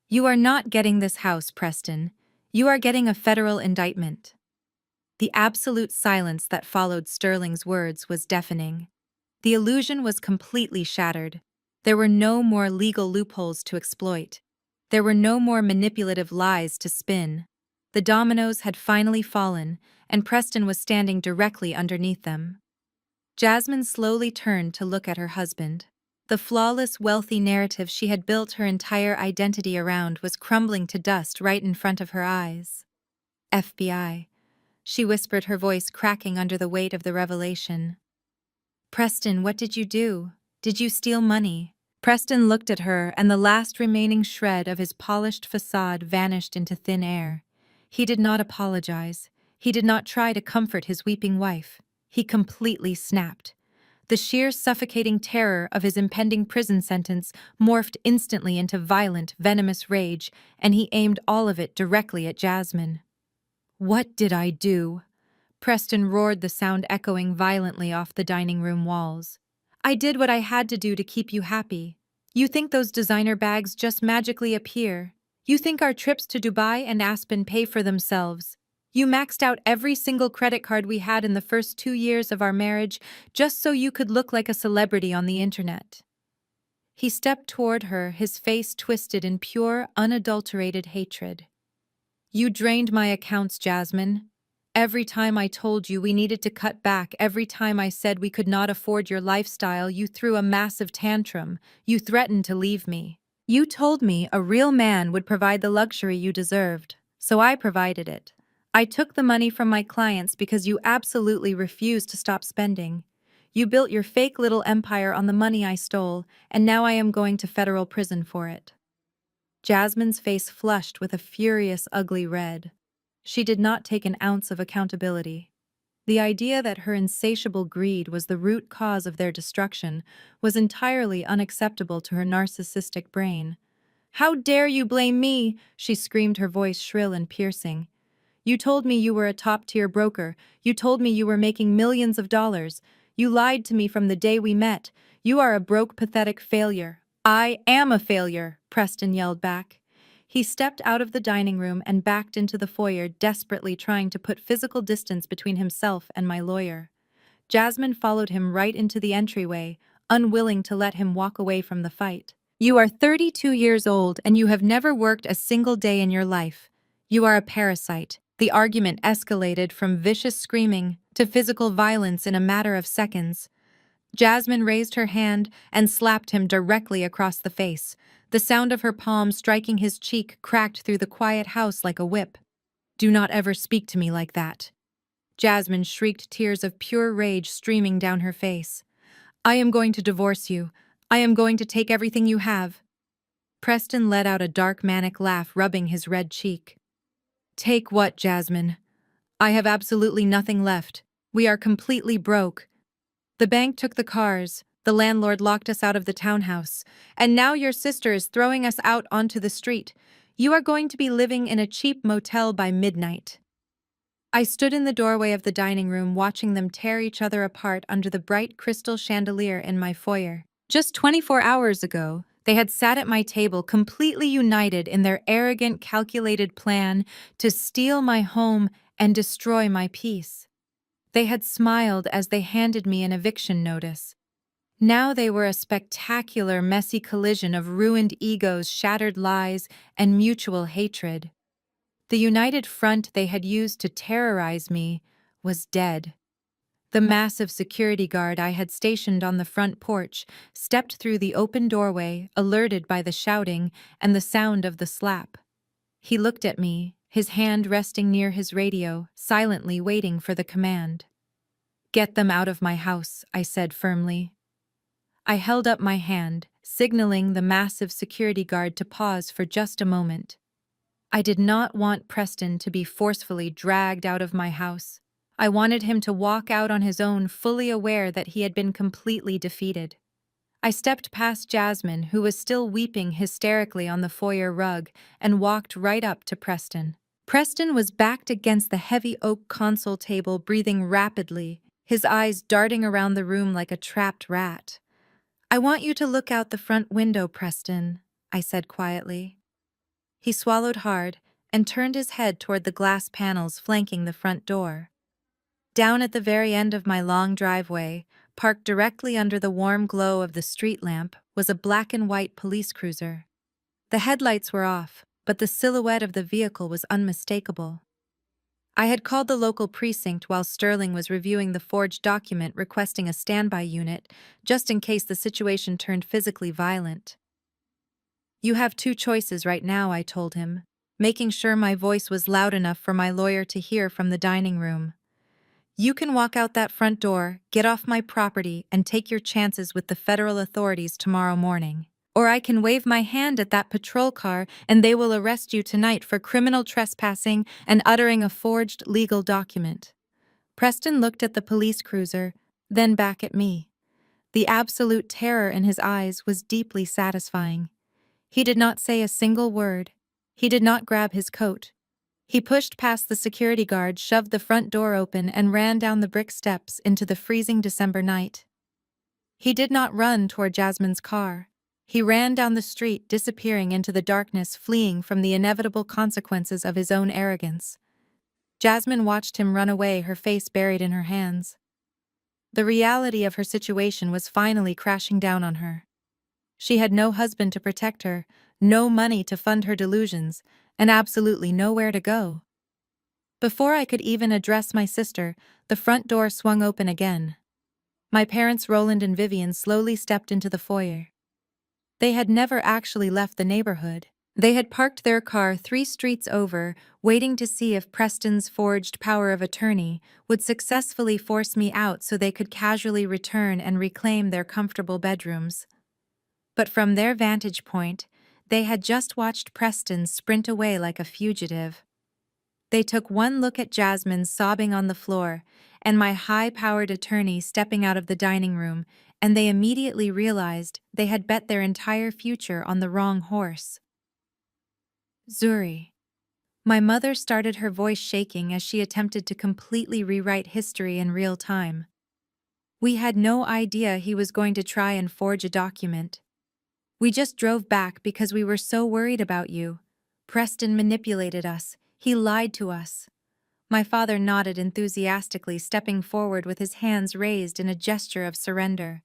You are not getting this house, Preston. You are getting a federal indictment. The absolute silence that followed Sterling's words was deafening. The illusion was completely shattered. There were no more legal loopholes to exploit. There were no more manipulative lies to spin. The dominoes had finally fallen, and Preston was standing directly underneath them. Jasmine slowly turned to look at her husband. The flawless, wealthy narrative she had built her entire identity around was crumbling to dust right in front of her eyes. FBI, she whispered, her voice cracking under the weight of the revelation. Preston, what did you do? Did you steal money? Preston looked at her, and the last remaining shred of his polished facade vanished into thin air. He did not apologize. He did not try to comfort his weeping wife. He completely snapped. The sheer suffocating terror of his impending prison sentence morphed instantly into violent, venomous rage, and he aimed all of it directly at Jasmine. What did I do? Preston roared, the sound echoing violently off the dining room walls. I did what I had to do to keep you happy. You think those designer bags just magically appear? You think our trips to Dubai and Aspen pay for themselves? You maxed out every single credit card we had in the first 2 years of our marriage just so you could look like a celebrity on the internet. He stepped toward her, his face twisted in pure, unadulterated hatred. You drained my accounts, Jasmine. Every time I told you we needed to cut back, every time I said we could not afford your lifestyle, you threw a massive tantrum. You threatened to leave me. You told me a real man would provide the luxury you deserved, so I provided it. I took the money from my clients because you absolutely refused to stop spending. You built your fake little empire on the money I stole, and now I am going to federal prison for it." Jasmine's face flushed with a furious, ugly red. She did not take an ounce of accountability. The idea that her insatiable greed was the root cause of their destruction was entirely unacceptable to her narcissistic brain. "How dare you blame me?" she screamed, her voice shrill and piercing. "You told me you were a top-tier broker. You told me you were making millions of dollars. You lied to me from the day we met. You are a broke, pathetic failure." "I am a failure," Preston yelled back. He stepped out of the dining room and backed into the foyer, desperately trying to put physical distance between himself and my lawyer. Jasmine followed him right into the entryway, unwilling to let him walk away from the fight. "You are 32 years old and you have never worked a single day in your life. You are a parasite." The argument escalated from vicious screaming to physical violence in a matter of seconds. Jasmine raised her hand and slapped him directly across the face. The sound of her palm striking his cheek cracked through the quiet house like a whip. "Do not ever speak to me like that." Jasmine shrieked, tears of pure rage streaming down her face. "I am going to divorce you. I am going to take everything you have." Preston let out a dark, manic laugh, rubbing his red cheek. "Take what, Jasmine? I have absolutely nothing left. We are completely broke. The bank took the cars, the landlord locked us out of the townhouse, and now your sister is throwing us out onto the street. You are going to be living in a cheap motel by midnight." I stood in the doorway of the dining room, watching them tear each other apart under the bright crystal chandelier in my foyer. Just 24 hours ago, they had sat at my table, completely united in their arrogant, calculated plan to steal my home and destroy my peace. They had smiled as they handed me an eviction notice. Now they were a spectacular, messy collision of ruined egos, shattered lies, and mutual hatred. The united front they had used to terrorize me was dead. The massive security guard I had stationed on the front porch stepped through the open doorway, alerted by the shouting and the sound of the slap. He looked at me, his hand resting near his radio, silently waiting for the command. "Get them out of my house," I said firmly. I held up my hand, signaling the massive security guard to pause for just a moment. I did not want Preston to be forcefully dragged out of my house. I wanted him to walk out on his own, fully aware that he had been completely defeated. I stepped past Jasmine, who was still weeping hysterically on the foyer rug, and walked right up to Preston. Preston was backed against the heavy oak console table, breathing rapidly, his eyes darting around the room like a trapped rat. "I want you to look out the front window, Preston," I said quietly. He swallowed hard and turned his head toward the glass panels flanking the front door. Down at the very end of my long driveway, parked directly under the warm glow of the street lamp, was a black and white police cruiser. The headlights were off, but the silhouette of the vehicle was unmistakable. I had called the local precinct while Sterling was reviewing the forged document requesting a standby unit, just in case the situation turned physically violent. "You have two choices right now," I told him, making sure my voice was loud enough for my lawyer to hear from the dining room. "You can walk out that front door, get off my property, and take your chances with the federal authorities tomorrow morning. Or I can wave my hand at that patrol car and they will arrest you tonight for criminal trespassing and uttering a forged legal document." Preston looked at the police cruiser, then back at me. The absolute terror in his eyes was deeply satisfying. He did not say a single word. He did not grab his coat. He pushed past the security guard, shoved the front door open, and ran down the brick steps into the freezing December night. He did not run toward Jasmine's car. He ran down the street, disappearing into the darkness, fleeing from the inevitable consequences of his own arrogance. Jasmine watched him run away, her face buried in her hands. The reality of her situation was finally crashing down on her. She had no husband to protect her, no money to fund her delusions, and absolutely nowhere to go. Before I could even address my sister, the front door swung open again. My parents, Roland and Vivian, slowly stepped into the foyer. They had never actually left the neighborhood. They had parked their car 3 streets over, waiting to see if Preston's forged power of attorney would successfully force me out so they could casually return and reclaim their comfortable bedrooms. But from their vantage point, they had just watched Preston sprint away like a fugitive. They took one look at Jasmine sobbing on the floor and my high-powered attorney stepping out of the dining room, and they immediately realized they had bet their entire future on the wrong horse. Zuri. My mother started, her voice shaking as she attempted to completely rewrite history in real time. We had no idea he was going to try and forge a document. We just drove back because we were so worried about you. Preston manipulated us. He lied to us. My father nodded enthusiastically, stepping forward with his hands raised in a gesture of surrender.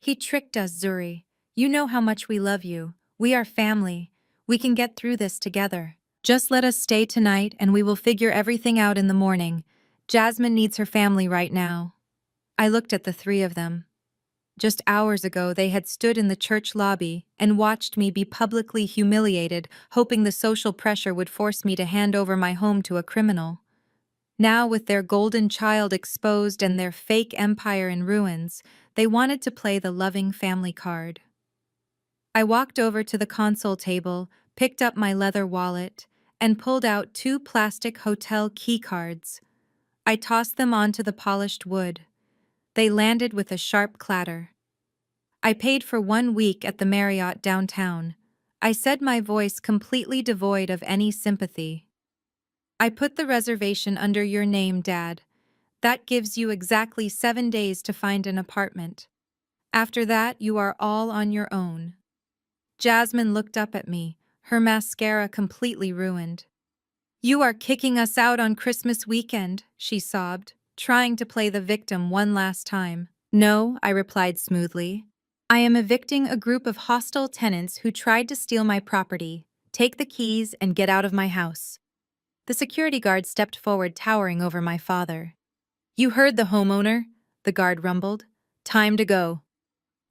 He tricked us, Zuri. You know how much we love you. We are family. We can get through this together. Just let us stay tonight and we will figure everything out in the morning. Jasmine needs her family right now. I looked at the three of them. Just hours ago, they had stood in the church lobby and watched me be publicly humiliated, hoping the social pressure would force me to hand over my home to a criminal. Now, with their golden child exposed and their fake empire in ruins, they wanted to play the loving family card. I walked over to the console table, picked up my leather wallet, and pulled out 2 plastic hotel key cards. I tossed them onto the polished wood. They landed with a sharp clatter. I paid for 1 week at the Marriott downtown. I said, my voice completely devoid of any sympathy. I put the reservation under your name, Dad. That gives you exactly 7 days to find an apartment. After that, you are all on your own. Jasmine looked up at me, her mascara completely ruined. You are kicking us out on Christmas weekend, she sobbed, trying to play the victim one last time. No, I replied smoothly. I am evicting a group of hostile tenants who tried to steal my property. Take the keys and get out of my house. The security guard stepped forward, towering over my father. You heard the homeowner, the guard rumbled. Time to go.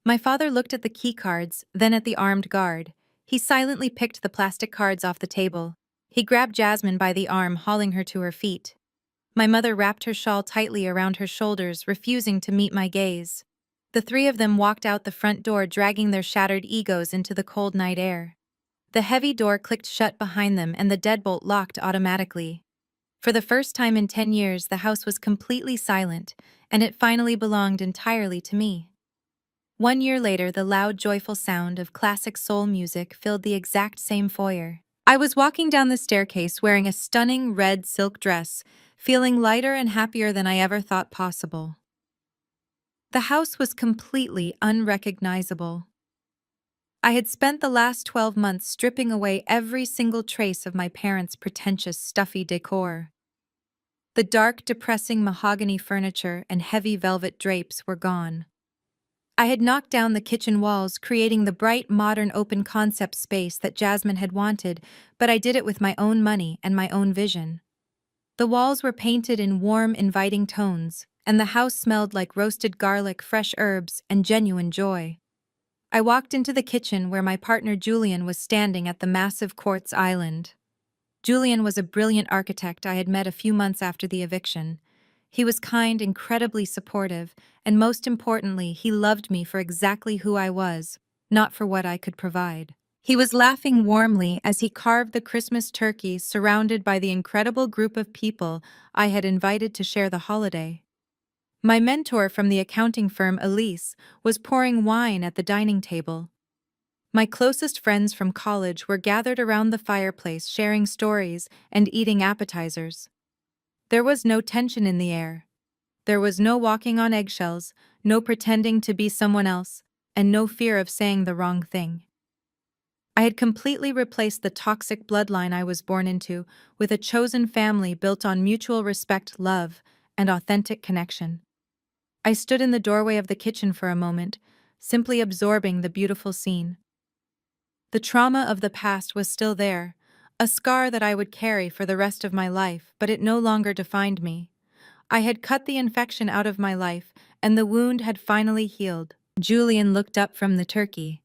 My father looked at the key cards, then at the armed guard. He silently picked the plastic cards off the table. He grabbed Jasmine by the arm, hauling her to her feet. My mother wrapped her shawl tightly around her shoulders, refusing to meet my gaze. The three of them walked out the front door, dragging their shattered egos into the cold night air. The heavy door clicked shut behind them and the deadbolt locked automatically. For the first time in 10 years, the house was completely silent, and it finally belonged entirely to me. 1 year later, the loud, joyful sound of classic soul music filled the exact same foyer. I was walking down the staircase wearing a stunning red silk dress, feeling lighter and happier than I ever thought possible. The house was completely unrecognizable. I had spent the last 12 months stripping away every single trace of my parents' pretentious, stuffy decor. The dark, depressing mahogany furniture and heavy velvet drapes were gone. I had knocked down the kitchen walls, creating the bright, modern, open-concept space that Jasmine had wanted, but I did it with my own money and my own vision. The walls were painted in warm, inviting tones, and the house smelled like roasted garlic, fresh herbs, and genuine joy. I walked into the kitchen where my partner Julian was standing at the massive quartz island. Julian was a brilliant architect I had met a few months after the eviction. He was kind, incredibly supportive, and most importantly, he loved me for exactly who I was, not for what I could provide. He was laughing warmly as he carved the Christmas turkey, surrounded by the incredible group of people I had invited to share the holiday. My mentor from the accounting firm, Elise, was pouring wine at the dining table. My closest friends from college were gathered around the fireplace, sharing stories and eating appetizers. There was no tension in the air. There was no walking on eggshells, no pretending to be someone else, and no fear of saying the wrong thing. I had completely replaced the toxic bloodline I was born into with a chosen family built on mutual respect, love, and authentic connection. I stood in the doorway of the kitchen for a moment, simply absorbing the beautiful scene. The trauma of the past was still there, a scar that I would carry for the rest of my life, but it no longer defined me. I had cut the infection out of my life, and the wound had finally healed. Julian looked up from the turkey.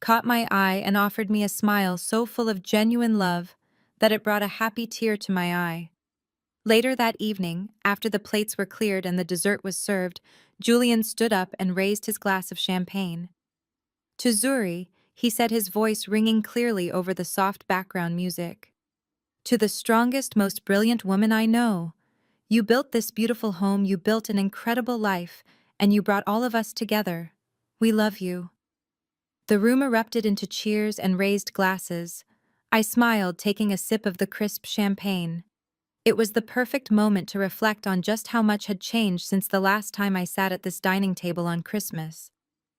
caught my eye and offered me a smile so full of genuine love that it brought a happy tear to my eye. Later that evening, after the plates were cleared and the dessert was served, Julian stood up and raised his glass of champagne. To Zuri, he said, his voice ringing clearly over the soft background music. To the strongest, most brilliant woman I know. You built this beautiful home, you built an incredible life, and you brought all of us together. We love you. The room erupted into cheers and raised glasses. I smiled, taking a sip of the crisp champagne. It was the perfect moment to reflect on just how much had changed since the last time I sat at this dining table on Christmas.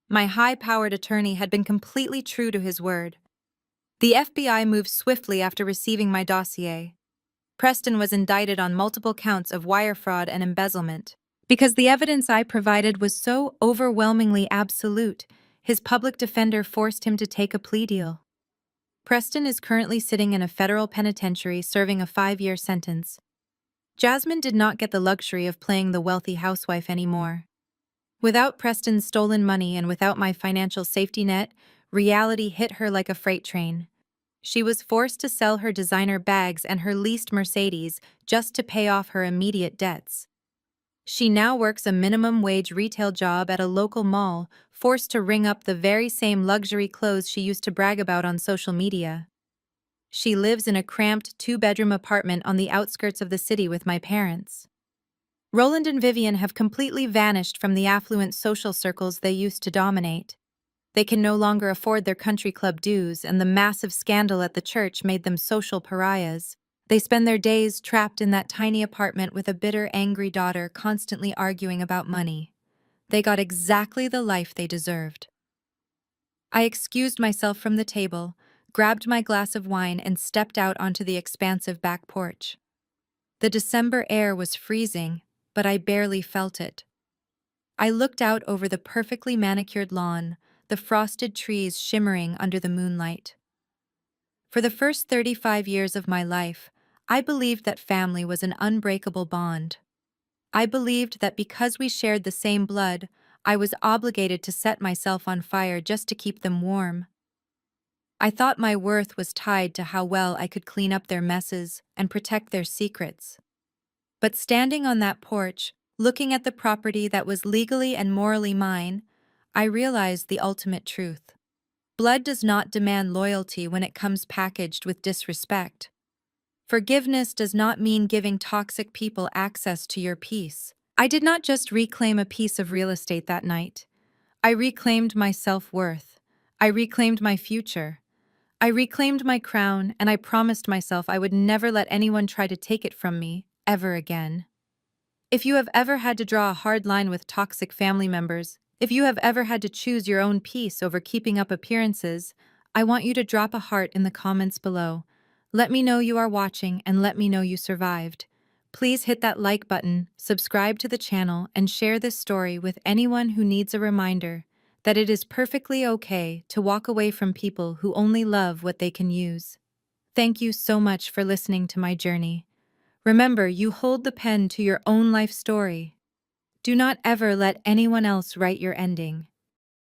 My high-powered attorney had been completely true to his word. The FBI moved swiftly after receiving my dossier. Preston was indicted on multiple counts of wire fraud and embezzlement. Because the evidence I provided was so overwhelmingly absolute, his public defender forced him to take a plea deal. Preston is currently sitting in a federal penitentiary serving a 5-year sentence. Jasmine did not get the luxury of playing the wealthy housewife anymore. Without Preston's stolen money and without my financial safety net, reality hit her like a freight train. She was forced to sell her designer bags and her leased Mercedes just to pay off her immediate debts. She now works a minimum wage retail job at a local mall, forced to ring up the very same luxury clothes she used to brag about on social media. She lives in a cramped 2-bedroom apartment on the outskirts of the city with my parents. Roland and Vivian have completely vanished from the affluent social circles they used to dominate. They can no longer afford their country club dues, and the massive scandal at the church made them social pariahs. They spend their days trapped in that tiny apartment with a bitter, angry daughter constantly arguing about money. They got exactly the life they deserved. I excused myself from the table, grabbed my glass of wine, and stepped out onto the expansive back porch. The December air was freezing, but I barely felt it. I looked out over the perfectly manicured lawn, the frosted trees shimmering under the moonlight. For the first 35 years of my life, I believed that family was an unbreakable bond. I believed that because we shared the same blood, I was obligated to set myself on fire just to keep them warm. I thought my worth was tied to how well I could clean up their messes and protect their secrets. But standing on that porch, looking at the property that was legally and morally mine, I realized the ultimate truth. Blood does not demand loyalty when it comes packaged with disrespect. Forgiveness does not mean giving toxic people access to your peace. I did not just reclaim a piece of real estate that night. I reclaimed my self-worth. I reclaimed my future. I reclaimed my crown, and I promised myself I would never let anyone try to take it from me, ever again. If you have ever had to draw a hard line with toxic family members, if you have ever had to choose your own peace over keeping up appearances, I want you to drop a heart in the comments below. Let me know you are watching and let me know you survived. Please hit that like button, subscribe to the channel, and share this story with anyone who needs a reminder that it is perfectly okay to walk away from people who only love what they can use. Thank you so much for listening to my journey. Remember, you hold the pen to your own life story. Do not ever let anyone else write your ending.